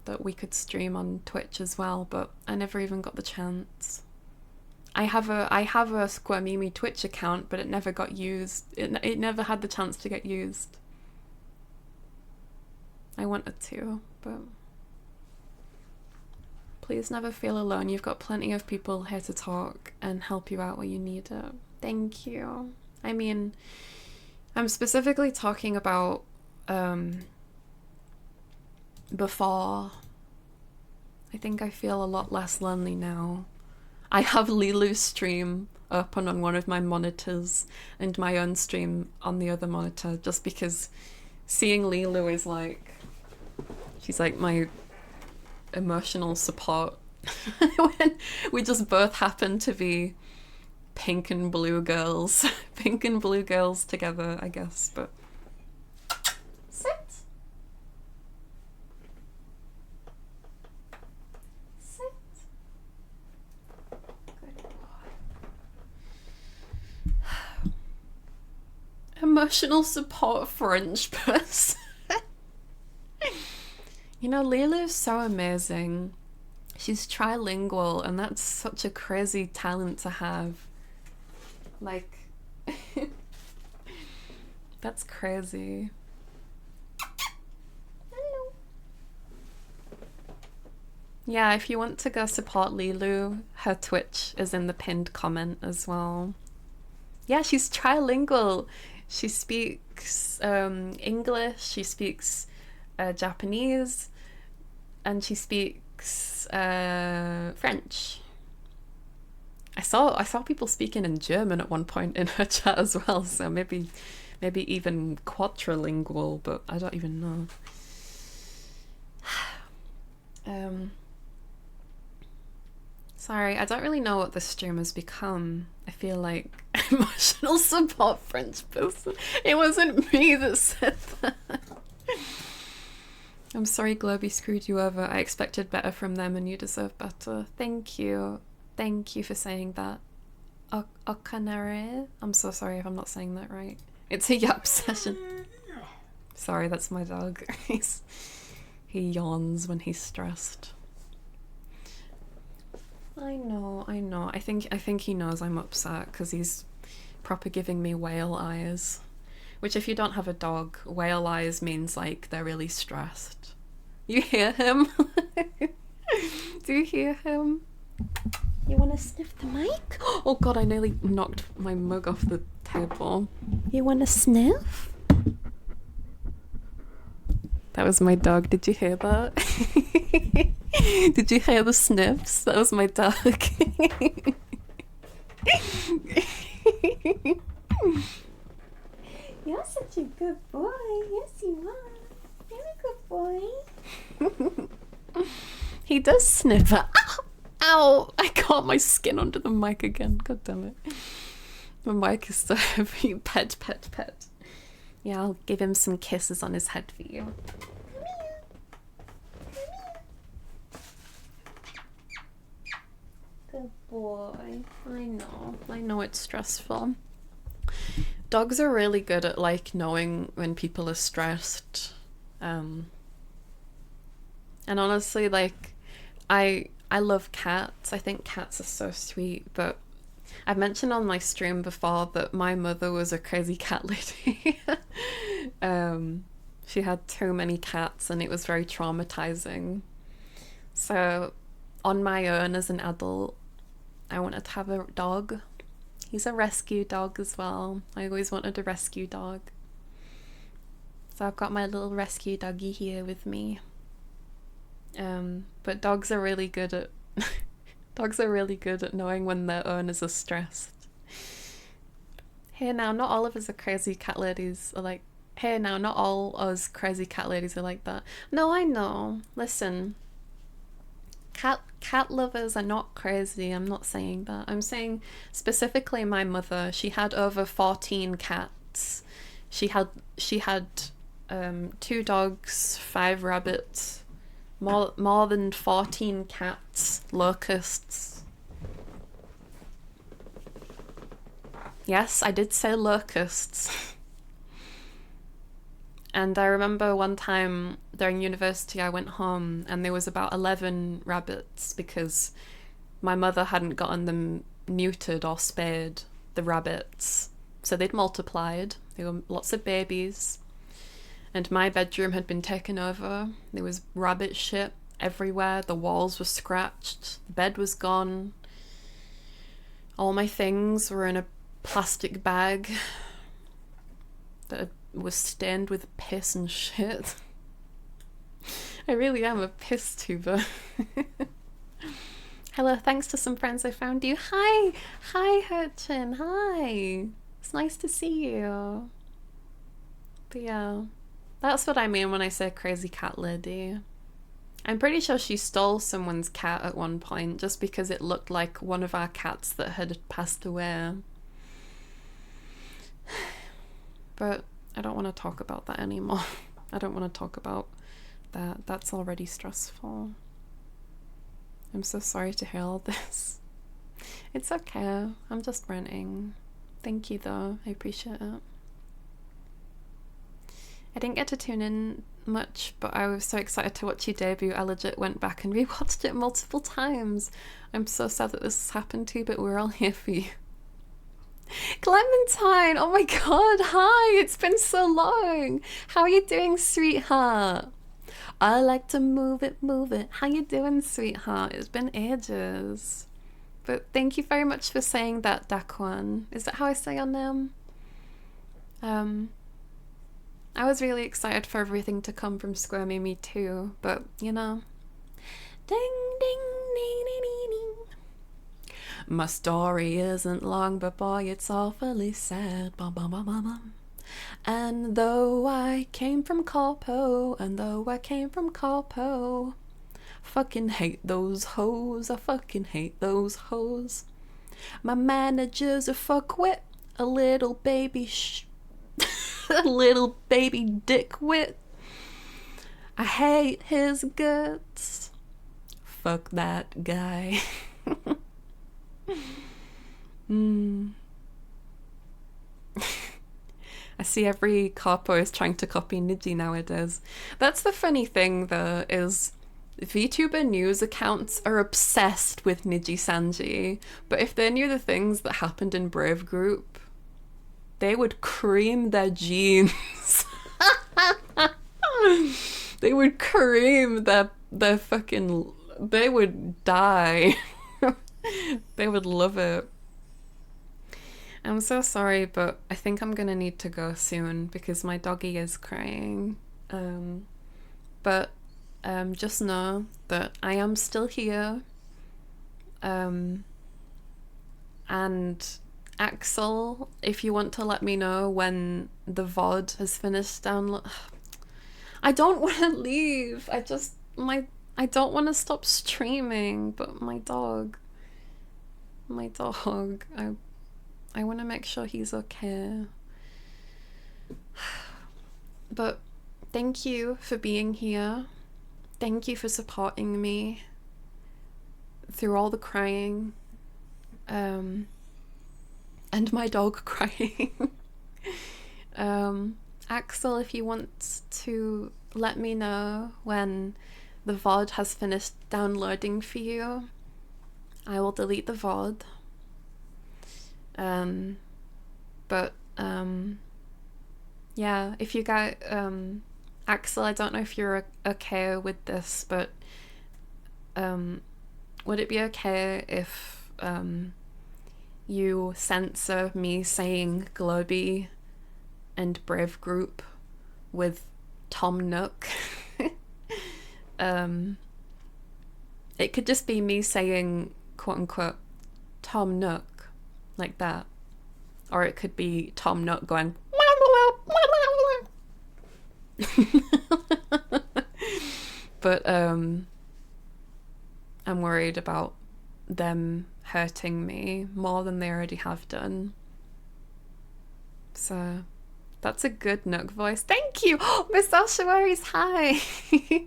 that we could stream on Twitch as well, but I never even got the chance. I have a Squirmimi Twitch account, but it never got used. It never had the chance to get used. I wanted to, but please never feel alone. You've got plenty of people here to talk and help you out where you need it. Thank you. I mean, I'm specifically talking about before. I think I feel a lot less lonely now. I have Lilu's stream open on one of my monitors and my own stream on the other monitor, just because seeing Lilu is like, she's like my emotional support. When we just both happen to be pink and blue girls. Pink and blue girls together, I guess, but sit. Good boy. Emotional support French person. You know, Lilu's so amazing. She's trilingual, and that's such a crazy talent to have. Like, that's crazy. Hello. Yeah, if you want to go support Lilu, her Twitch is in the pinned comment as well. Yeah, she's trilingual. She speaks English, she speaks Japanese, and she speaks French. I saw people speaking in German at one point in her chat as well, so maybe even quadrilingual, but I don't even know. Sorry, I don't really know what this stream has become. I feel like emotional support French person. It wasn't me that said that. I'm sorry Globee screwed you over. I expected better from them and you deserve better. Thank you. Thank you for saying that. Okanare? I'm so sorry if I'm not saying that right. It's a yap session. Sorry, that's my dog. He yawns when he's stressed. I know. I think he knows I'm upset because he's proper giving me whale eyes. Which, if you don't have a dog, whale eyes means like they're really stressed. You hear him? Do you hear him? You want to sniff the mic? Oh god, I nearly knocked my mug off the table. You want to sniff? That was my dog. Did you hear that? Did you hear the sniffs? That was my dog. You're such a good boy. Yes, you are. You're a good boy. He does sniff. Ow! Ow! I got my skin under the mic again. God damn it. My mic is so heavy. Pet, pet, pet. Yeah, I'll give him some kisses on his head for you. Come here. Come here. Good boy. I know it's stressful. Dogs are really good at like knowing when people are stressed. And honestly, like I love cats. I think cats are so sweet, but I've mentioned on my stream before that my mother was a crazy cat lady. She had too many cats and it was very traumatizing. So on my own as an adult, I wanted to have a dog. He's a rescue dog as well. I always wanted a rescue dog. So I've got my little rescue doggy here with me. But dogs are really good at dogs are really good at knowing when their owners are stressed. Hey now, not all of us are crazy cat ladies are like hey now, not all us crazy cat ladies are like that. No, I know. Listen. Cat lovers are not crazy. I'm not saying that. I'm saying specifically my mother. She had over 14 cats. She had 2 dogs, 5 rabbits, more than 14 cats, locusts. Yes, I did say locusts. And I remember one time during university I went home and there was about 11 rabbits because my mother hadn't gotten them neutered or spayed, the rabbits. So they'd multiplied. There were lots of babies. And my bedroom had been taken over. There was rabbit shit everywhere. The walls were scratched. The bed was gone. All my things were in a plastic bag that was stained with piss and shit. I really am a piss tuber. Hello, thanks to some friends I found you. Hi, Hurchin, hi. It's nice to see you. But yeah, that's what I mean when I say crazy cat lady. I'm pretty sure she stole someone's cat at one point just because it looked like one of our cats that had passed away. But I don't want to talk about that anymore. I don't want to talk about that. That's already stressful. I'm so sorry to hear all this. It's okay. I'm just ranting. Thank you though. I appreciate it. I didn't get to tune in much, but I was so excited to watch you debut. I legit went back and rewatched it multiple times. I'm so sad that this has happened to you, but we're all here for you. Clementine! Oh my god, hi! It's been so long! How are you doing, sweetheart? I like to move it, move it. How you doing, sweetheart? It's been ages. But thank you very much for saying that, Daquan. Is that how I say your name? I was really excited for everything to come from Squirmy Me too, but you know. Ding ding ding ding ding ding. My story isn't long, but boy, it's awfully sad. Bum, bum, bum, bum, bum. And though I came from Corpo, fucking hate those hoes, I fucking hate those hoes. My manager's a fuckwit, a little baby a little baby dickwit. I hate his guts. Fuck that guy. I see every corpo is trying to copy Niji nowadays. That's the funny thing though, is VTuber news accounts are obsessed with Niji Sanji, but if they knew the things that happened in Brave Group, they would cream their jeans. They would cream their fucking... They would die. They would love it. I'm so sorry, but I think I'm gonna need to go soon because my doggy is crying. But just know that I am still here. And Axel, if you want to let me know when the VOD has finished download... I don't want to leave. I don't want to stop streaming, but my dog, I want to make sure he's okay. But thank you for being here. Thank you for supporting me through all the crying. And my dog crying. Axel, if you want to let me know when the VOD has finished downloading for you, I will delete the VOD. Yeah, if you guys, Axel, I don't know if you're okay with this, but would it be okay if you censor me saying Globy and Brave Group with Tom Nook? It could just be me saying, quote unquote, Tom Nook, like that. Or it could be Tom Nook going, but I'm worried about them hurting me more than they already have done. So that's a good Nook voice. Thank you. Oh, Miss Oshawaris, hi.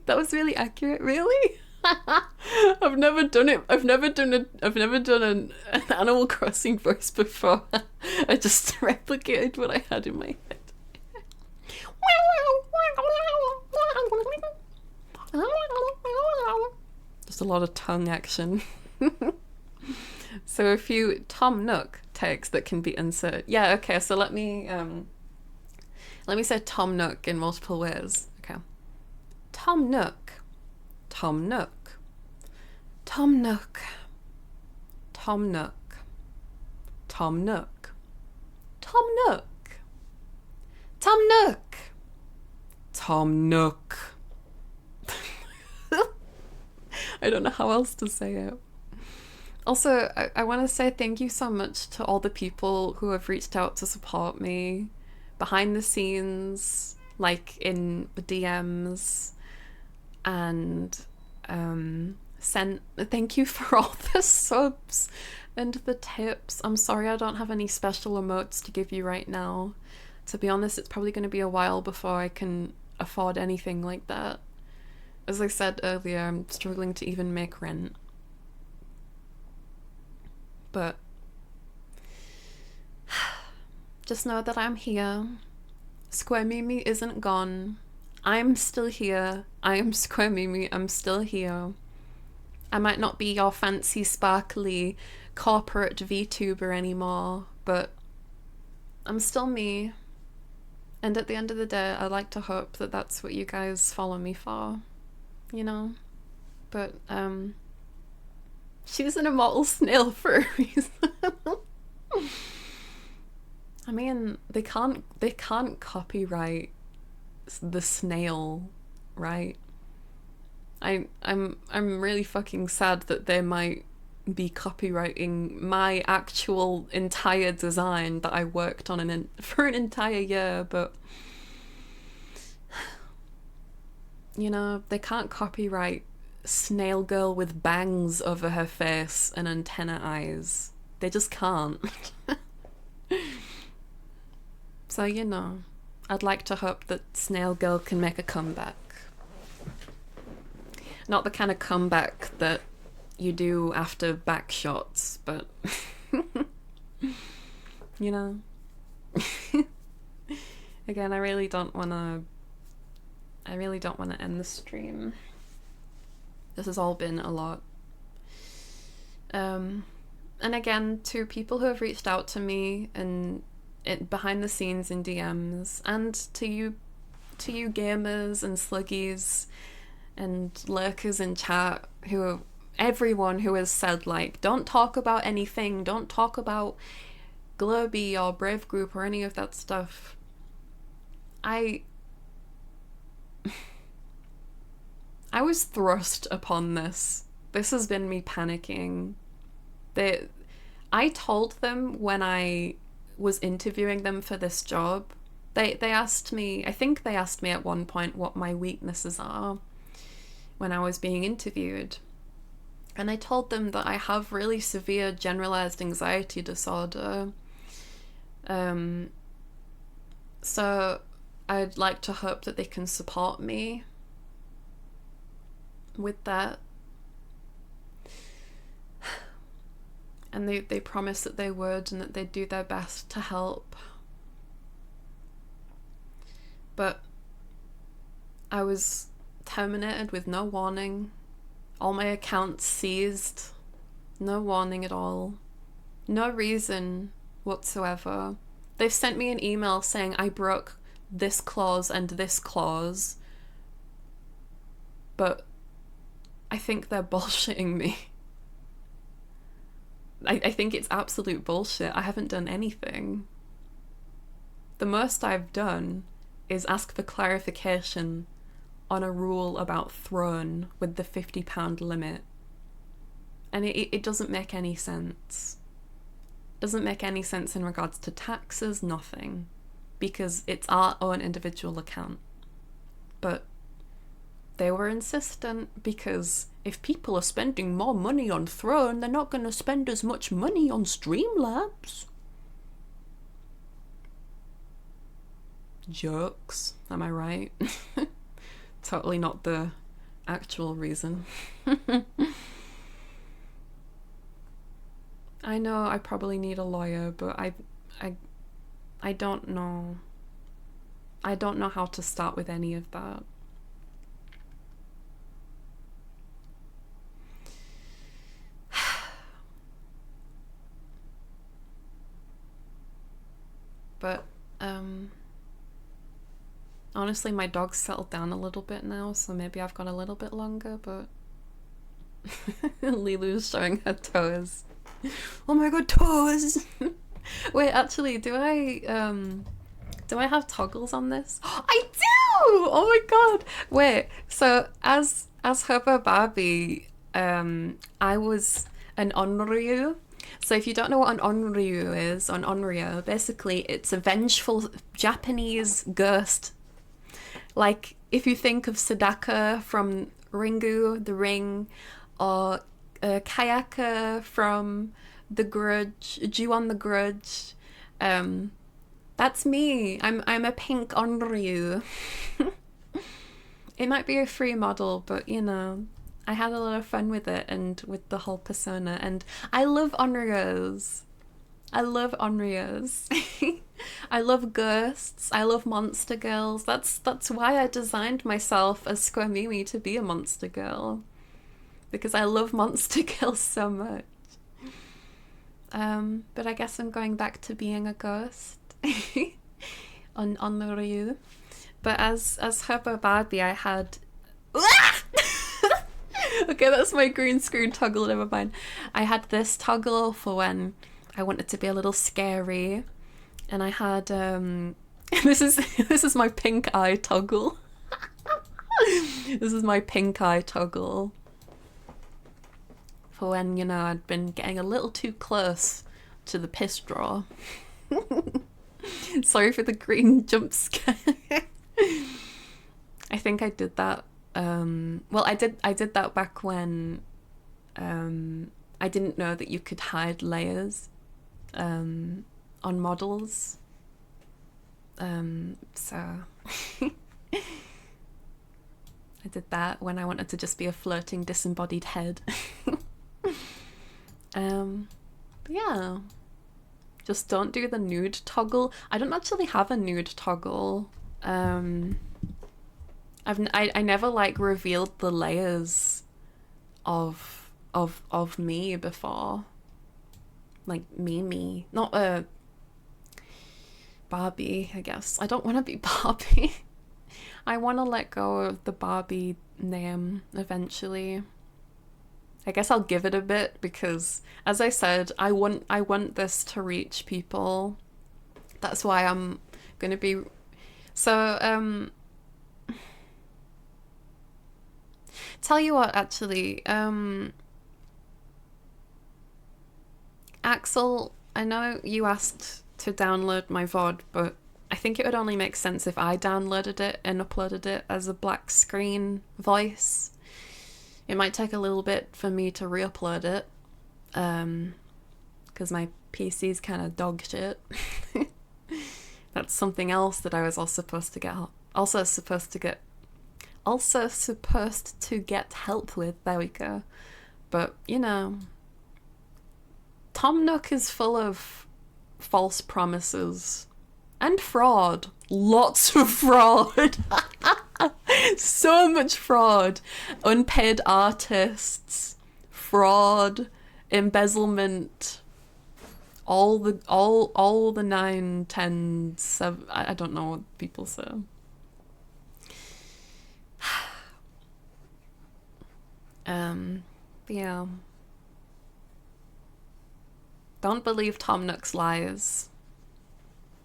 That was really accurate. Really? I've never done it. I've never done an Animal Crossing voice before. I just replicated what I had in my head. Just a lot of tongue action. So a few Tom Nook tags that can be inserted. Yeah, okay, so let me say Tom Nook in multiple ways. Okay. Tom Nook. Tom Nook. Tom Nook. Tom Nook. Tom Nook. Tom Nook. Tom Nook. Tom Nook. I don't know how else to say it. Also, I want to say thank you so much to all the people who have reached out to support me behind the scenes, like in the DMs, and thank you for all the subs and the tips. I'm sorry I don't have any special emotes to give you right now. To be honest, it's probably going to be a while before I can afford anything like that. As I said earlier, I'm struggling to even make rent. But just know that I'm here. Square Mimi isn't gone. I'm still here. I am Square Mimi. I'm still here. I might not be your fancy, sparkly, corporate VTuber anymore, but I'm still me. And at the end of the day, I like to hope that that's what you guys follow me for, you know? But, she's an immortal snail for a reason. I mean, they can't copyright the snail, right? I'm really fucking sad that they might be copywriting my actual entire design that I worked on for an entire year, but you know, they can't copyright snail girl with bangs over her face and antenna eyes. They just can't. So, you know, I'd like to hope that snail girl can make a comeback. Not the kind of comeback that you do after back shots, but you know. Again, I really don't want to end the stream. This has all been a lot. And again, to people who have reached out to me and behind the scenes in DMs, and to you gamers and sluggies and lurkers in chat, everyone who has said, like, don't talk about anything, don't talk about Globey or Brave Group or any of that stuff. I was thrust upon this. This has been me panicking. I told them when I was interviewing them for this job, they asked me, I think they asked me at one point what my weaknesses are when I was being interviewed. And I told them that I have really severe generalized anxiety disorder. So I'd like to hope that they can support me with that. And they promised that they would, and that they'd do their best to help. But I was terminated with no warning. All my accounts seized. No warning at all. No reason whatsoever. They've sent me an email saying I broke this clause and this clause. But I think they're bullshitting me. I think it's absolute bullshit. I haven't done anything. The most I've done is ask for clarification on a rule about throne with the £50 limit. And it doesn't make any sense. Doesn't make any sense in regards to taxes, nothing. Because it's our own individual account. But they were insistent because if people are spending more money on Throne, they're not going to spend as much money on Streamlabs. Jokes, am I right? Totally not the actual reason. I know I probably need a lawyer, but I don't know. I don't know how to start with any of that. But honestly, my dog's settled down a little bit now, so maybe I've got a little bit longer, but Lilu's showing her toes. Oh my god, toes! Wait, actually, do I have toggles on this? I do! Oh my god! Wait, so as Herba Barbie, I was an onryu. So if you don't know what an onryu is, an onryu, basically it's a vengeful Japanese ghost. Like, if you think of Sadaka from Ringu, The Ring, or Kayaka from The Grudge, Ju-on The Grudge, that's me. I'm a pink onryu. It might be a free model, but you know, I had a lot of fun with it and with the whole persona, and I love onryus. I love onryus. I love ghosts. I love monster girls. That's why I designed myself as Squirmimi to be a monster girl, because I love monster girls so much. But I guess I'm going back to being a ghost on the Ryu. But as Herba Barbie, I had. Okay, that's my green screen toggle, never mind. I had this toggle for when I wanted to be a little scary, and I had this is my pink eye toggle. This is my pink eye toggle for when, you know, I'd been getting a little too close to the piss draw. Sorry for the green jump scare. I think I did that. Well, I did that back when I didn't know that you could hide layers on models. So I did that when I wanted to just be a floating disembodied head. But yeah, just don't do the nude toggle. I don't actually have a nude toggle. I never like revealed the layers of me before. Like me, not Barbie, I guess. I don't want to be Barbie. I want to let go of the Barbie name eventually. I guess I'll give it a bit because, as I said, I want this to reach people. That's why I'm gonna be. So tell you what, actually, Axel, I know you asked to download my VOD, but I think it would only make sense if I downloaded it and uploaded it as a black screen voice. It might take a little bit for me to re-upload it, because my PC's kind of dog shit. That's something else that I was also supposed to get help with. There we go. But you know, Tom Nook is full of false promises and fraud. Lots of fraud. So much fraud. Unpaid artists, fraud, embezzlement, all the 9, 10, 7, I don't know what people say. Yeah. Don't believe Tom Nook's lies.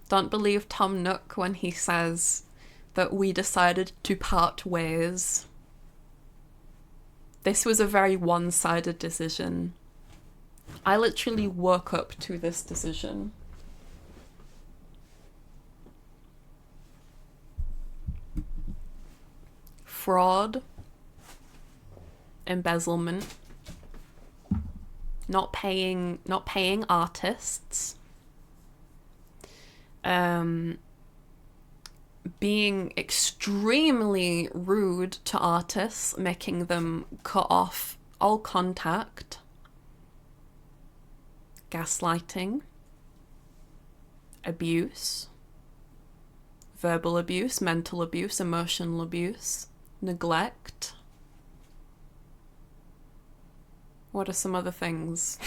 Don't believe Tom Nook when he says that we decided to part ways. This was a very one-sided decision. I literally woke up to this decision. Fraud, embezzlement, not paying artists, being extremely rude to artists, making them cut off all contact, gaslighting, abuse, verbal abuse, mental abuse, emotional abuse, neglect. What are some other things?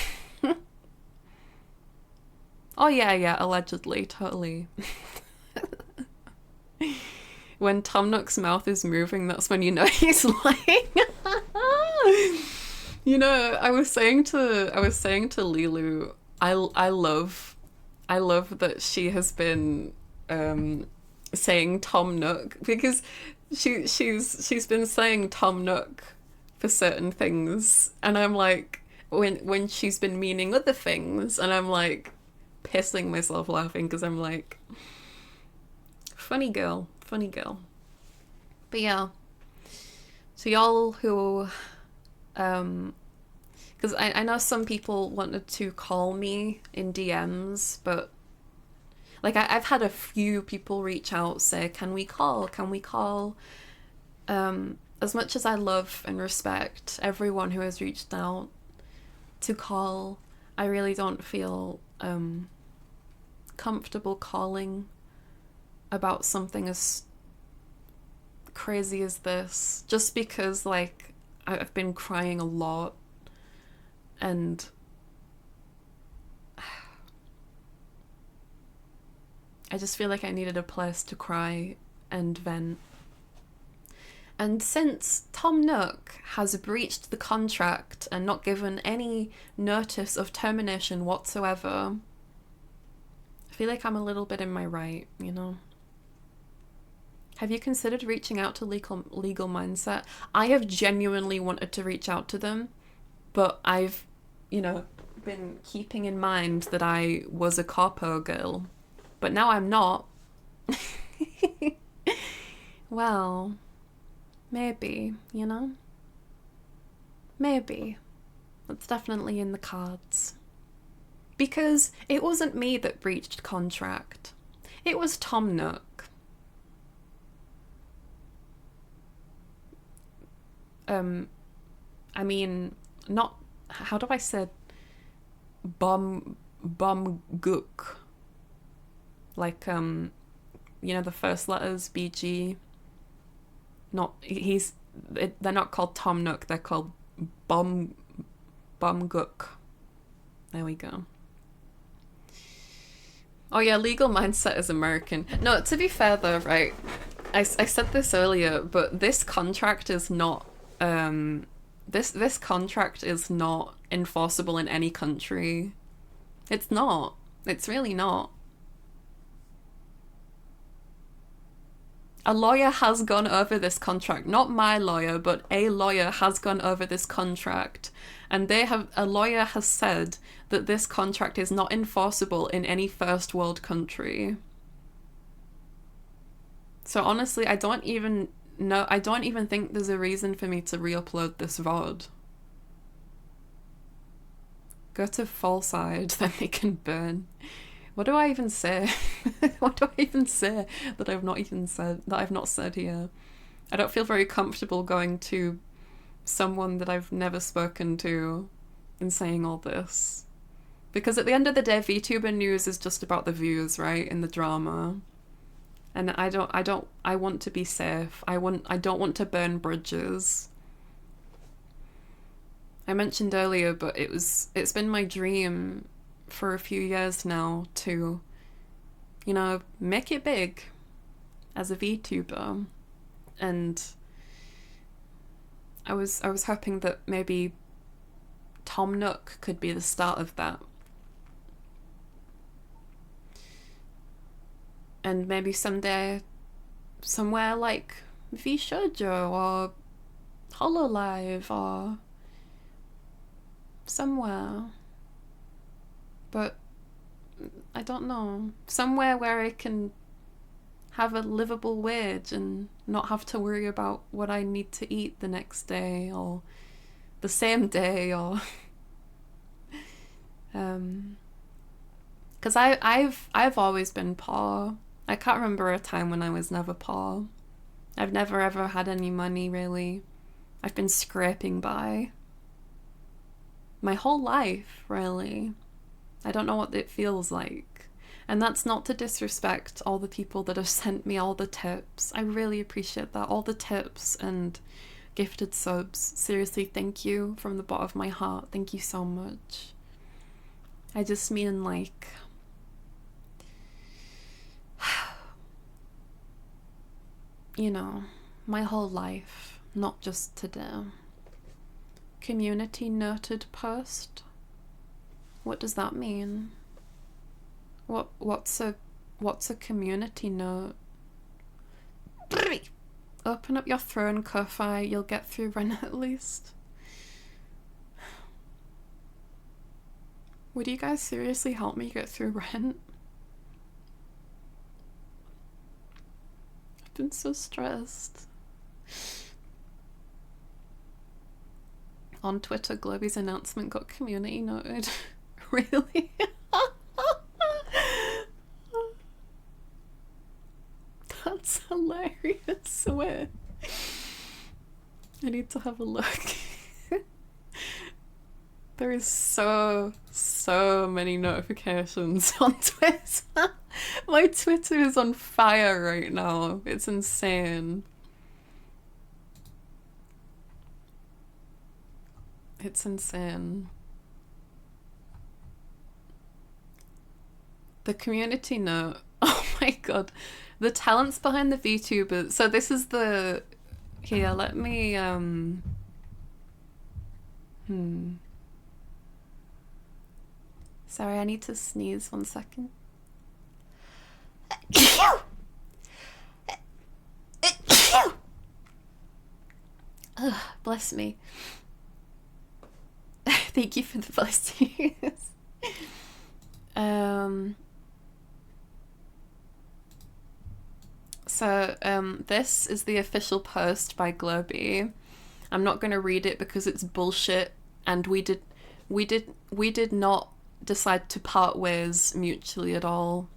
Oh yeah, allegedly, totally. When Tom Nook's mouth is moving, that's when you know he's lying. You know, I was saying to Lilu, I love that she has been saying Tom Nook, because she's been saying Tom Nook for certain things, and I'm like, when she's been meaning other things, and I'm like pissing myself laughing, because I'm like, funny girl. But yeah, so y'all who because I know some people wanted to call me in DMs, but like I've had a few people reach out, say, can we call? As much as I love and respect everyone who has reached out to call, I really don't feel comfortable calling about something as crazy as this, just because like I've been crying a lot, and I just feel like I needed a place to cry and vent. And since Tom Nook has breached the contract and not given any notice of termination whatsoever, I feel like I'm a little bit in my right, you know? Have you considered reaching out to Legal Mindset? I have genuinely wanted to reach out to them, but I've, you know, been keeping in mind that I was a corpo girl, but now I'm not. Well, maybe, you know? Maybe. That's definitely in the cards. Because it wasn't me that breached contract. It was Tom Nook. I mean, not, how do I say bum gook? Like, you know, the first letters, BG. Not, they're not called Tom Nook, they're called bum gook. There we go. Oh yeah, Legal Mindset is American. No, to be fair though, right, I said this earlier, but this contract is not, this contract is not enforceable in any country. It's not. It's really not. A lawyer has gone over this contract. Not my lawyer, but a lawyer has gone over this contract. And a lawyer has said that this contract is not enforceable in any first world country. So honestly, I don't even think there's a reason for me to re-upload this VOD. Go to full side, then they can burn. What do I even say? What do I even say that I've not said here? I don't feel very comfortable going to someone that I've never spoken to and saying all this. Because at the end of the day, VTuber news is just about the views, right? And the drama. And I want to be safe. I don't want to burn bridges. I mentioned earlier, but it's been my dream for a few years now to, you know, make it big as a VTuber. And I was hoping that maybe Tom Nook could be the start of that. And maybe someday somewhere like VShoujo or Hololive or somewhere. But I don't know. Somewhere where I can have a livable wage and not have to worry about what I need to eat the next day or the same day, or because I've always been poor. I can't remember a time when I was never poor. I've never ever had any money, really. I've been scraping by my whole life, really. I don't know what it feels like. And that's not to disrespect all the people that have sent me all the tips. I really appreciate that. All the tips and gifted subs. Seriously, thank you from the bottom of my heart. Thank you so much. I just mean, like, you know, my whole life, not just today. Community noted post? What does that mean? What's a community note? Open up your throne, Ko-Fi. You'll get through rent at least. Would you guys seriously help me get through rent? I've been so stressed. On Twitter, Globey's announcement got community noted. Really? That's hilarious. Wait. I need to have a look. There is so many notifications on Twitter. My Twitter is on fire right now. It's insane. It's insane. The community note. Oh my god. The talents behind the VTubers. So this is the... Here, let me... Sorry, I need to sneeze 1 second. Ugh, bless me. Thank you for the blessings. So this is the official post by Globey. I'm not going to read it because it's bullshit, and we did not decide to part ways mutually at all.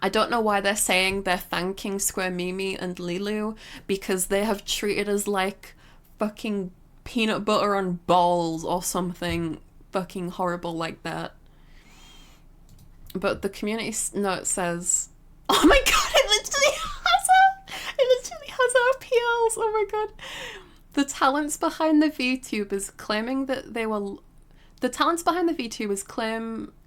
I don't know why they're saying they're thanking Square Mimi and Lilu, because they have treated us like fucking peanut butter on balls or something fucking horrible like that. But the community note says, oh my god, it literally has our PLs. Oh my god. The talents behind the VTubers claiming that they were... The talents behind the VTubers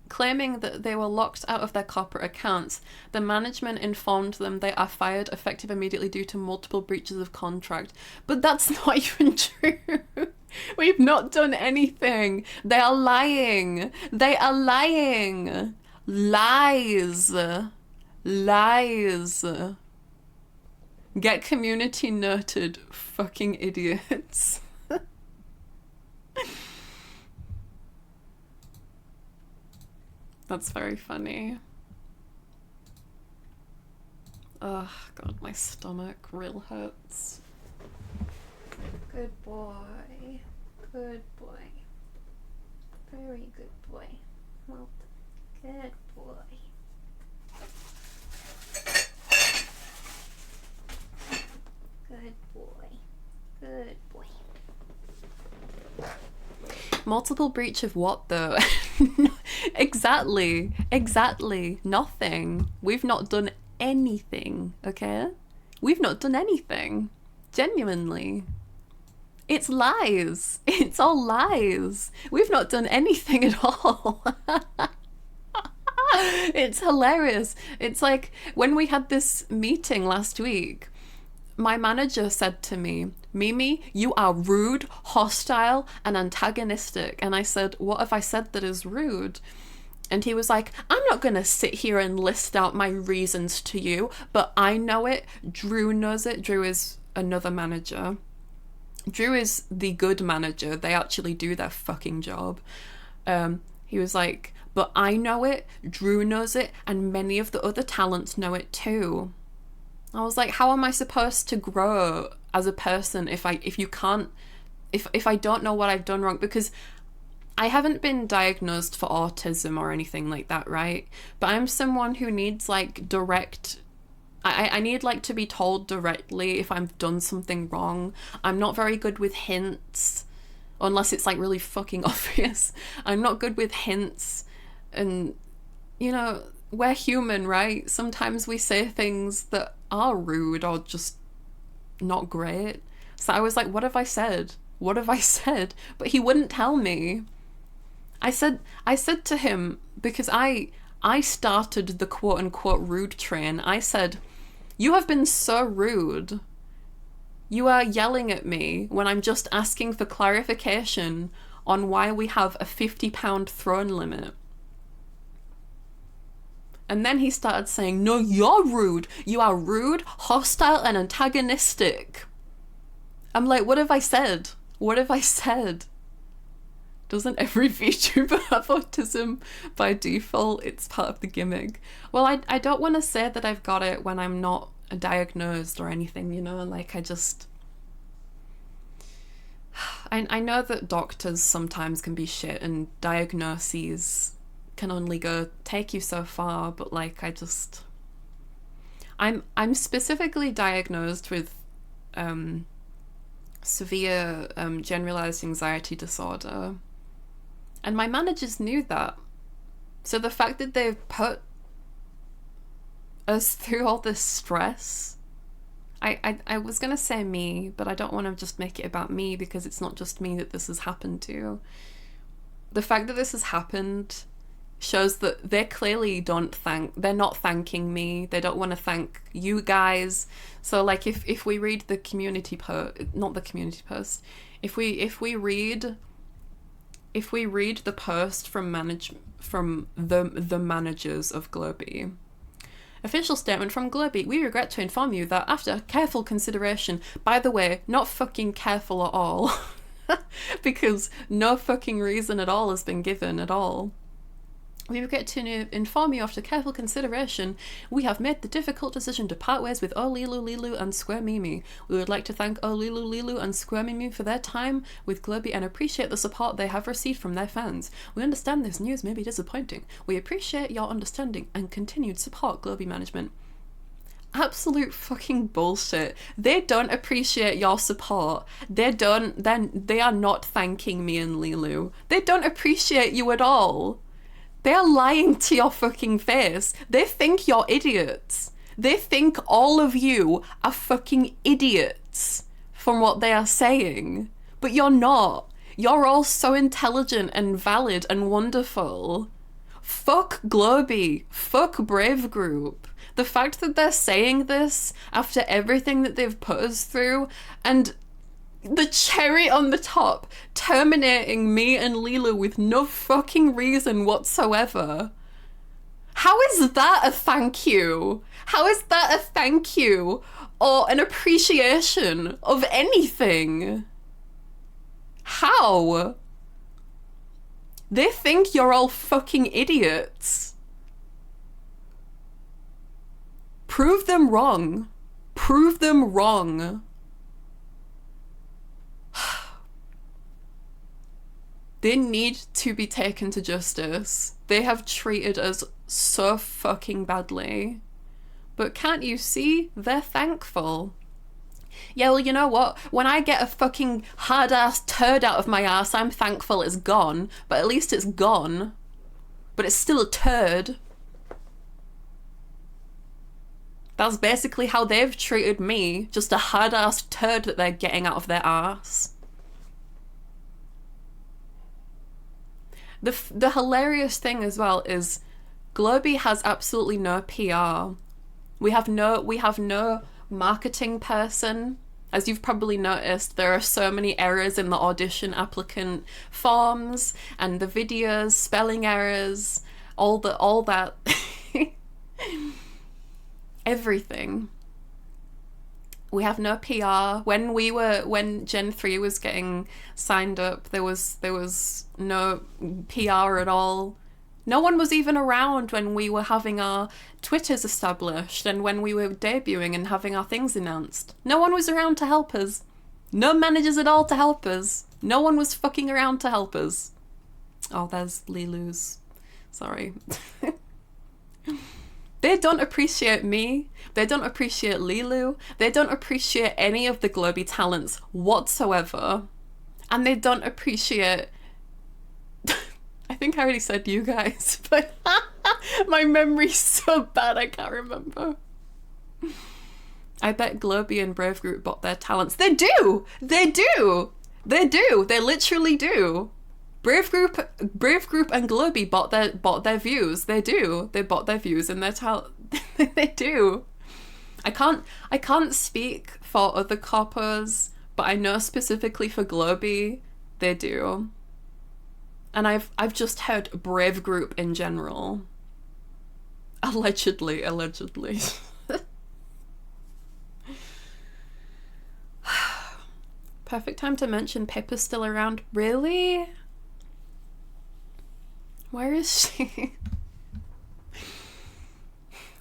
claiming that they were locked out of their corporate accounts. The management informed them they are fired effective immediately due to multiple breaches of contract. But that's not even true. We've not done anything. They are lying. They are lying. Lies. Lies. Get community noted, fucking idiots. That's very funny. Oh god, my stomach real hurts. Good boy. Good boy. Very good boy. Well done. Good boy. Good boy. Good boy. Multiple breach of what though? Exactly. Nothing. We've not done anything, okay? We've not done anything. Genuinely. It's lies. It's all lies. We've not done anything at all. It's hilarious. It's like when we had this meeting last week, my manager said to me, Mimi, you are rude, hostile, and antagonistic. And I said, what have I said that is rude? And he was like, I'm not going to sit here and list out my reasons to you, but I know it. Drew knows it. Drew is another manager. Drew is the good manager. They actually do their fucking job. He was like, but I know it, Drew knows it, and many of the other talents know it too. I was like, how am I supposed to grow as a person if I don't know what I've done wrong? Because I haven't been diagnosed for autism or anything like that, right? But I'm someone who needs like direct... I need like to be told directly if I've done something wrong. I'm not very good with hints, unless it's like really fucking obvious. I'm not good with hints, and you know, we're human, right? Sometimes we say things that are rude or just not great. So I was like, what have I said? What have I said? But he wouldn't tell me. I said to him, because I started the quote unquote rude train. I said, you have been so rude. You are yelling at me when I'm just asking for clarification on why we have a 50-pound throne limit. And then he started saying, no, you're rude. You are rude, hostile, and antagonistic. I'm like, what have I said? What have I said? Doesn't every VTuber have autism by default? It's part of the gimmick. Well, I don't want to say that I've got it when I'm not diagnosed or anything, you know? Like, I know that doctors sometimes can be shit and diagnoses can only take you so far, but like, I'm specifically diagnosed with severe generalized anxiety disorder. And my managers knew that. So the fact that they've put us through all this stress, I was going to say me, but I don't want to just make it about me, because it's not just me that this has happened to. The fact that this has happened shows that they clearly they're not thanking me. They don't want to thank you guys. So like if we read the community post, not the community post, if we read the post from the managers of Globee. Official statement from Globee. We regret to inform you that after careful consideration, by the way, not fucking careful at all, because no fucking reason at all has been given at all. We regret to inform you after careful consideration, we have made the difficult decision to part ways with Olilu and Square Mimi. We would like to thank Olilu and Square Mimi for their time with Globee and appreciate the support they have received from their fans. We understand this news may be disappointing. We appreciate your understanding and continued support, Globee management. Absolute fucking bullshit. They don't appreciate your support. They are not thanking me and Lilu. They don't appreciate you at all. They're lying to your fucking face. They think you're idiots. They think all of you are fucking idiots from what they are saying. But you're not. You're all so intelligent and valid and wonderful. Fuck Globee. Fuck Brave Group. The fact that they're saying this after everything that they've put us through, and the cherry on the top, terminating me and Lilu with no fucking reason whatsoever. How is that a thank you? How is that a thank you or an appreciation of anything? How? They think you're all fucking idiots. Prove them wrong. Prove them wrong. They need to be taken to justice. They have treated us so fucking badly. But can't you see? They're thankful. Yeah, well, you know what? When I get a fucking hard-ass turd out of my ass, I'm thankful it's gone. But at least it's gone. But it's still a turd. That's basically how they've treated me. Just a hard-ass turd that they're getting out of their ass. The hilarious thing as well is Globee has absolutely no PR. We have no marketing person. As you've probably noticed, there are so many errors in the audition applicant forms and the videos, spelling errors, all that everything. We have no PR. When Gen 3 was getting signed up, there was no PR at all. No one was even around when we were having our Twitters established and when we were debuting and having our things announced. No one was around to help us. No managers at all to help us. No one was fucking around to help us. Oh, there's Lilu's. Sorry. They don't appreciate me. They don't appreciate Lilu. They don't appreciate any of the Globey talents whatsoever. And they don't appreciate... I think I already said you guys, but my memory's so bad I can't remember. I bet Globey and Brave Group bought their talents. They do! They do! They do! They literally do. Brave Group and Globey bought their views. They do. They bought their views and their talent. They do. I can't speak for other corpos, but I know specifically for Globey, they do. And I've just heard Brave Group in general. Allegedly. Perfect time to mention Pippa's still around. Really? Where is she?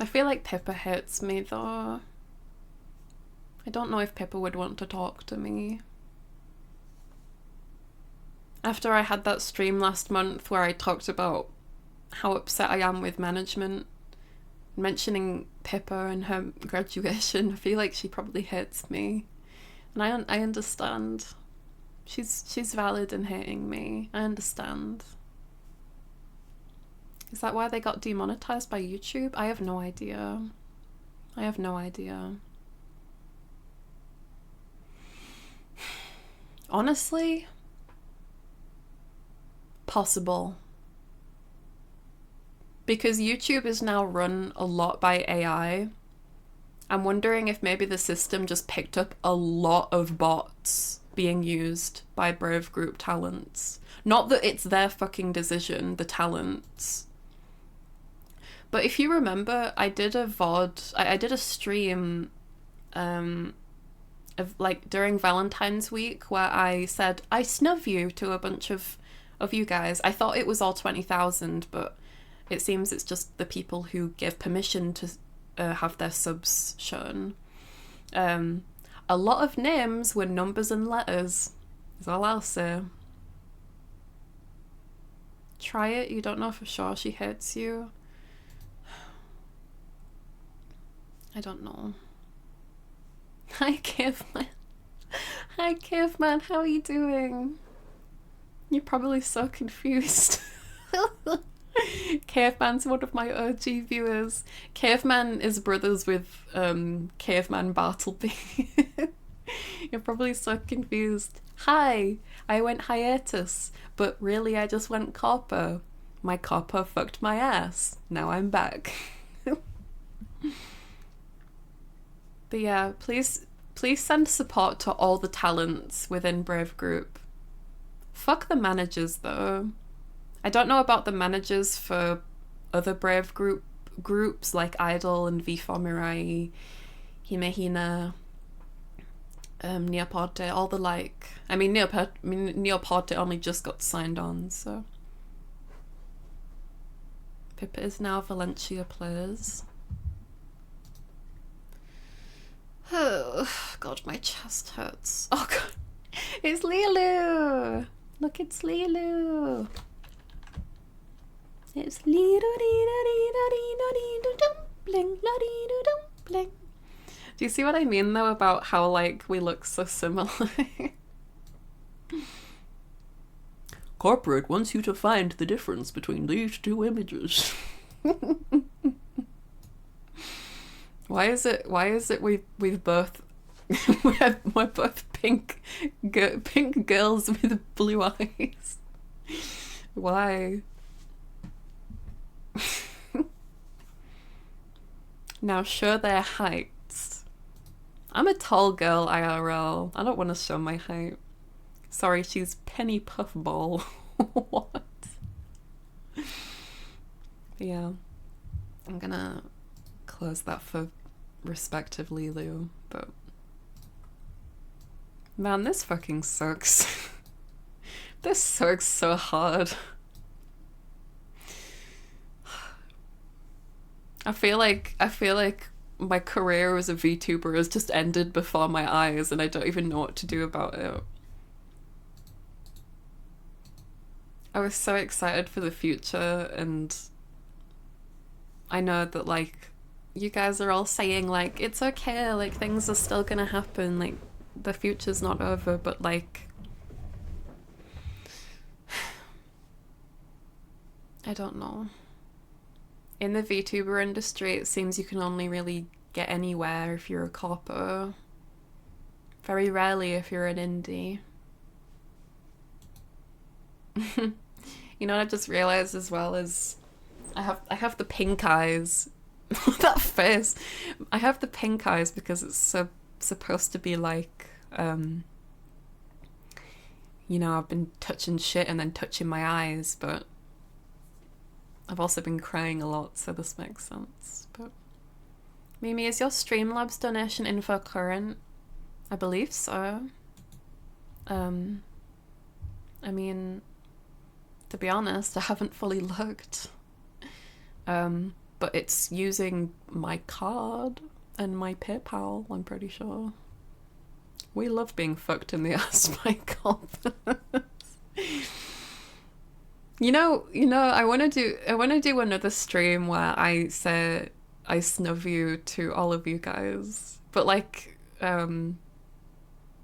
I feel like Pippa hates me though. I don't know if Pippa would want to talk to me. After I had that stream last month where I talked about how upset I am with management, mentioning Pippa and her graduation, I feel like she probably hates me. And I understand. She's valid in hating me. I understand. Is that why they got demonetized by YouTube? I have no idea. Honestly, possible. Because YouTube is now run a lot by AI. I'm wondering if maybe the system just picked up a lot of bots being used by Brave Group talents. Not that it's their fucking decision, the talents. But if you remember, I did a VOD, I did a stream of like during Valentine's week where I said, I snub you to a bunch of you guys. I thought it was all 20,000, but it seems it's just the people who give permission to have their subs shown. A lot of names were numbers and letters, is all I'll say. Try it, you don't know for sure she hates you. I don't know. Hi, Caveman. Hi, Caveman, how are you doing? You're probably so confused. Caveman's one of my OG viewers. Caveman is brothers with Caveman Bartleby. You're probably so confused. Hi, I went hiatus, but really I just went corpo. My corpo fucked my ass. Now I'm back. But yeah, please send support to all the talents within Brave Group. Fuck the managers though. I don't know about the managers for other Brave groups like Idol and V4 Mirai, Himehina, Neoporte, all the like. I mean, Neoporte only just got signed on, so. Pippa is now Valencia players. Oh, God, my chest hurts. Oh, God. It's Lilu! Look, it's Lilu! It's dumpling. Do you see what I mean, though, about how, like, we look so similar? Corporate wants you to find the difference between these two images. Why is it we've both we're both pink girls with blue eyes? Why? Now show their heights. I'm a tall girl IRL. I don't want to show my height. Sorry, she's Penny Puffball. What? But yeah, I'm gonna close that for respectively, Lou, but Man, this fucking sucks. This sucks so hard. I feel like my career as a VTuber has just ended before my eyes and I don't even know what to do about it. I was so excited for the future, and I know that like you guys are all saying like it's okay, like things are still gonna happen, like the future's not over, but like I don't know. In the VTuber industry, it seems you can only really get anywhere if you're a corpo. Very rarely if you're an indie. You know what I just realized as well is I have the pink eyes. That face. I have the pink eyes because it's supposed to be like you know, I've been touching shit and then touching my eyes, but I've also been crying a lot, so this makes sense. But Mimi, is your Streamlabs donation info current? I believe so. I mean, to be honest, I haven't fully looked. But it's using my card and my PayPal, I'm pretty sure. We love being fucked in the ass by cops. You know, I wanna do another stream where I say I snub you to all of you guys. But like, you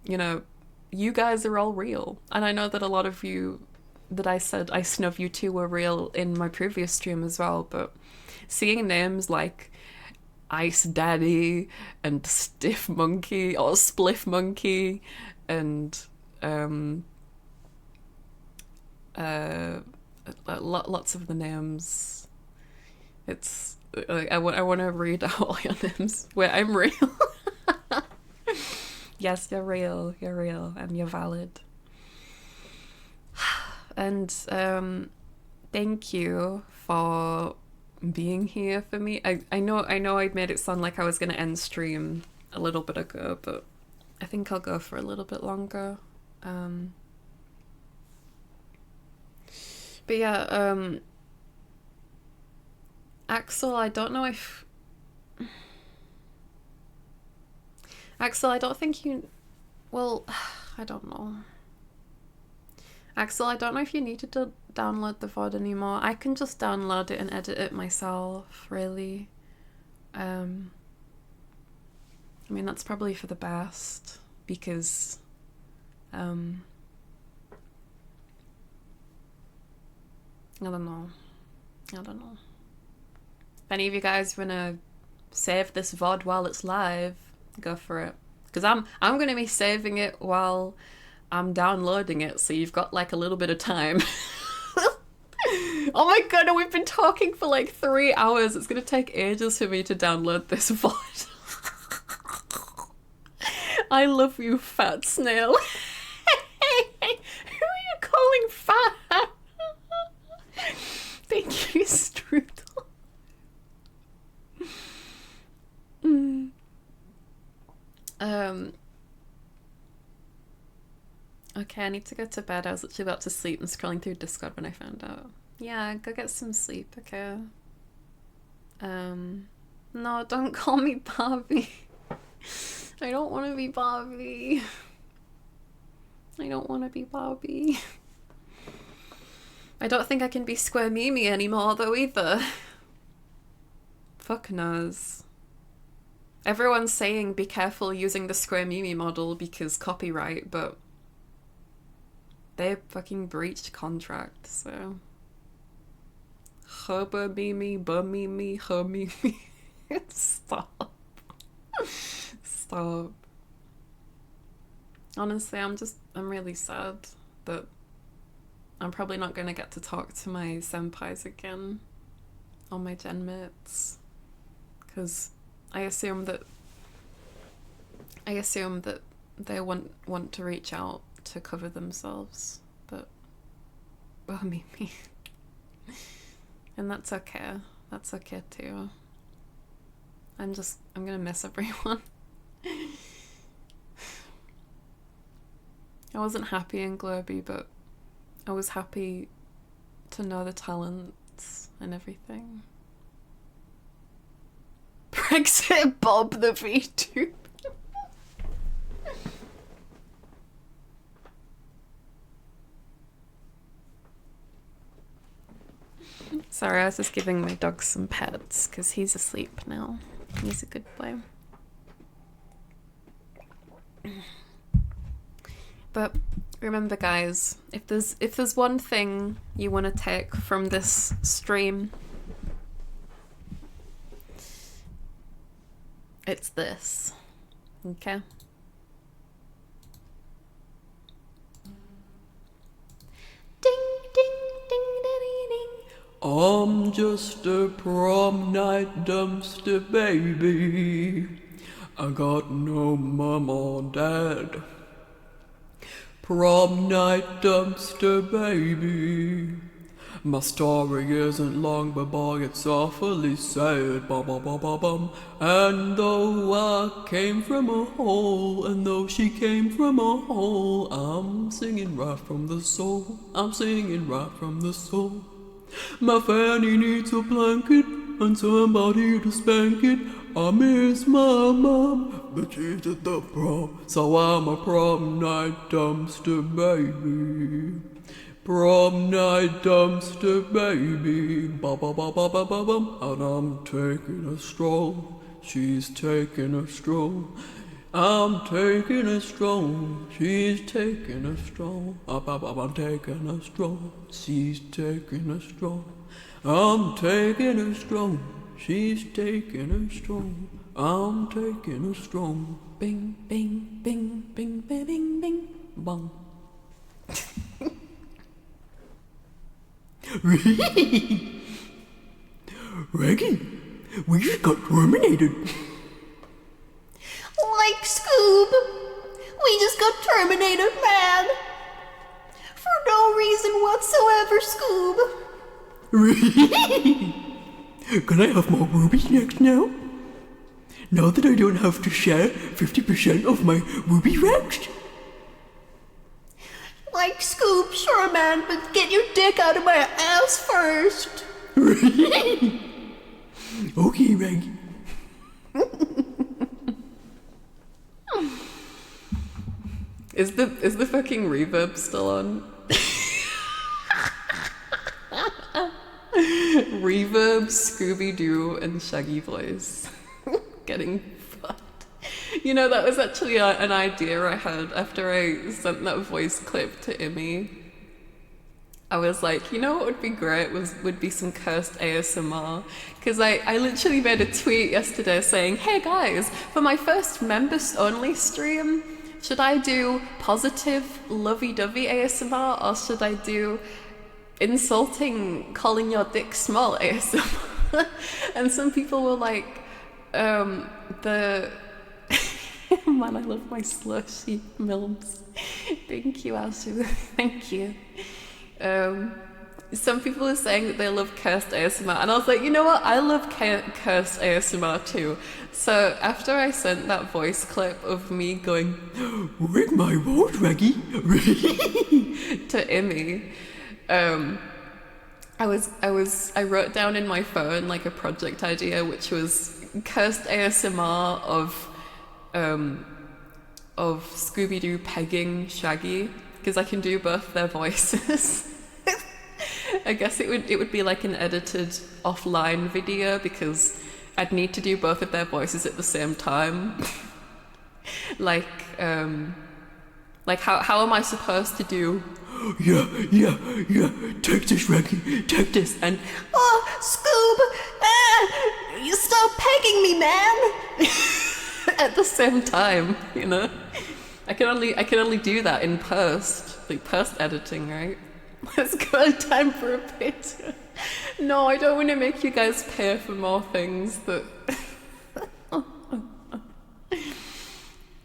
know, you guys are all real. And I know that a lot of you that I said I snub you to were real in my previous stream as well, but seeing names like Ice Daddy and Stiff Monkey or Spliff Monkey and lots of the names. It's like I want to read out all your names where I'm real. Yes, you're real, and you're valid. And thank you for being here for me. I know I made it sound like I was gonna end stream a little bit ago, but I think I'll go for a little bit longer. But yeah, Axel, I don't know if Axel, I don't think you, well, I don't know. Axel, I don't know if you need to download the VOD anymore. I can just download it and edit it myself, really. I mean, that's probably for the best, because I don't know. If any of you guys wanna save this VOD while it's live, go for it. Because I'm gonna be saving it while I'm downloading it, so you've got like a little bit of time. Oh my god, we've been talking for like 3 hours. It's gonna take ages for me to download this VOD. I love you, fat snail. Who are you calling fat? Thank you, Strudel. Okay, I need to go to bed. I was literally about to sleep and scrolling through Discord when I found out. Yeah, go get some sleep, okay? No, don't call me Barbie. I don't want to be Barbie. I don't want to be Barbie. I don't think I can be Square Mimi anymore, though, either. Fuck knows. Everyone's saying be careful using the Square Mimi model because copyright, but they fucking breached contract, so. Hubba Mimi, ba Mimi, ha Mimi. Stop. Stop. Honestly, I'm really sad that I'm probably not going to get to talk to my senpais again, or my gen mates, because I assume that they want to reach out to cover themselves, but oh, me. And that's okay. That's okay too. I'm gonna miss everyone. I wasn't happy in Glurby, but I was happy to know the talents and everything. Brexit Bob the VTuber. Sorry, I was just giving my dog some pets because he's asleep now. He's a good boy. But remember, guys, if there's one thing you want to take from this stream, it's this. Okay? Ding ding ding ding ding. I'm just a prom night dumpster baby. I got no mom or dad. Prom night dumpster baby. My story isn't long, but boy, it's awfully sad. Bum, bum, bum, bum, bum. And though I came from a hole, and though she came from a hole, I'm singing right from the soul. I'm singing right from the soul. My fanny needs a blanket and somebody to spank it. I miss my mom, but she's at the prom, so I'm a prom night dumpster baby. Prom night dumpster baby. Ba ba ba ba ba ba bum. And I'm taking a stroll. She's taking a stroll. I'm taking a stroll. She's taking a stroll. I'm taking a stroll. She's taking a stroll. I'm taking a stroll. She's taking a stroll. I'm taking a stroll. Bing, bing, bing, bing, bing, bing, bing, bong. Reggie, we just got terminated. Like Scoob, we just got terminated, man. For no reason whatsoever, Scoob. Can I have more ruby snacks now? Now that I don't have to share 50% of my ruby racks? Like Scoob, sure, man, but get your dick out of my ass first. Okay, Reg. Is the fucking reverb still on? Reverb, Scooby-Doo, and Shaggy voice. Getting fucked. You know, that was actually an idea I had after I sent that voice clip to Immy. I was like, you know what would be great would be some cursed ASMR. Because I literally made a tweet yesterday saying, hey guys, for my first members only stream, should I do positive lovey-dovey ASMR or should I do insulting calling your dick small ASMR? And some people were like, man, I love my slushy milbs. Thank you, Ashu. Thank you. Some people are saying that they love cursed ASMR, and I was like, you know what? I love cursed ASMR too. So after I sent that voice clip of me going, rig my boat, Reggie, to Immy, I wrote down in my phone like a project idea, which was cursed ASMR of Scooby-Doo pegging Shaggy, because I can do both their voices. I guess it would be like an edited offline video because I'd need to do both of their voices at the same time. like how am I supposed to do? Yeah, take this, Reggie, take this, and Oh, Scoob, you stop pegging me, man. At the same time, you know? I can only do that in post, like post editing, right? Let's go, time for a picture. No, I don't want to make you guys pay for more things that...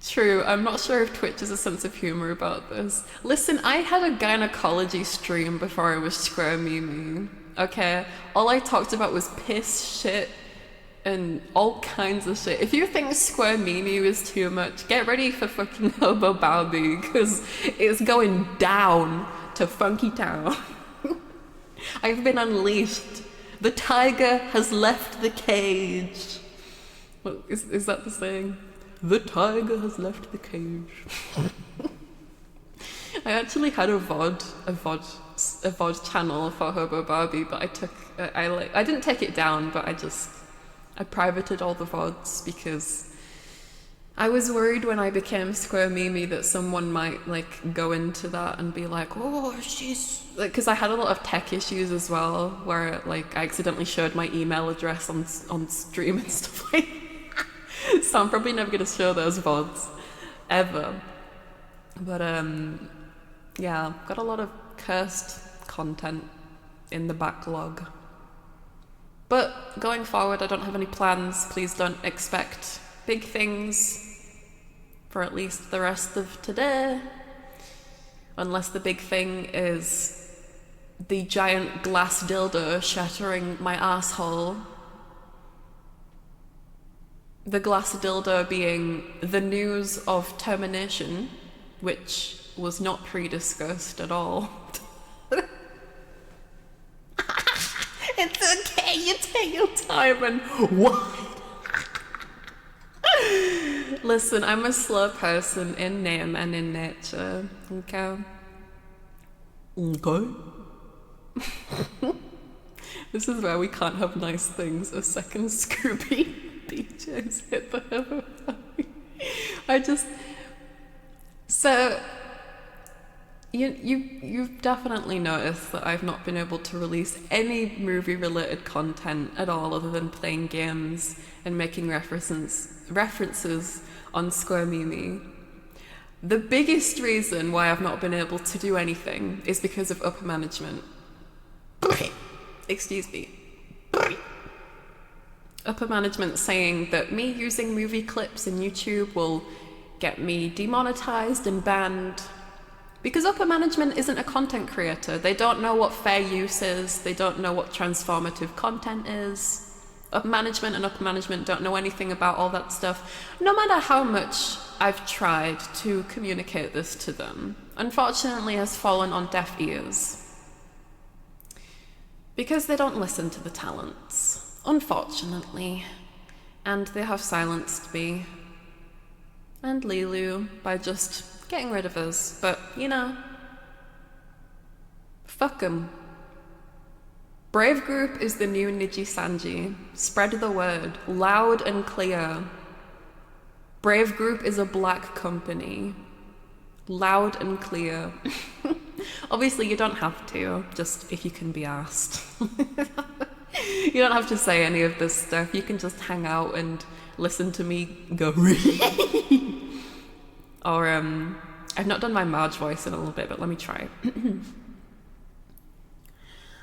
True, I'm not sure if Twitch has a sense of humor about this. Listen, I had a gynecology stream before I was Square Mimi, okay? All I talked about was piss, shit, and all kinds of shit. If you think Square Mimi is too much, get ready for fucking Hobo Barbie, because it's going down to Funky Town. I've been unleashed. The tiger has left the cage. What, is that the saying? The tiger has left the cage. I actually had a VOD channel for Hobo Barbie, but I didn't take it down, but I privated all the VODs because I was worried when I became Square Mimi that someone might like go into that and be like, oh, she's like, because I had a lot of tech issues as well, where like I accidentally showed my email address on stream and stuff like that. So I'm probably never gonna show those VODs ever. But yeah, got a lot of cursed content in the backlog. But going forward, I don't have any plans. Please don't expect big things for at least the rest of today. Unless the big thing is the giant glass dildo shattering my asshole. The glass dildo being the news of termination, which was not pre-discussed at all. It's okay, you take your time and what? Listen, I'm a slow person in name and in nature, okay? Okay. This is where we can't have nice things. A second Scooby DJs hit the Hobo Barbie. So you've definitely noticed that I've not been able to release any movie-related content at all other than playing games and making references on Square Mimi. The biggest reason why I've not been able to do anything is because of upper management. Excuse me. Upper management saying that me using movie clips in YouTube will get me demonetized and banned. Because upper management isn't a content creator. They don't know what fair use is. They don't know what transformative content is. Upper management don't know anything about all that stuff. No matter how much I've tried to communicate this to them, unfortunately has fallen on deaf ears. Because they don't listen to the talents, unfortunately. And they have silenced me and Lilu by just getting rid of us. But, you know, fuck 'em. Brave Group is the new Niji Sanji. Spread the word, loud and clear. Brave Group is a black company. Loud and clear. Obviously, you don't have to, just if you can be asked. You don't have to say any of this stuff. You can just hang out and listen to me go. Or, I've not done my Marge voice in a little bit, but let me try.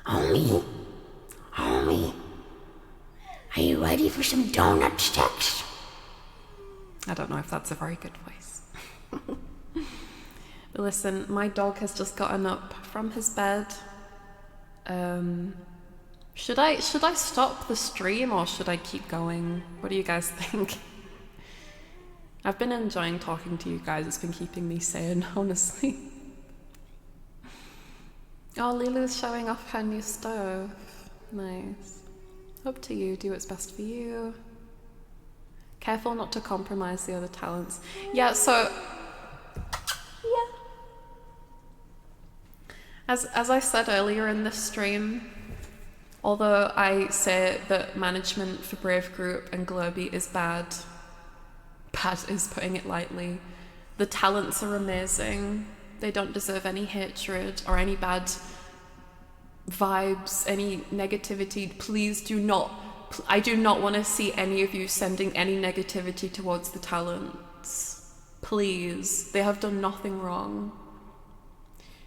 Homie, are you ready for some donut sticks? I don't know if that's a very good voice. Listen, my dog has just gotten up from his bed. Should I stop the stream or should I keep going? What do you guys think? I've been enjoying talking to you guys. It's been keeping me sane, honestly. Oh, Lilu's showing off her new stove. Nice. Up to you. Do what's best for you. Careful not to compromise the other talents. Yeah, so... Yeah. As I said earlier in this stream, although I say that management for Brave Group and Globee is bad is putting it lightly, the talents are amazing. They don't deserve any hatred or any bad vibes, any negativity. Please do not, I do not want to see any of you sending any negativity towards the talents. Please, they have done nothing wrong.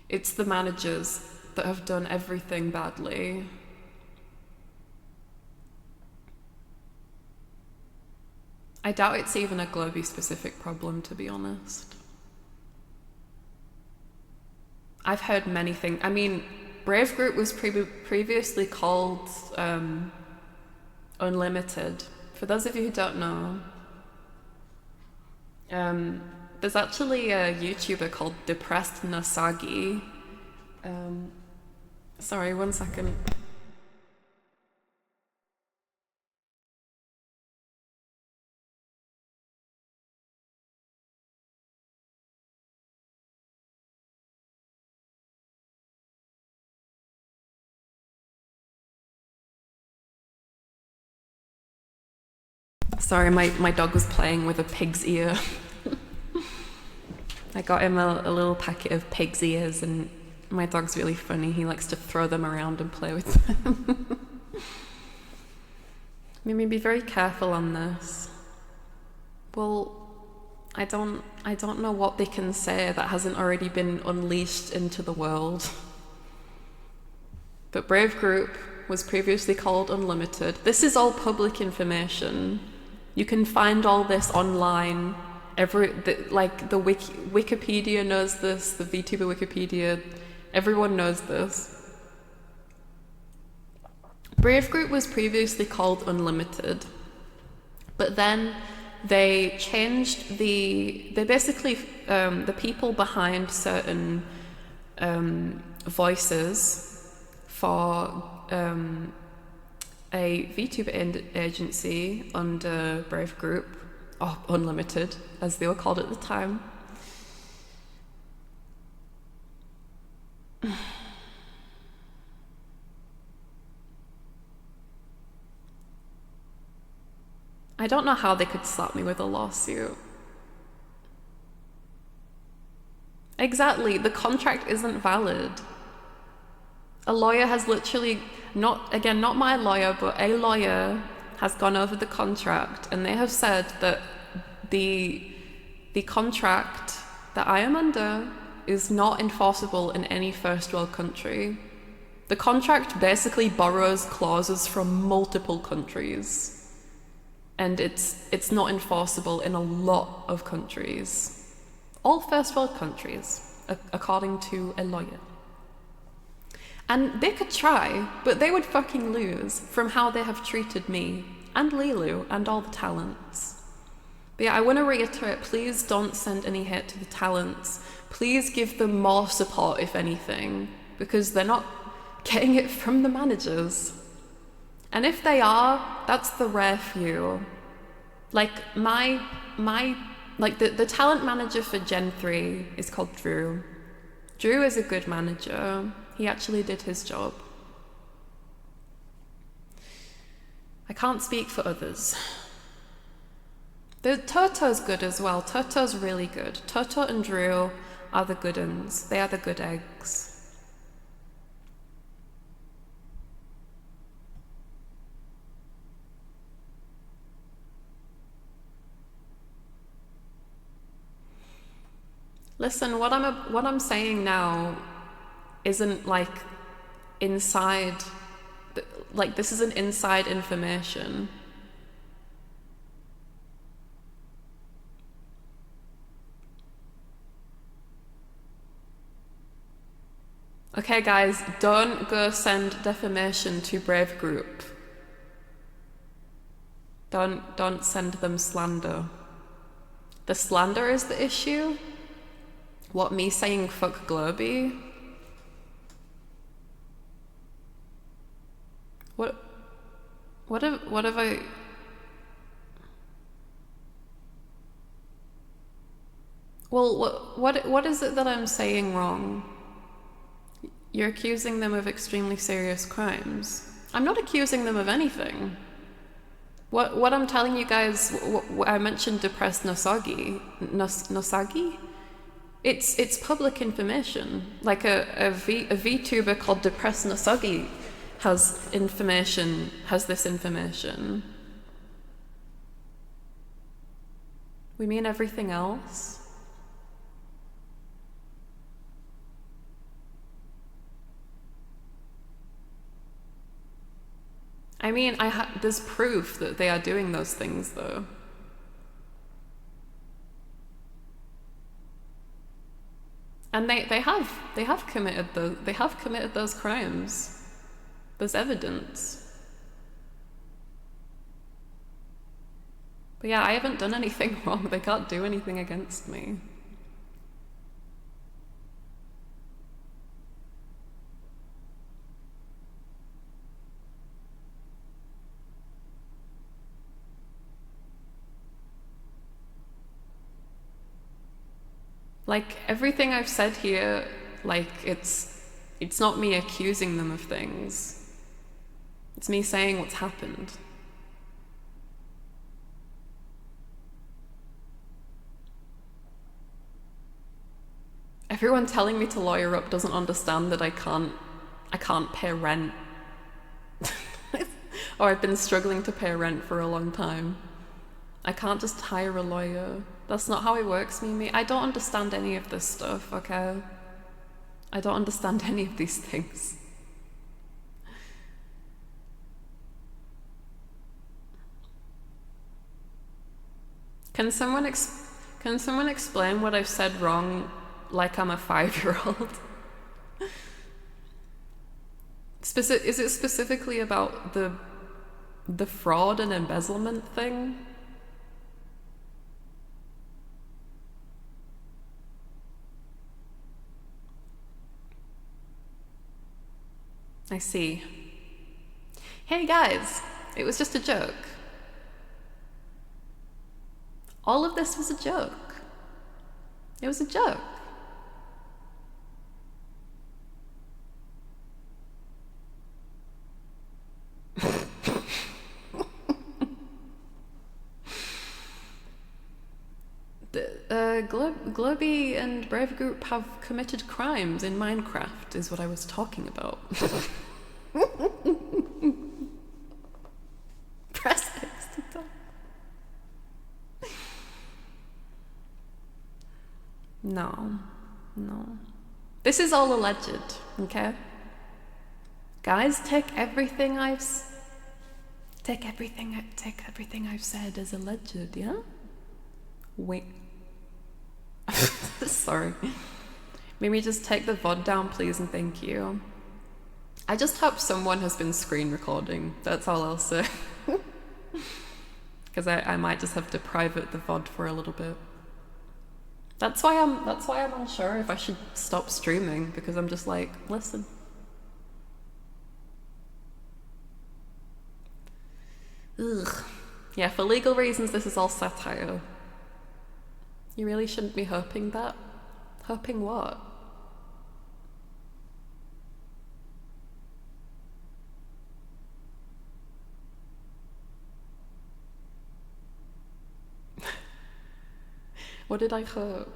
It's the managers that have done everything badly. I doubt it's even a Globee specific problem, to be honest. I've heard many things. I mean, Brave Group was previously called Unlimited for those of you who don't know, there's actually a YouTuber called Depressed Nosagi. Sorry, 1 second. Sorry, my dog was playing with a pig's ear. I got him a little packet of pig's ears, and my dog's really funny. He likes to throw them around and play with them. Maybe be very careful on this. Well, I don't know what they can say that hasn't already been unleashed into the world. But Brave Group was previously called Unlimited. This is all public information. You can find all this online. The Wikipedia knows this, the VTuber Wikipedia, everyone knows this. Brave Group was previously called Unlimited, but then they changed the people behind certain voices for a VTuber agency under Brave Group, or Unlimited, as they were called at the time. I don't know how they could slap me with a lawsuit. Exactly, the contract isn't valid. A lawyer has literally, not my lawyer, but a lawyer has gone over the contract, and they have said that the contract that I am under is not enforceable in any first world country. The contract basically borrows clauses from multiple countries, and it's not enforceable in a lot of countries. All first world countries, according to a lawyer. And they could try, but they would fucking lose from how they have treated me and Lilu and all the talents. But yeah, I want to reiterate, please don't send any hate to the talents. Please give them more support, if anything, because they're not getting it from the managers. And if they are, that's the rare few. Like the talent manager for Gen 3 is called Drew. Drew is a good manager. He actually did his job. I can't speak for others. Toto's good as well. Toto's really good. Toto and Drew are the good uns. They are the good eggs. Listen, what I'm saying now isn't like inside, like this isn't inside information. Okay guys, don't go send defamation to Brave Group. Don't send them slander. The slander is the issue. What, me saying fuck Globey? What have I... Well, what is it that I'm saying wrong? You're accusing them of extremely serious crimes. I'm not accusing them of anything. What I'm telling you guys, I mentioned Depressed Nosagi. Nosagi? It's public information. Like a VTuber called Depressed Nosagi has this information. We mean everything else. I mean, there's proof that they are doing those things, though. And they have committed those crimes. There's evidence. But yeah, I haven't done anything wrong. They can't do anything against me. Like, everything I've said here, like, it's not me accusing them of things. It's me saying what's happened. Everyone telling me to lawyer up doesn't understand that I can't pay rent. Or I've been struggling to pay rent for a long time. I can't just hire a lawyer. That's not how it works, Mimi. I don't understand any of this stuff, okay? I don't understand any of these things. Can someone explain what I've said wrong like I'm a 5-year-old? Is it specifically about the fraud and embezzlement thing? I see. Hey guys, it was just a joke. All of this was a joke. It was a joke. Globy and Brave Group have committed crimes in Minecraft, is what I was talking about. Press X to talk. No. This is all alleged, okay? Guys, take everything I've said as alleged, yeah? Wait. Sorry. Maybe just take the VOD down, please, and thank you. I just hope someone has been screen recording. That's all I'll say. Because I might just have to private the VOD for a little bit. That's why I'm unsure if I should stop streaming, because I'm just like, listen. Ugh. Yeah, for legal reasons, this is all satire. You really shouldn't be herping that. Herping what? What did I herp?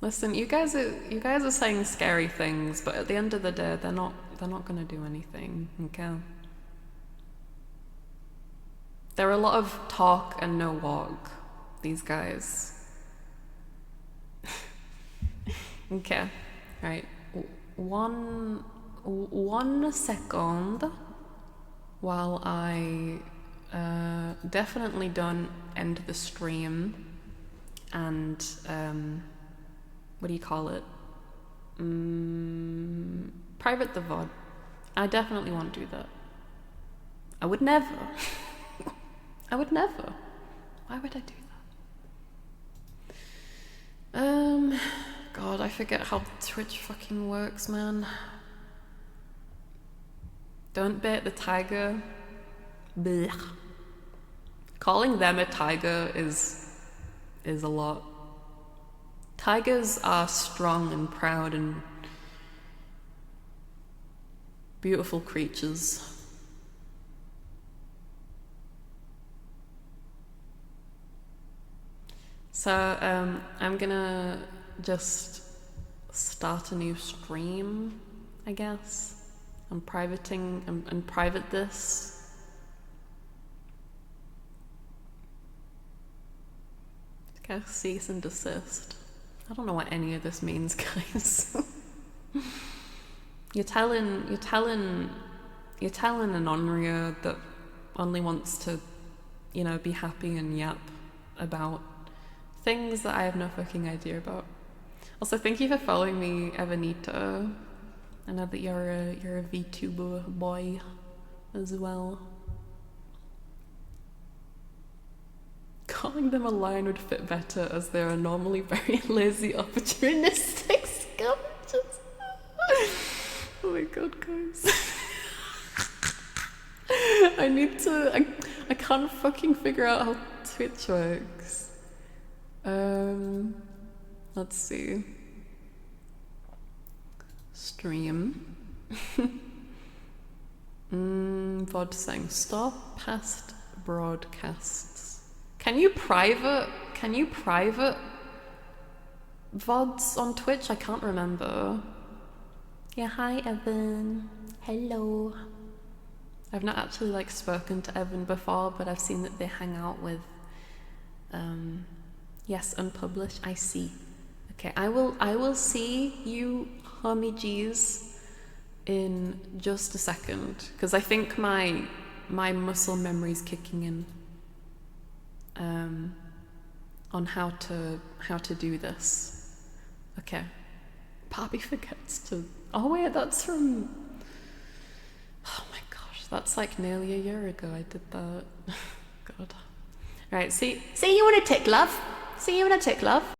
Listen, you guys are saying scary things, but at the end of the day, they're not gonna do anything, okay? They're a lot of talk and no walk, these guys. Okay, right. One second while I definitely don't end the stream and what do you call it? Private the VOD. I definitely won't do that. I would never. I would never. Why would I do that? God, I forget how Twitch fucking works, man. Don't bait the tiger. Blech. Calling them a tiger is a lot. Tigers are strong and proud and beautiful creatures. So I'm gonna just start a new stream, I guess. I'm privating and private this. Okay, cease and desist. I don't know what any of this means, guys. You're telling an Onryo that only wants to, be happy and yap about things that I have no fucking idea about. Also, thank you for following me, Evanito. I know that you're a VTuber boy. as well. Calling them a lion would fit better as they are normally very lazy, opportunistic scavengers. Oh my god, guys. I can't fucking figure out how Twitch works. Let's see. Stream. VOD saying stop past broadcasts. Can you private VODs on Twitch? I can't remember. Yeah, hi Evan. Hello. I've not actually like spoken to Evan before, but I've seen that they hang out with yes, unpublished. I see. Okay, I will see you homie G's in just a second, because I think my muscle memory's kicking in on how to do this. Okay. Barbie forgets to. Oh wait, that's from. Oh my gosh, that's like nearly a year ago I did that. God. Right, see you in a tick, love. See you in a tick, love.